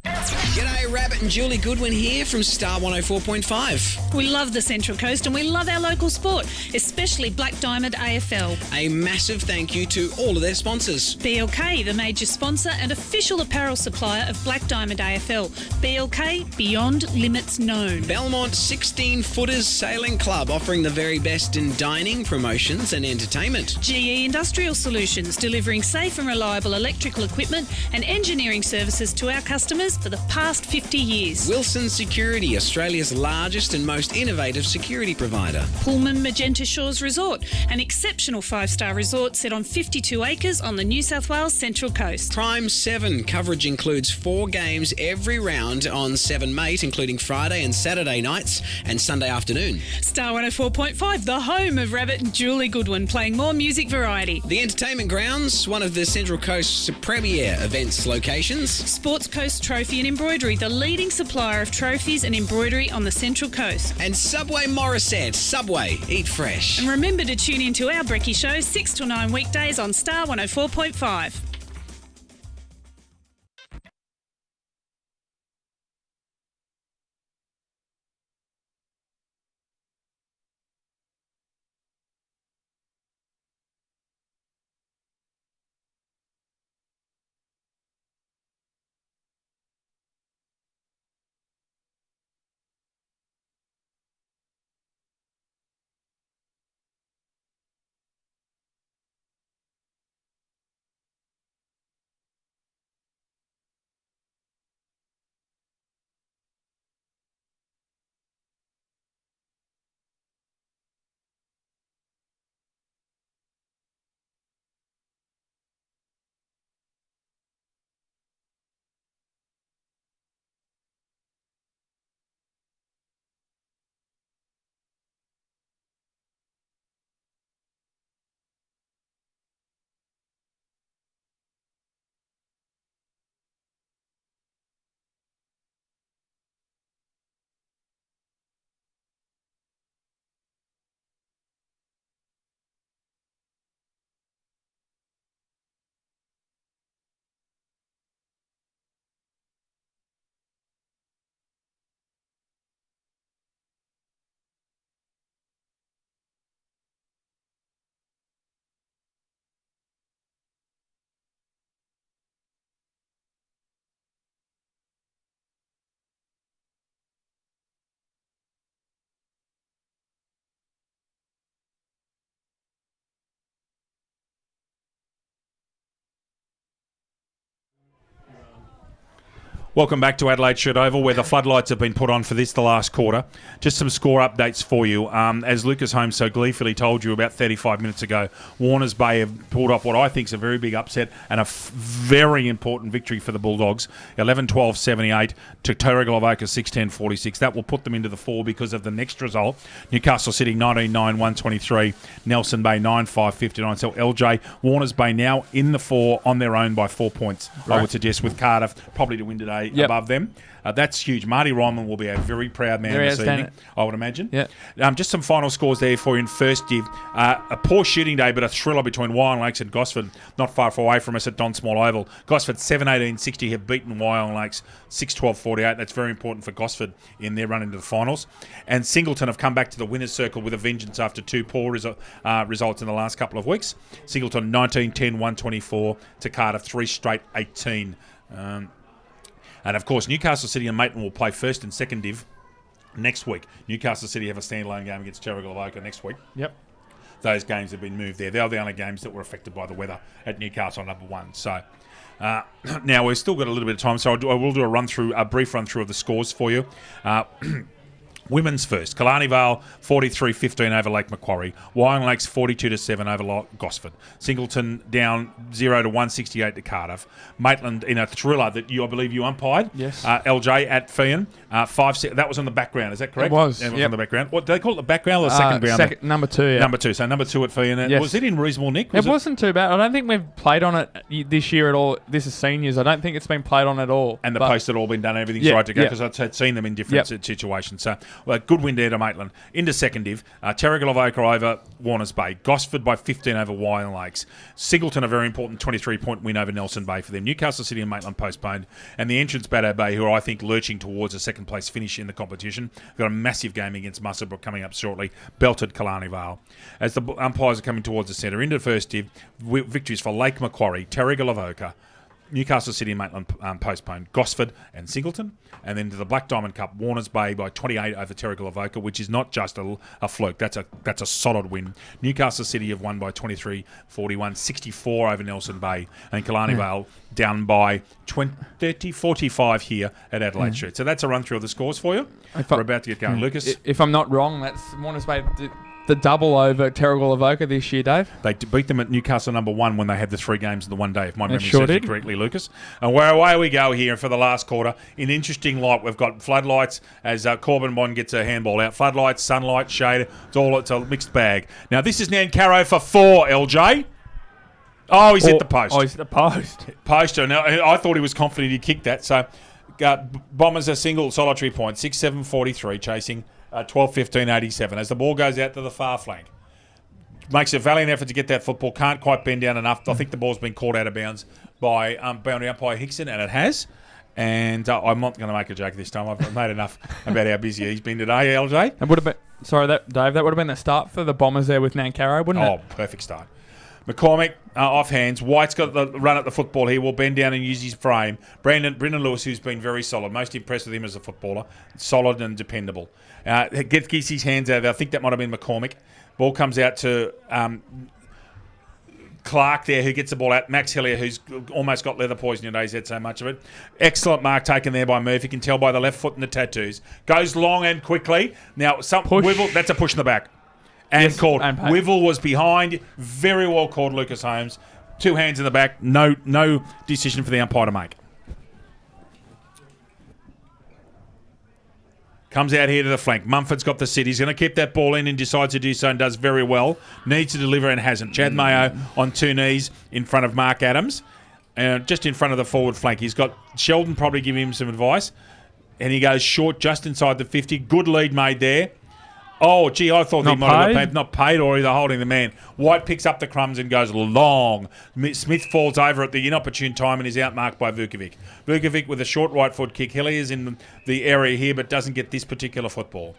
G'day, Rabbit and Julie Goodwin here from Star 104.5. We love the Central Coast and we love our local sport, especially Black Diamond AFL. A massive thank you to all of their sponsors. BLK, the major sponsor and official apparel supplier of Black Diamond AFL. BLK, beyond limits known. Belmont 16-Footers Sailing Club, offering the very best in dining, promotions and entertainment. GE Industrial Solutions, delivering safe and reliable electrical equipment and engineering services to our customers for the past 50 years. Wilson Security, Australia's largest and most innovative security provider. Pullman Magenta Shores Resort, an exceptional 5-star resort set on 52 acres on the New South Wales Central Coast. Prime 7, coverage includes 4 games every round on 7 Mate, including Friday and Saturday nights and Sunday afternoon. Star 104.5, the home of Rabbit and Julie Goodwin, playing more music variety. The Entertainment Grounds, one of the Central Coast's premier events locations. Sports Coast Trophy and Embroidery, the leading supplier of trophies and embroidery on the Central Coast. And Subway Morisset. Subway, eat fresh. And remember to tune in to our Brekkie Show 6 till 9 weekdays on Star 104.5. Welcome back to Adelaide Street Oval, where the floodlights have been put on for the last quarter. Just some score updates for you. As Lucas Holmes so gleefully told you about 35 minutes ago, Warners Bay have pulled off what I think is a very big upset and a very important victory for the Bulldogs. 11-12-78 to Turrigal Avoca 6-10-46. That will put them into the 4 because of the next result. Newcastle City 19-9-123. Nelson Bay 9-5-59. So LJ, Warners Bay now in the 4 on their own by 4 points, right. I would suggest, with Cardiff probably to win today. Yep. Above them. That's huge. Marty Ryman will be a very proud man this evening, I would imagine. Yeah. Just some final scores there for you in first div. A poor shooting day, but a thriller between Wyong Lakes and Gosford, not far away from us at Don Small Oval. Gosford 7-18-60 have beaten Wyong Lakes 6-12-48. That's very important for Gosford in their run into the finals. And Singleton have come back to the winner's circle with a vengeance after 2 poor results in the last couple of weeks. Singleton 19-10-124 to Cardiff 3 straight 18. And, of course, Newcastle City and Maitland will play first and second div next week. Newcastle City have a standalone game against Turrigal Avoca next week. Yep. those games have been moved there. They were the only games that were affected by the weather at Newcastle number 1. So now we've still got a little bit of time, so I will do a brief run through of the scores for you. Women's first. Killarney Vale 43-15 over Lake Macquarie. Wyong Lakes 42-7 over Gosford. Singleton down 0-168 to Cardiff. Maitland in a thriller that I believe you umpired. Yes. LJ at Feehan. 5-6. That was on the background. Is that correct? It was. It was on the background. What do they call it? The background or the second ground? Number 2. Yeah. Number 2. So number 2 at Feehan. Yes. Was it in reasonable nick? It wasn't too bad. I don't think we've played on it this year at all. This is seniors. I don't think it's been played on at all. And the posts had all been done. Everything's right to go because I'd seen them in different situations. So, good win there to Maitland. Into second div, Terrigal-Avoca over Warners Bay. Gosford by 15 over Wyong Lakes. Singleton, a very important 23-point win over Nelson Bay for them. Newcastle City and Maitland postponed. And the entrance Baddo Bay, who are, I think, lurching towards a second-place finish in the competition. Got a massive game against Musselbrook coming up shortly. Belted Killarney Vale. As the umpires are coming towards the centre, into first div, victories for Lake Macquarie, Terrigal-Avoca, Newcastle City and Maitland postponed, Gosford and Singleton, and then to the Black Diamond Cup, Warners Bay by 28 over Terrigal-Avoca, which is not just a fluke. That's a solid win. Newcastle City have won by 23-41, 64 over Nelson Bay, and Killarney Vale down by 30-45 here at Adelaide Street. So that's a run through of the scores for you. We're about to get going. Lucas? If I'm not wrong, that's Warners Bay the double over Terrigal-Avoca this year, Dave. They beat them at Newcastle number 1 when they had the 3 games in the one day, if my memory sure serves did. it correctly, Lucas. And away we go here for the last quarter. In interesting light, we've got floodlights as Corbin Bond gets a handball out. Floodlights, sunlight, shade, it's a mixed bag. Now, this is Nancaro for 4, LJ. Oh, he's hit the post. Oh, he's hit the post. Poster. Now, I thought he was confident he'd kick that. So, Bombers a single solitary point, 6-7-43, chasing 12-15-87 as the ball goes out to the far flank. Makes a valiant effort to get that football. Can't quite bend down enough. I think the ball's been called out of bounds by boundary umpire Hickson, and it has. And I'm not going to make a joke this time. I've made enough about how busy he's been today, LJ. It would have been, Dave, that would have been the start for the Bombers there with Nancaro, wouldn't it? Oh, perfect start. McCormick off hands. White's got the run at the football here. Will bend down and use his frame. Brendan Lewis, who's been very solid. Most impressed with him as a footballer. Solid and dependable. Gets his hands out of it. I think that might have been McCormick. Ball comes out to Clark there, who gets the ball out. Max Hillier, who's almost got leather poison today. He's had so much of it. Excellent mark taken there by Murphy. You can tell by the left foot and the tattoos. Goes long and quickly. Now, Wivel, that's a push in the back. And called. And Wivel was behind. Very well called, Lucas Holmes. 2 hands in the back. No decision for the umpire to make. Comes out here to the flank. Mumford's got the sit. He's going to keep that ball in and decides to do so and does very well. Needs to deliver and hasn't. Chad Mayo on 2 knees in front of Mark Adams. Just in front of the forward flank. He's got Sheldon probably giving him some advice. And he goes short just inside the 50. Good lead made there. Oh, gee, I thought he might have got paid. Not paid or either holding the man. White picks up the crumbs and goes long. Smith falls over at the inopportune time and is outmarked by Vukovic. Vukovic with a short right foot kick. Hillier's in the area here but doesn't get this particular football.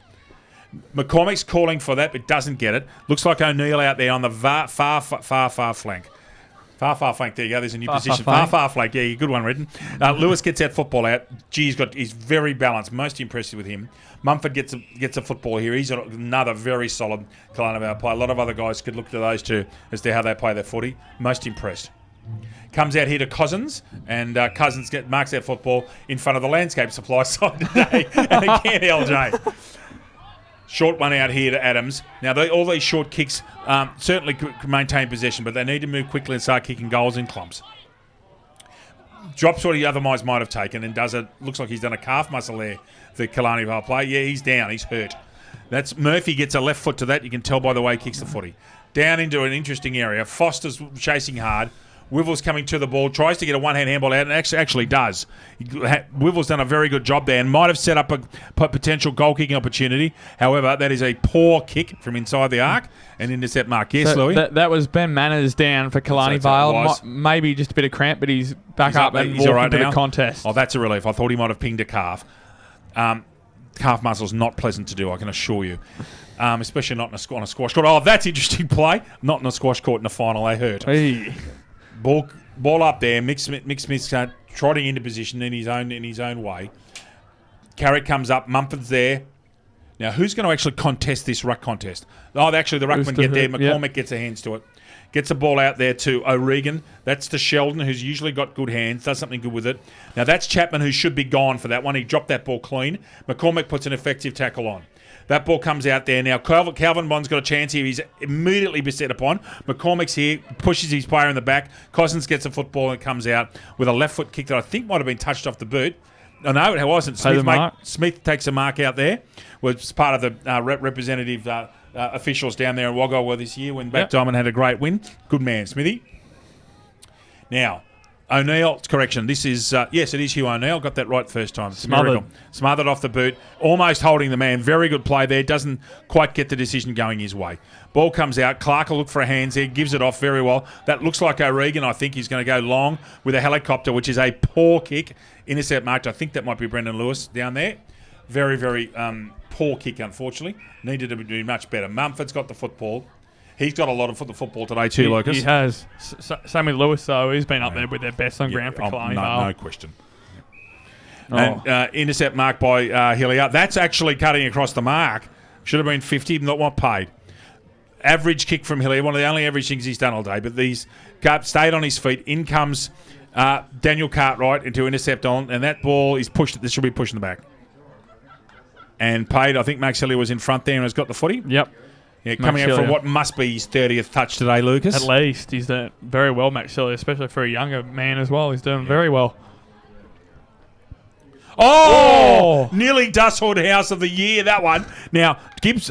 McCormick's calling for that but doesn't get it. Looks like O'Neill out there on the far flank. Far flank. There you go. There's a new position. Far flank. Yeah, good one, Redden. Lewis gets that football out. Gee, he's very balanced. Most impressive with him. Mumford gets a football here. He's another very solid Killarney Vale player. A lot of other guys could look to those two as to how they play their footy. Most impressed. Comes out here to Cousins, and Cousins marks that football in front of the landscape supply side today. And again, LJ. Short one out here to Adams. Now, all these short kicks certainly could maintain possession, but they need to move quickly and start kicking goals in clumps. Drops what he otherwise might have taken and looks like he's done a calf muscle there, the Killarney Vale player. Yeah, he's down. He's hurt. That's Murphy gets a left foot to that. You can tell by the way he kicks the footy. Down into an interesting area. Foster's chasing hard. Wivel's coming to the ball, tries to get a one-hand handball out, and actually does. Wivel's done a very good job there and might have set up a potential goal-kicking opportunity. However, that is a poor kick from inside the arc and intercept mark. Yes, Louis? That was Ben Manners down for Killarney Vale. Maybe just a bit of cramp, but he's back up and walking right to the contest. Oh, that's a relief. I thought he might have pinged a calf. Calf muscle's not pleasant to do, I can assure you. Especially not on a squash court. Oh, that's interesting play. Not in a squash court in the final. They hurt. Hey. Ball up there. Mick Smith's trotting into position in his own way. Carrick comes up. Mumford's there. Now, who's going to actually contest this ruck contest? Oh, actually, the ruckman get there. McCormick gets a hands to it. Gets the ball out there to O'Regan. That's to Sheldon, who's usually got good hands, does something good with it. Now, that's Chapman, who should be gone for that one. He dropped that ball clean. McCormick puts an effective tackle on. That ball comes out there. Now, Calvin Bond's got a chance here. He's immediately beset upon. McCormick's here, pushes his player in the back. Cousins gets the football and comes out with a left foot kick that I think might have been touched off the boot. Oh, no, it wasn't. Smith takes a mark out there. Was part of the representative officials down there in Wagga this year when Back Diamond had a great win. Good man, Smithy. Now, O'Neill, correction, this is, yes, it is Hugh O'Neill. Got that right first time. It's a miracle. Smothered off the boot. Almost holding the man. Very good play there. Doesn't quite get the decision going his way. Ball comes out. Clark will look for a hands there. Gives it off very well. That looks like O'Regan. I think he's going to go long with a helicopter, which is a poor kick. Intercept marked. I think that might be Brendan Lewis down there. Very, very poor kick, unfortunately. Needed to be much better. Mumford's got the football. He's got a lot of football today too, Lucas. He has. Same with Lewis, though. He's been up there with their best on ground for Killarney. No question. And intercept mark by Hilliard. That's actually cutting across the mark. Should have been 50, not what paid. Average kick from Hilliard. One of the only average things he's done all day. But these stayed on his feet. In comes Daniel Cartwright into intercept on, and that ball is pushed. This should be pushed in the back. And paid. I think Max Hilliard was in front there and has got the footy. Yep. Yeah, coming out from what must be his 30th touch today, Lucas. At least. He's doing very well, Max Hilliard, especially for a younger man as well. He's doing very well. Oh! Nearly Dusthood House of the Year, that one. Now,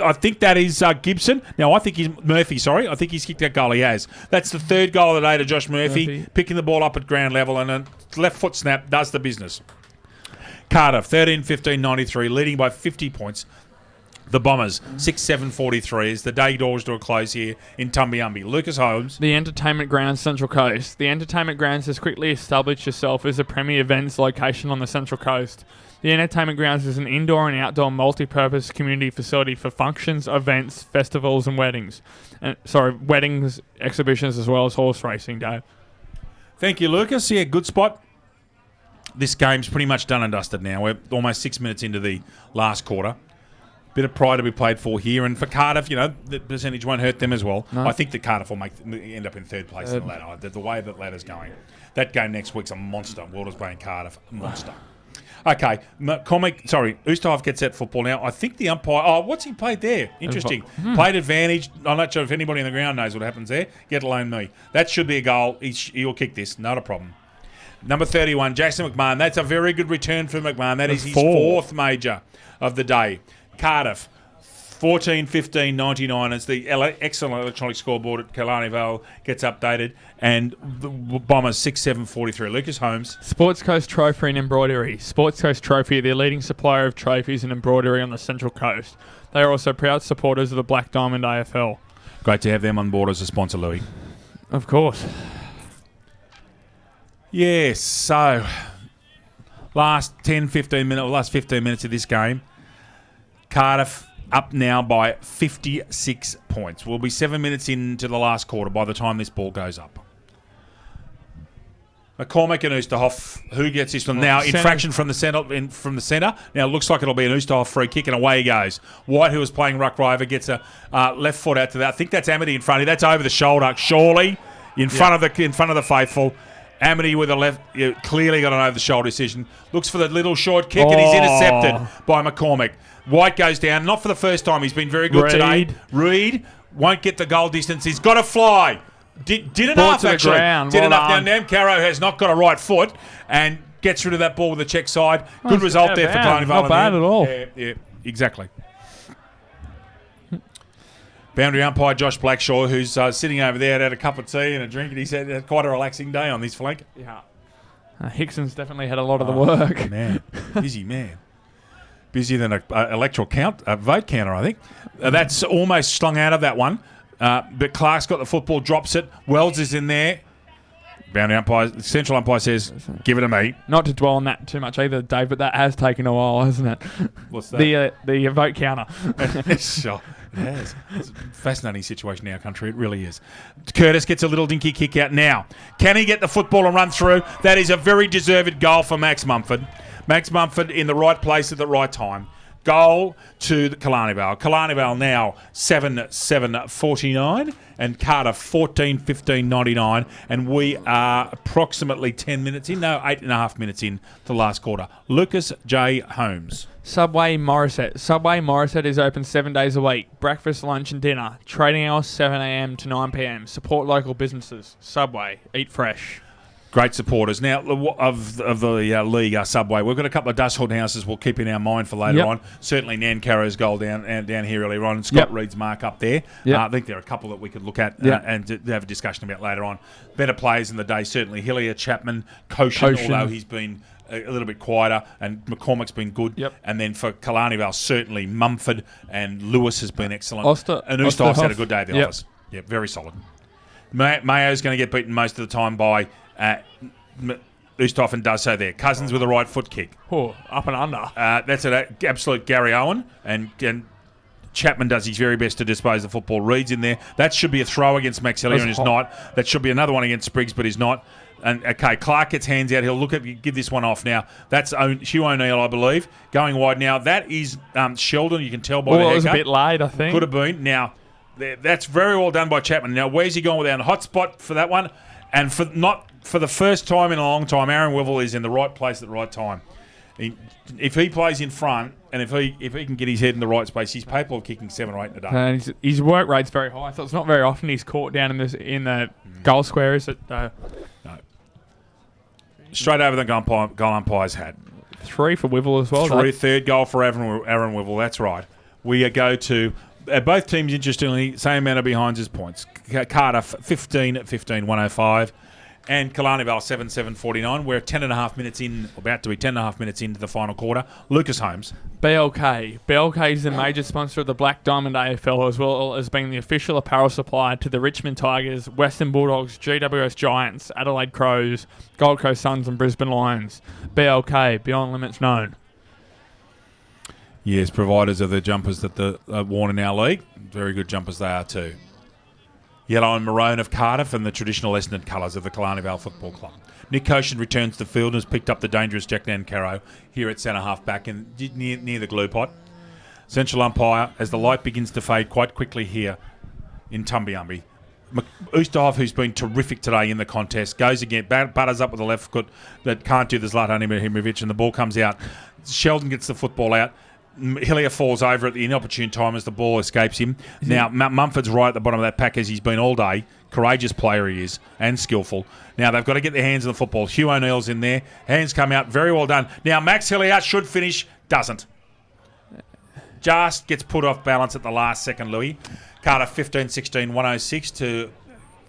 I think that is Gibson. Now, I think he's Murphy, sorry. I think he's kicked that goal. He has. That's the third goal of the day to Josh Murphy. Picking the ball up at ground level, and a left foot snap does the business. Cardiff, 13-15-93, leading by 50 points. The Bombers, 6-7-43 as the day draws to a close here in Tumbiumbi. Lucas Holmes. The Entertainment Grounds, Central Coast. The Entertainment Grounds has quickly established itself as a premier events location on the Central Coast. The Entertainment Grounds is an indoor and outdoor multi-purpose community facility for functions, events, festivals and weddings. Weddings, exhibitions as well as horse racing, Dave. Thank you, Lucas. Yeah, good spot. This game's pretty much done and dusted now. We're almost 6 minutes into the last quarter. Bit of pride to be played for here, and for Cardiff, the percentage won't hurt them as well. No. I think that Cardiff will end up in third place in the ladder. The way that ladder's going, that game next week's a monster. World is playing Cardiff, a monster. Okay, Ustav gets that football now. I think the umpire. Oh, what's he played there? Interesting. Played advantage. I'm not sure if anybody on the ground knows what happens there. Get alone me. That should be a goal. He'll kick this. Not a problem. Number 31, Jackson McMahon. That's a very good return for McMahon. That is his fourth major of the day. Cardiff, 14-15-99. It's the excellent electronic scoreboard at Killarney Vale gets updated. And the Bombers, 6-7-43. Lucas Holmes. Sports Coast Trophy and Embroidery. Sports Coast Trophy, the leading supplier of trophies and embroidery on the Central Coast. They are also proud supporters of the Black Diamond AFL. Great to have them on board as a sponsor, Louis. Of course. Yes, so last 15 minutes of this game. Cardiff up now by 56 points. We'll be 7 minutes into the last quarter by the time this ball goes up. McCormick and Oosterhoff, who gets this one? Now, infraction from the centre. Now, it looks like it'll be an Oosterhoff free kick, and away he goes. White, who was playing ruck rover, gets a left foot out to that. I think that's Amity in front of him. That's over the shoulder, surely, in front of the faithful. Amity with a left, clearly got an over-the-shoulder decision. Looks for the little short kick, and he's intercepted by McCormick. White goes down, not for the first time. He's been very good today. Reed won't get the goal distance. He's got to fly. Did enough, actually. Did enough. Now, Namcaro has not got a right foot and gets rid of that ball with the check side. Good result there for Killarney Vale. Not bad at all. Yeah, exactly. Boundary umpire Josh Blackshaw, who's sitting over there, had a cup of tea and a drink, and he said had quite a relaxing day on this flank. Yeah. Hickson's definitely had a lot of the work. Man, busy man. Busier than an electoral vote counter, I think. That's almost slung out of that one. But Clark's got the football, drops it. Wells is in there. Boundary umpire, central umpire says, give it to me. Not to dwell on that too much either, Dave, but that has taken a while, hasn't it? What's that? The vote counter. Sure, it has. It's a fascinating situation in our country. It really is. Curtis gets a little dinky kick out now. Can he get the football and run through? That is a very deserved goal for Max Mumford. Max Mumford in the right place at the right time. goal to Killarney Vale. Killarney Vale now 7-7-49 and Cardiff 14-15-99, and we are approximately 10 minutes in, no, 8.5 minutes in to the last quarter. Lucas J. Holmes. Subway Morisset. Subway Morisset is open 7 days a week. Breakfast, lunch and dinner. Trading hours 7 a.m. to 9 p.m. Support local businesses. Subway. Eat fresh. Great supporters. Now, of the league, Subway, we've got a couple of dust hood houses we'll keep in our mind for later on. Certainly Nancarrow's goal down here earlier on, and Scott Reed's mark up there. I think there are a couple that we could look at and to have a discussion about later on. Better players in the day, certainly Hillier, Chapman, Koshin, although he's been a little bit quieter, and McCormick's been good. And then for Killarney Vale, certainly Mumford and Lewis has been excellent. And Ustaf's had a good day at the office. Very solid. Mayo's going to get beaten most of the time by Ustaf, and does so there. Cousins with a right foot kick. Up and under. That's an absolute Gary Owen, and Chapman does his very best to dispose of the football. Reed's in there. That should be a throw against Max Hillier, and he's not. That should be another one against Spriggs, but he's not. And Clark gets hands out. He'll give this one off now. That's Hugh O'Neill, I believe, going wide now. That is Sheldon. You can tell by the haircut. It was a bit late, I think. Could have been. Now, that's very well done by Chapman. Now, where's he going without a hot spot for that one? And for the first time in a long time, Aaron Wivel is in the right place at the right time. If he plays in front, and if he can get his head in the right space, he's capable of kicking 7 or 8 in a day. And his work rate's very high, so it's not very often he's caught down in the goal square, is it? No. Straight over the goal umpire's hat. 3 for Wivel as well. Third goal for Aaron Wivel, that's right. We go to both teams, interestingly, same amount of behinds as points. Cardiff 15-15, 105. And Killarney Vale 7-7-49. We're 10.5 minutes in, about to be 10.5 minutes into the final quarter. Lucas Holmes. BLK. BLK is the major sponsor of the Black Diamond AFL, as well as being the official apparel supplier to the Richmond Tigers, Western Bulldogs, GWS Giants, Adelaide Crows, Gold Coast Suns and Brisbane Lions. BLK, beyond limits known. Yes, providers of the jumpers that are worn in our league. Very good jumpers they are too. Yellow and maroon of Cardiff and the traditional Essendon colours of the Killarney Vale Football Club. Nick Koshin returns to the field and has picked up the dangerous Jack Nancarrow here at centre half back and near the glue pot. Central umpire, as the light begins to fade quite quickly here in Tumbiumbi. Ustav, who's been terrific today in the contest, goes again, butters up with the left foot that can't do the Zlatan Ibrahimovic, and the ball comes out. Sheldon gets the football out. Hillier falls over at the inopportune time as the ball escapes him. Now, Mumford's right at the bottom of that pack, as he's been all day. Courageous player he is, and skillful. Now, they've got to get their hands on the football. Hugh O'Neill's in there. Hands come out. Very well done. Now, Max Hillier should finish. Doesn't. Just gets put off balance at the last second, Louis. Cardiff 15-16, 106 to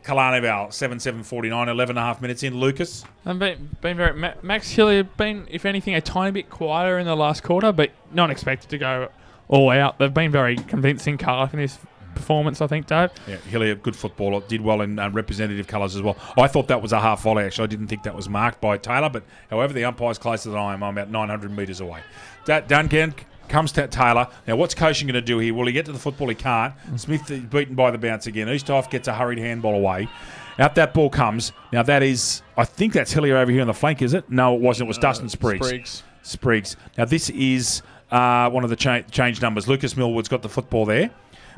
Killarney Vale 7-7-49, 11.5 minutes in. Lucas? Max Hillier been, if anything, a tiny bit quieter in the last quarter, but not expected to go all out. They've been very convincing, Cardiff, in this performance, I think, Dave. Yeah, Hillier, good footballer, did well in representative colours as well. I thought that was a half volley, actually. I didn't think that was marked by Taylor, but however, the umpire's closer than I am. I'm about 900 metres away. Duncan comes to Taylor. Now, what's Koshin going to do here? Will he get to the football? He can't. Smith is beaten by the bounce again. Ustaf gets a hurried handball away. Out that ball comes. Now, that is, I think that's Hillier over here on the flank, is it? No, it wasn't. It was Dustin Spriggs. Now, this is one of the change numbers. Lucas Millwood's got the football there.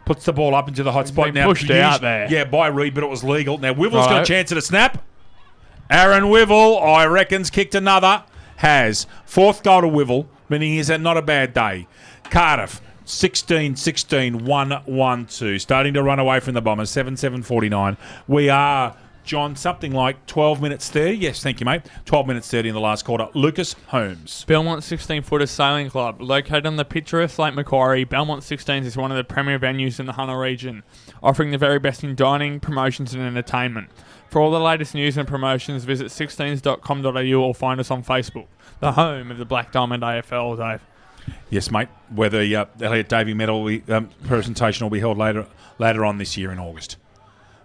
Puts the ball up into the hot spot. Now pushed out there. Yeah, by Reed, but it was legal. Now, Wivel's got a chance at a snap. Aaron Wivel, I reckon's kicked another. Has. Fourth goal to Wivel, meaning he's had not a bad day. Cardiff, 16-16, 1-1-2. Starting to run away from the Bombers, 7-7-49. We are, John, something like 12 minutes 30. Yes, thank you, mate. 12 minutes 30 in the last quarter. Lucas Holmes. Belmont 16-footer Sailing Club. Located on the picturesque Lake Macquarie, Belmont 16s is one of the premier venues in the Hunter region, offering the very best in dining, promotions and entertainment. For all the latest news and promotions, visit 16s.com.au or find us on Facebook, the home of the Black Diamond AFL, Dave. Yes, mate. Where the Elliot Davey Medal presentation will be held later on this year in August.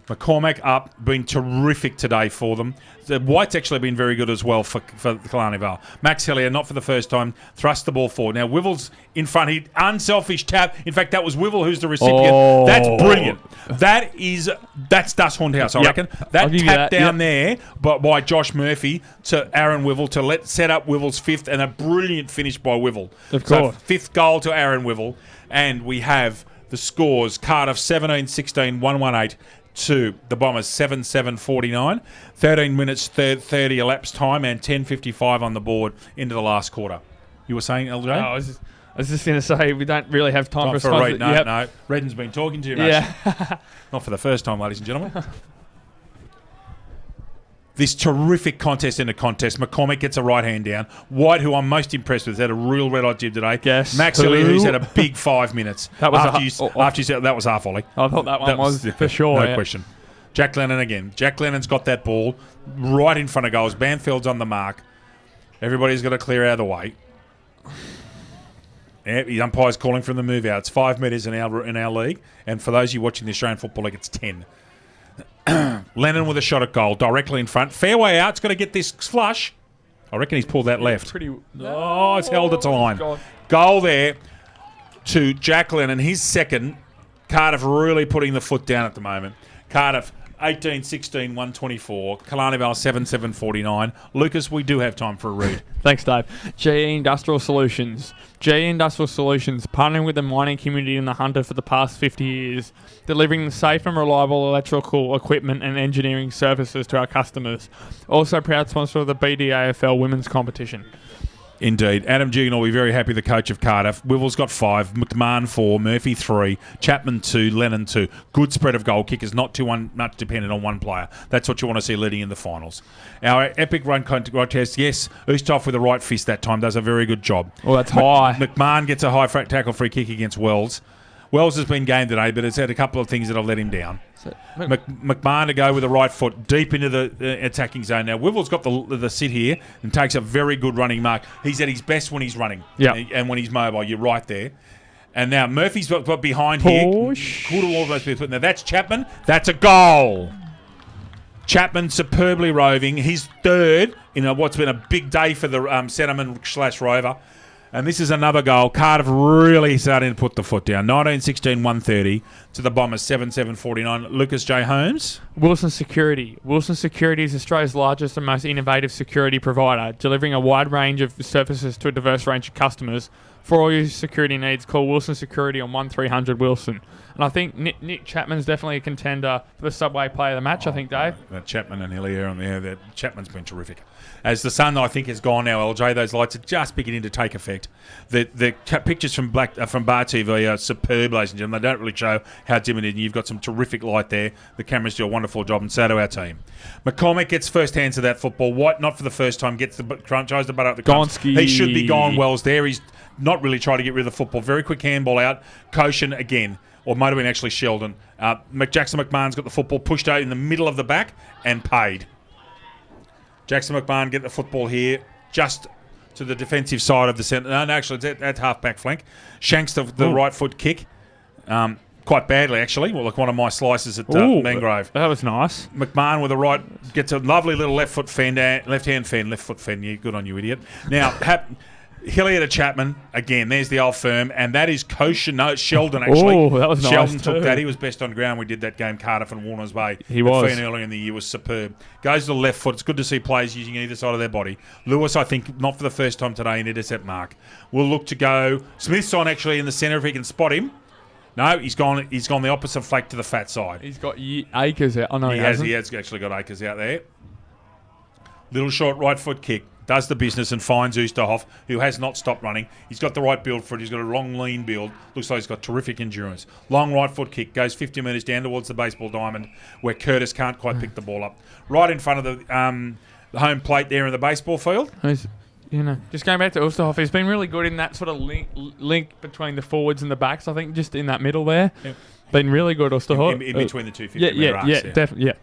McCormack up, been terrific today for them. The White's actually been very good as well for Killarney Vale. Max Hillier, not for the first time, thrust the ball forward. Now, Wivel's in front. He unselfish tap. In fact, that was Wivel who's the recipient. Oh. That's brilliant. That's Dust Hornhouse, I reckon. That tap down there by Josh Murphy to Aaron Wivel to set up Wivel's fifth, and a brilliant finish by Wivel. Of course. So, fifth goal to Aaron Wivel. And we have the scores. Cardiff 17-16, 118. To the Bombers 7-7-49, 13 minutes 30 elapsed time, and 10:55 on the board into the last quarter. You were saying, LJ? I was just going to say we don't really have time for a read. No. Redden's been talking too much. Yeah. Not for the first time, ladies and gentlemen. This terrific contest in the contest. McCormick gets a right hand down. White, who I'm most impressed with, had a real red-hot jib today. Yes. Max Hillier, who's had a big 5 minutes. That was after you said that was half volley. I thought that one was for sure. No question. Jack Lennon again. Jack Lennon's got that ball right in front of goals. Banfield's on the mark. Everybody's got to clear out of the way. Yeah, the umpire's calling from the move out. It's 5 metres in our league, and for those of you watching the Australian Football League, it's 10. Lennon with a shot at goal, directly in front. Fairway out. It's got to get this flush. I reckon he's pulled that left. It's held it to line. Goal there to Jack Lennon. His second. Cardiff really putting the foot down at the moment. Cardiff 18-16, 124. Killarney Vale 7-7-49. Lucas, we do have time for a read. Thanks, Dave. GE Industrial Solutions. GE Industrial Solutions, partnering with the mining community in the Hunter for the past 50 years, delivering safe and reliable electrical equipment and engineering services to our customers. Also proud sponsor of the BDAFL women's competition. Indeed. Adam Dugan will be very happy, the coach of Cardiff. Wivel's got 5, McMahon 4, Murphy 3, Chapman 2, Lennon 2. Good spread of goal kickers, not too much dependent on one player. That's what you want to see leading in the finals. Our epic run contest, yes, Ustaff with the right fist that time does a very good job. Oh, that's high. McMahon gets a high tackle free kick against Wells. Wells has been game today, but it's had a couple of things that have let him down. McMahon to go with the right foot deep into the attacking zone. Now, Wivel's got the sit here and takes a very good running mark. He's at his best when he's running and when he's mobile. You're right there. And now Murphy's got behind here. Could have almost been put. Now, that's Chapman. That's a goal. Chapman superbly roving. He's third in what's been a big day for the Centreman/Rover. And this is another goal. Cardiff really starting to put the foot down. 19-16, 130 to the Bombers, 7-7-49. Lucas J. Holmes. Wilson Security. Wilson Security is Australia's largest and most innovative security provider, delivering a wide range of services to a diverse range of customers. For all your security needs, call Wilson Security on 1300 Wilson. And I think Nick Chapman's definitely a contender for the Subway Player of the Match, I think, Dave. Chapman and Hillier on there. Chapman's been terrific. As the sun, I think, has gone now, LJ, those lights are just beginning to take effect. The pictures from Bar TV are superb, ladies and gentlemen. They don't really show how dim it is. You've got some terrific light there. The cameras do a wonderful job, and so do our team. McCormick gets first hands of that football. White, not for the first time, gets the tries to butt up the Gonski. He should be gone. Wells there. He's not really trying to get rid of the football. Very quick handball out. Koshin again. Or might have been actually Sheldon. Jackson McMahon's got the football pushed out in the middle of the back and paid. Jackson McMahon get the football here just to the defensive side of the centre. No, actually, it's at half-back flank. Shanks the right foot kick. Quite badly, actually. Well, like one of my slices at Mangrove. That was nice. McMahon with the right gets a lovely little left foot fend, left-hand fend, left foot fend. Yeah, good on you, idiot. Now, Hillier to Chapman. Again, there's the old firm. And that is Koshin. No, it's Sheldon, actually. Oh, that was nice. Sheldon took that. He was best on ground. We did that game, Cardiff and Warners Bay. He was. Feen earlier in the year was superb. Goes to the left foot. It's good to see players using either side of their body. Lewis, I think, not for the first time today in intercept mark. We'll look to go. Smith's on, actually, in the centre if he can spot him. No, he's gone the opposite flank to the fat side. He's got Akers out. Oh, no, he hasn't. He has actually got Akers out there. Little short right foot kick. Does the business and finds Oosterhoff, who has not stopped running. He's got the right build for it. He's got a long, lean build. Looks like he's got terrific endurance. Long right foot kick. Goes 50 metres down towards the baseball diamond where Curtis can't quite pick the ball up. Right in front of the home plate there in the baseball field. Just going back to Oosterhoff, he's been really good in that sort of link between the forwards and the backs. I think just in that middle there. Yep. Been really good, Oosterhoff. In between the 250 Yeah, definitely, yeah.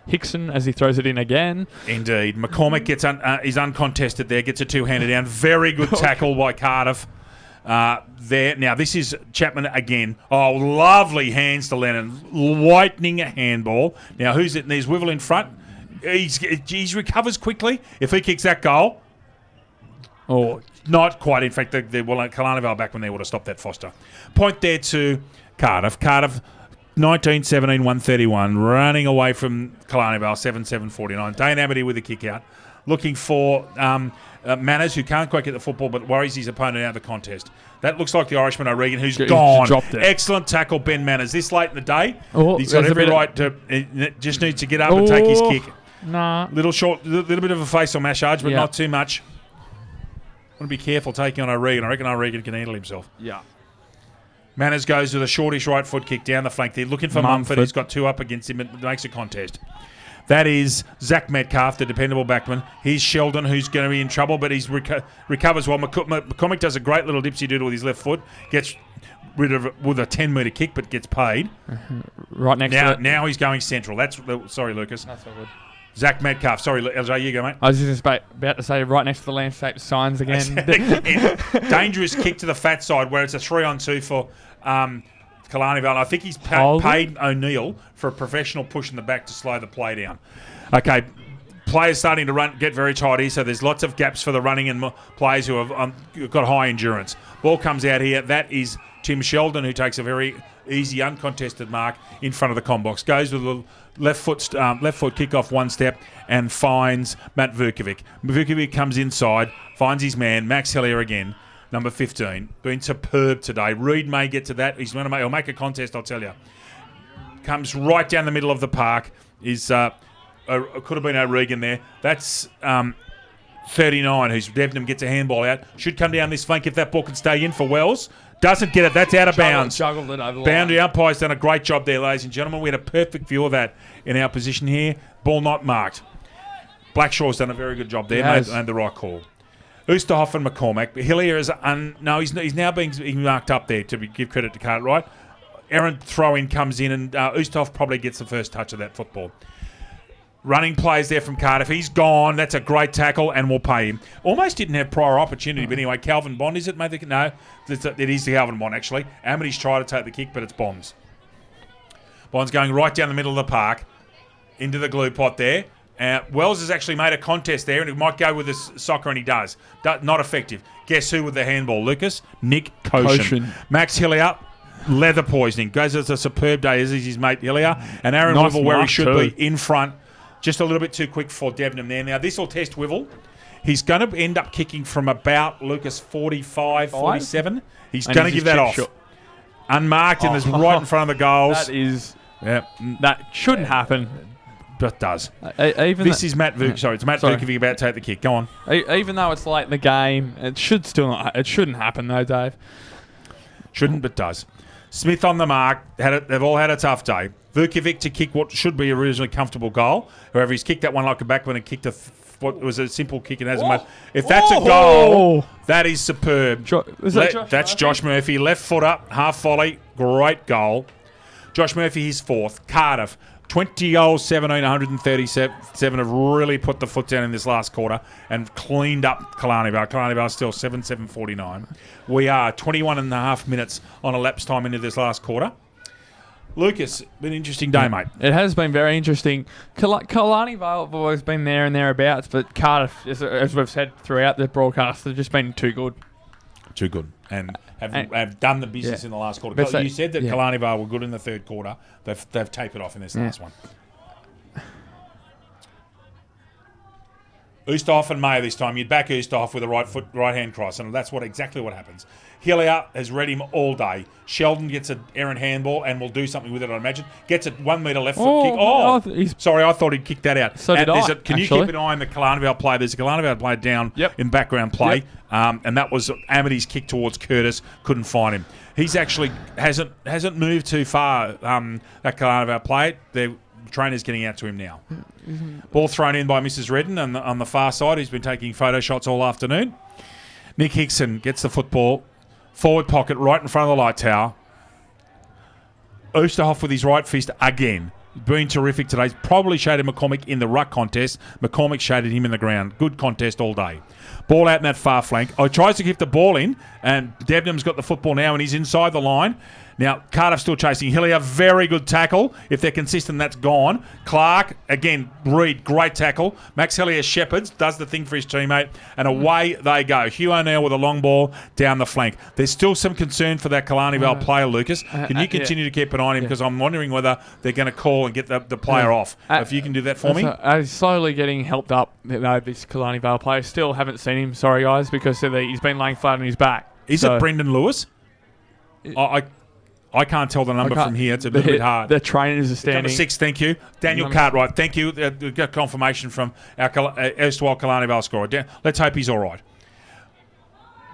Hickson as he throws it in again. Indeed. McCormick gets he's uncontested there, gets a two-hander down. Very good tackle by Cardiff. there. Now, this is Chapman again. Oh, lovely hands to Lennon. Lightning handball. Now, who's it? There's Wivel in front. He recovers quickly. If he kicks that goal, not quite. In fact, Killarney Vale back when they would have stopped that Foster. Point there to Cardiff. Cardiff, 19-17, 131. Running away from Killarney Vale, 7-7-49. Dane Amity with a kick out. Looking for Manners, who can't quite get the football but worries his opponent out of the contest. That looks like the Irishman O'Regan, who's gone. Dropped it. Excellent tackle, Ben Manners. This late in the day, he's got there's every right to. Just needs to get up and take his kick. Nah. Little bit of a face on Mashage, but not too much. Want to be careful taking on O'Regan. I reckon O'Regan can handle himself. Yeah. Manners goes with a shortish right foot kick down the flank there, looking for Mumford. He's got two up against him. It makes a contest. That is Zach Metcalf, the dependable backman. He's Sheldon, who's going to be in trouble, but he's recovers well. McCormick does a great little dipsy doodle with his left foot. Gets rid of it with a 10-metre kick, but gets paid. Right next to it. Now he's going central. Sorry, Lucas. That's all good. Zach Metcalf. Sorry, LJ, you go, mate. I was just about to say right next to the landscape signs again. Dangerous kick to the fat side where it's a 3-on-2 for Killarney Vale. I think he's paid O'Neill for a professional push in the back to slow the play down. Okay, players starting to get very tight here, so there's lots of gaps for the running and players who have got high endurance. Ball comes out here. That is Tim Sheldon, who takes a very easy, uncontested mark in front of the combox. Goes with the left foot kick off one step and finds Matt Vukovic. Vukovic comes inside, finds his man, Max Hillier again. Number 15, been superb today. Reed may get to that. He'll make a contest, I'll tell you. Comes right down the middle of the park. Could have been O'Regan there. That's 39, who's Devnam gets a handball out. Should come down this flank if that ball can stay in for Wells. Doesn't get it. That's out of bounds. Juggled it over the Boundary line. umpire's done a great job there, ladies and gentlemen. We had a perfect view of that in our position here. Ball not marked. Blackshaw's done a very good job there, made the right call. Oosterhoff and McCormack. Hillier is he's now being marked up there to give credit to Cartwright. Errant throw-in comes in and Oosterhoff probably gets the first touch of that football. Running plays there from Cardiff. He's gone. That's a great tackle and we'll pay him. Almost didn't have prior opportunity, but anyway, Calvin Bond, is it? No, it is the Calvin Bond, actually. Amity's tried to take the kick, but it's Bonds. Bond's going right down the middle of the park into the glue pot there. Wells has actually made a contest there, and he might go with the soccer, and he does. Not effective. Guess who with the handball, Lucas? Nick Koshin. Max Hillier, leather poisoning. Goes as a superb day, as is his mate Hillier. And Aaron Wivel, where he should be, in front. Just a little bit too quick for Devnam there. Now, this will test Wivel. He's going to end up kicking from about, Lucas, 45, 47. He's going to give that off. Unmarked, and is right in front of the goals. That shouldn't happen. But does. This is Matt Vuk. Sorry, it's Matt Vukovic about to take the kick. Go on. Even though it's late in the game, it shouldn't happen though, Dave. Shouldn't, but does. Smith on the mark. They've all had a tough day. Vukovic to kick what should be a reasonably comfortable goal. However, he's kicked that one like a backman and kicked what was a simple kick and hasn't made. If that's a goal, that is superb. That's Josh Murphy. Left foot up, half volley. Great goal. Josh Murphy, his fourth. Cardiff. 20 goals, 17, 137 have really put the foot down in this last quarter and cleaned up Killarney Vale. Killarney Vale still 7-7-49. We are 21 and a half minutes on elapsed time into this last quarter. Lucas, been an interesting day, mate. It has been very interesting. Killarney Vale have always been there and thereabouts, but Cardiff, as we've said throughout the broadcast, have just been too good. Too good. And have done the business in the last quarter. You said that Killarney Vale were good in the third quarter. They've tapered off in this last one. Oosterhoff and Mayo this time. You'd back Oosterhoff with a right hand cross, and that's exactly what happens. Hillier has read him all day. Sheldon gets an errant handball and will do something with it, I imagine. Gets a 1 metre left foot kick. Sorry, I thought he'd kicked that out. So did I. Can you keep an eye on the Killarney Vale play? There's a Killarney Vale player down in background play, and that was Amity's kick towards Curtis. Couldn't find him. He's actually hasn't moved too far. That Killarney Vale play. The trainer's getting out to him now. Ball thrown in by Mrs. Redden on the far side. He's been taking photo shots all afternoon. Nick Hickson gets the football. Forward pocket right in front of the light tower. Oosterhoff with his right fist again. been terrific today. He's probably shaded McCormick in the ruck contest. McCormick shaded him in the ground. Good contest all day. Ball out in that far flank. Tries to keep the ball in, and Debenham's got the football now, and he's inside the line. Now, Cardiff still chasing. Hillier, very good tackle. If they're consistent, that's gone. Clark, again, Reed, great tackle. Max Hillier shepherds, does the thing for his teammate, and away they go. Hugh O'Neill with a long ball down the flank. There's still some concern for that Killarney Vale player, Lucas. Can you continue to keep an eye on him? Because I'm wondering whether they're going to call and get the player off. If you can do that for me. He's slowly getting helped up, this Killarney Vale player. Still haven't seen him, sorry guys, because he's been laying flat on his back. Is it Brendan Lewis? I can't tell the number from here. It's a little bit hard. The trainers are standing. Number 6, thank you. Daniel Cartwright, thank you. We've got confirmation from our erstwhile Killarney Vale scorer. Let's hope he's all right.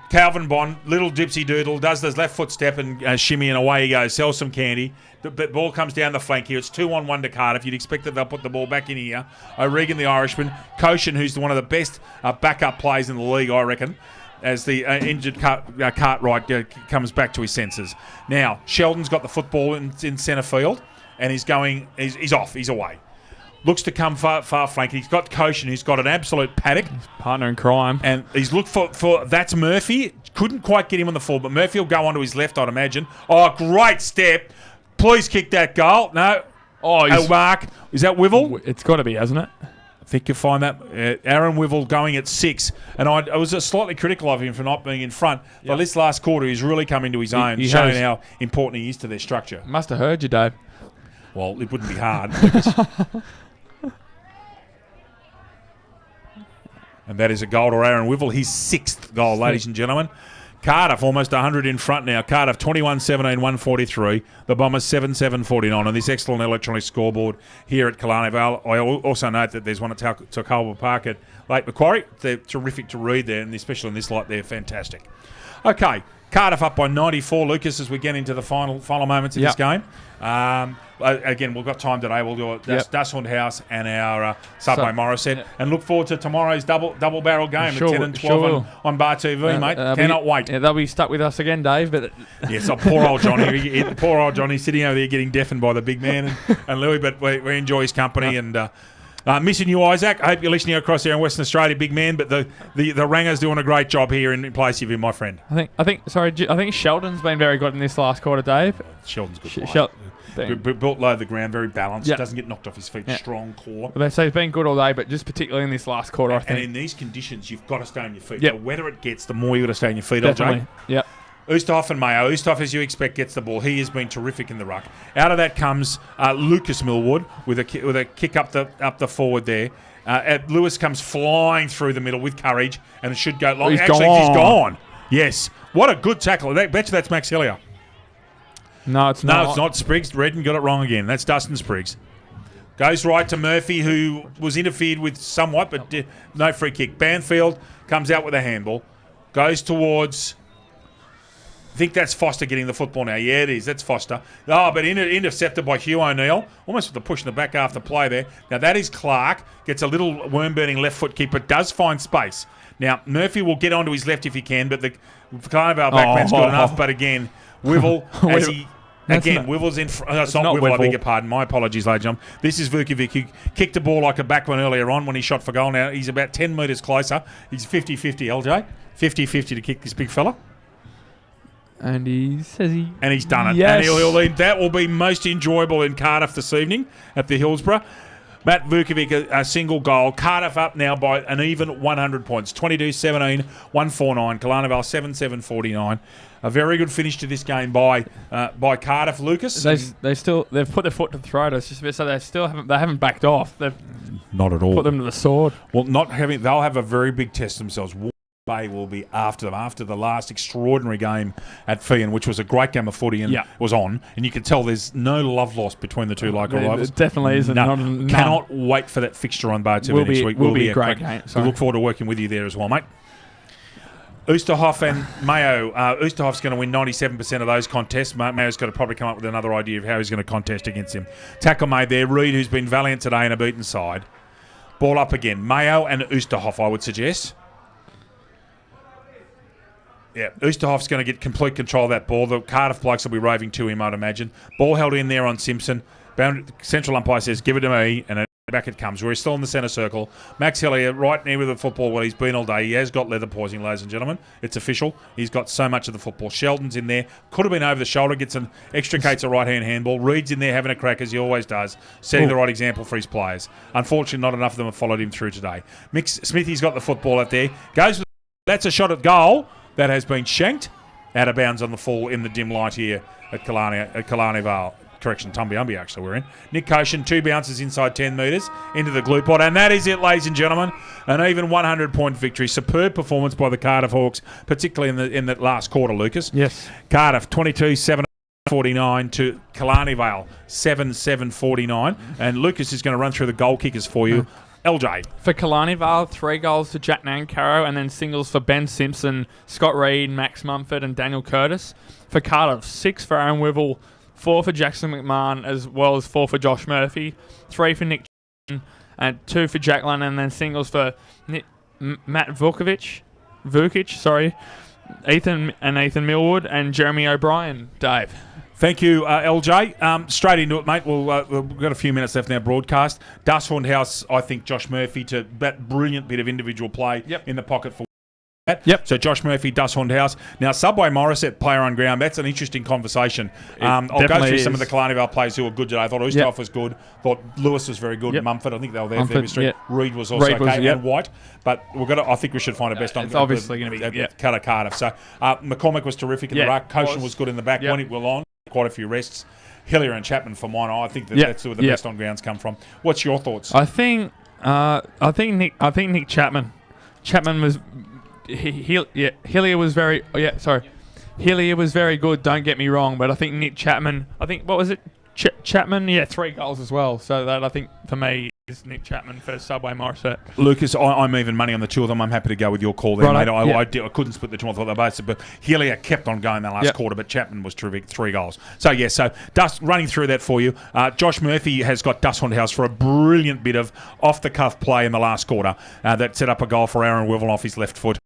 Calvin Bond, little dipsy doodle, does this left foot step and shimmy, and away he goes. Sells some candy. The ball comes down the flank here. It's 2-on-1 to Cardiff. You'd expect that they'll put the ball back in here. O'Regan, the Irishman. Koshin, who's one of the best backup players in the league, I reckon, as the injured Cartwright comes back to his senses. Now, Sheldon's got the football in centre field, and he's off. He's away. Looks to come far flank. He's got Koshin, who's got an absolute paddock. His partner in crime. And he's looked for that's Murphy. Couldn't quite get him on the full, but Murphy will go onto his left, I'd imagine. Oh, great step. Please kick that goal. No. Oh, Mark. Is that Wivel? It's got to be, hasn't it? I think you'll find that. Aaron Wivel going at 6. And I was slightly critical of him for not being in front. Yep. But this last quarter, he's really come into his own, showing how important he is to their structure. Must have heard you, Dave. Well, it wouldn't be hard. And that is a goal to Aaron Wivel. His 6th goal, ladies and gentlemen. Cardiff almost 100 in front now. Cardiff 21-17, 143. The Bombers 7-7-49 on this excellent electronic scoreboard here at Killarney Vale. I also note that there's one at Tulcalba Park at Lake Macquarie. They're terrific to read there, and especially in this light, they're fantastic. Okay, Cardiff up by 94, Lucas, as we get into the final moments of this game. Again, we've got time today. We'll do a Dashund House and our Subway Morris set, and look forward to tomorrw double barrel game at 10 and 12 on Bar TV, mate. Cannot wait. Yeah, they'll be stuck with us again, Dave. But yes, poor old Johnny. Poor old Johnny sitting over there getting deafened by the big man and Louis, but we enjoy his company and. Missing you, Isaac. I hope you're listening across there in Western Australia, big man. But the Ranger's doing a great job here in place of him, my friend. I think Sheldon's been very good in this last quarter, Dave. Sheldon's good. Built low to the ground, very balanced. Yep. Doesn't get knocked off his feet. Yep. Strong core. Well, they say he's been good all day, but just particularly in this last quarter, I think. And in these conditions, you've got to stay on your feet. Yep. The wetter it gets, the more you've got to stay on your feet. Definitely. Yep. Ustaff and Mayo. Ustaff, as you expect, gets the ball. He has been terrific in the ruck. Out of that comes Lucas Millwood with a kick up the forward there. Lewis comes flying through the middle with courage, and it should go long. He's gone. Yes. What a good tackle. Bet you that's Max Hillier. No, it's not. No, it's not. Spriggs. Redden got it wrong again. That's Dustin Spriggs. Goes right to Murphy, who was interfered with somewhat, but no free kick. Banfield comes out with a handball. Goes towards... I think that's Foster getting the football now. Yeah, it is. That's Foster. Oh, but intercepted by Hugh O'Neill. Almost with the push in the back after play there. Now, that is Clark. Gets a little worm-burning left foot kick, but does find space. Now, Murphy will get onto his left if he can, but the Carnival backman's good enough. But again, Wivel, as he... Wivel's in front. It's not Wivel, I beg your pardon. My apologies, ladies and gentlemen. This is Vukovic, who kicked the ball like a backman earlier on when he shot for goal. Now, he's about 10 metres closer. He's 50-50, LJ. 50-50 to kick this big fella. And he says he... And he's done it. Yes. And that will be most enjoyable in Cardiff this evening at the Hillsborough. Matt Vukovic, a single goal. Cardiff up now by an even 100 points. 22-17, 149. Killarney Vale 7-7-49. A very good finish to this game by Cardiff. Lucas? They've put their foot to the throat. It's just so they haven't backed off. They've not at all put them to the sword. Well, they'll have a very big test themselves. Bay will be after them after the last extraordinary game at Fian, which was a great game of footy and was on, and you can tell there's no love lost between the two local rivals. It definitely isn't. Cannot wait for that fixture on Bar TV next week. Will be a great game. We look forward to working with you there as well, mate. Oosterhoff and Mayo. Oosterhoff's going to win 97% of those contests. Mayo's got to probably come up with another idea of how he's going to contest against him. Tackle made there. Reed, who's been valiant today and a beaten side. Ball up again. Mayo and Oosterhoff, I would suggest. Yeah, Oosterhoff's going to get complete control of that ball. The Cardiff blokes will be roving to him, I'd imagine. Ball held in there on Simpson. Central umpire says, give it to me, and back it comes. We're still in the centre circle. Max Hillier right near with the football where he's been all day. He has got leather poisoning, ladies and gentlemen. It's official. He's got so much of the football. Sheldon's in there. Could have been over the shoulder. Extricates a right-hand handball. Reed's in there having a crack, as he always does, setting the right example for his players. Unfortunately, not enough of them have followed him through today. Smithy's got the football out there. That's a shot at goal that has been shanked out of bounds on the full in the dim light here at Killarney Vale. Correction, Tumbiumbi actually we're in. Nick Koshin, 2 bounces inside 10 metres into the glue pot. And that is it, ladies and gentlemen. An even 100-point victory. Superb performance by the Cardiff Hawks, particularly in the last quarter, Lucas. Yes. Cardiff, 22-7-49 to Killarney Vale, 7-7-49. And Lucas is going to run through the goal kickers for you. LJ. For Killarney Vale, 3 goals to Jack Nancaro and then singles for Ben Simpson, Scott Reed, Max Mumford and Daniel Curtis. For Cardiff, 6 for Aaron Wivell, 4 for Jackson McMahon, as well as 4 for Josh Murphy, 3 for Nick and 2 for Jack Lund, and then singles for Matt Vukic, Ethan Millwood and Jeremy O'Brien. Dave. Thank you, LJ. Straight into it, mate. We've got a few minutes left in our broadcast. Dusthound House, I think Josh Murphy to that brilliant bit of individual play in the pocket for that. Yep. So Josh Murphy, Dusthound House. Now, Subway Morissette, player on ground. That's an interesting conversation. I'll go through some of the Killarney Vale players who were good today. I thought Ustav was good. Thought Lewis was very good. Mumford, I think they were there. Reed was also okay. And White. But I think we should find a best on. It's obviously going to be Cardiff. So McCormick was terrific in the ruck. Koshin was good in the back when it will on. Quite a few rests. Hillier and Chapman for mine. I think that's where the best on grounds come from. What's your thoughts? I think Nick Chapman. Chapman was Hillier was very Hillier was very good. Don't get me wrong, but I think Nick Chapman. What was it? Chapman. 3 goals as well. So that I think for me is Nick Chapman for Subway Morissette. Lucas, I'm even money on the two of them. I'm happy to go with your call there, mate. I couldn't split the two. I thought they both, but Hillier kept on going that last quarter, but Chapman was terrific, 3 goals. So Dust running through that for you. Josh Murphy has got Dusthound House for a brilliant bit of off-the-cuff play in the last quarter that set up a goal for Aaron Wivell off his left foot.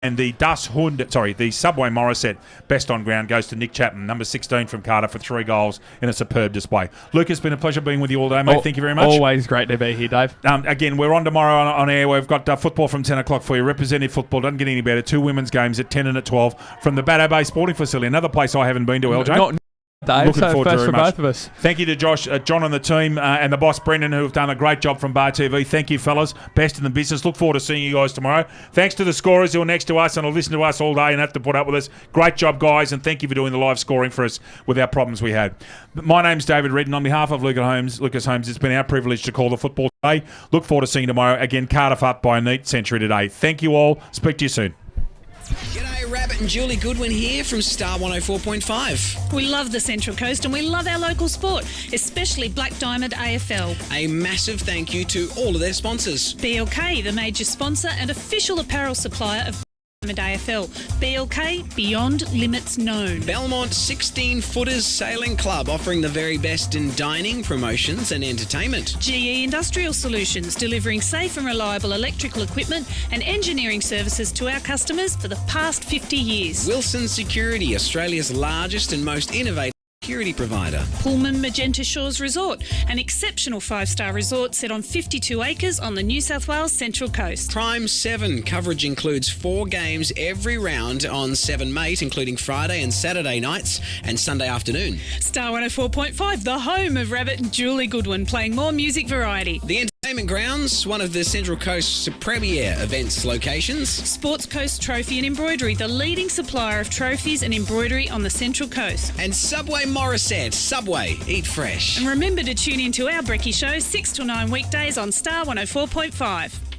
And the the Subway Morissette best on ground goes to Nick Chapman, number 16 from Cardiff, for 3 goals in a superb display. Luke, it's been a pleasure being with you all day, mate. Thank you very much. Always great to be here, Dave. Again, we're on tomorrow on air. We've got football from 10 o'clock for you. Representative football doesn't get any better. 2 women's games at 10 and at 12 from the Bado Bay Sporting Facility. Another place I haven't been to, LJ. Dave, looking forward to it very much. Both of us. Thank you to Josh, John and the team, and the boss Brendan, who have done a great job from Bar TV. Thank you, fellas. Best in the business. Look forward to seeing you guys tomorrow. Thanks to the scorers who are next to us and will listen to us all day and have to put up with us. Great job, guys, and thank you for doing the live scoring for us with our problems we had. My name's David Redden. On behalf of Lucas Holmes, it's been our privilege to call the football today. Look forward to seeing you tomorrow. Again, Cardiff up by a neat century today. Thank you all. Speak to you soon. G'day, Rabbit and Julie Goodwin here from Star 104.5. We love the Central Coast and we love our local sport, especially Black Diamond AFL. A massive thank you to all of their sponsors. BLK, the major sponsor and official apparel supplier of Diamond AFL. BLK, beyond limits known. Belmont 16-footers Sailing Club, offering the very best in dining, promotions and entertainment. GE Industrial Solutions, delivering safe and reliable electrical equipment and engineering services to our customers for the past 50 years. Wilson Security, Australia's largest and most innovative security provider. Pullman Magenta Shores Resort, an exceptional 5-star resort set on 52 acres on the New South Wales Central Coast. Prime 7 coverage includes 4 games every round on 7 Mate, including Friday and Saturday nights and Sunday afternoon. Star 104.5, the home of Rabbit and Julie Goodwin, playing more music variety. The Entertainment Grounds, one of the Central Coast's premier events locations. Sports Coast Trophy and Embroidery, the leading supplier of trophies and embroidery on the Central Coast. And Subway Morissette. Subway, eat fresh. And remember to tune in to our Brekkie Show 6 till 9 weekdays on Star 104.5.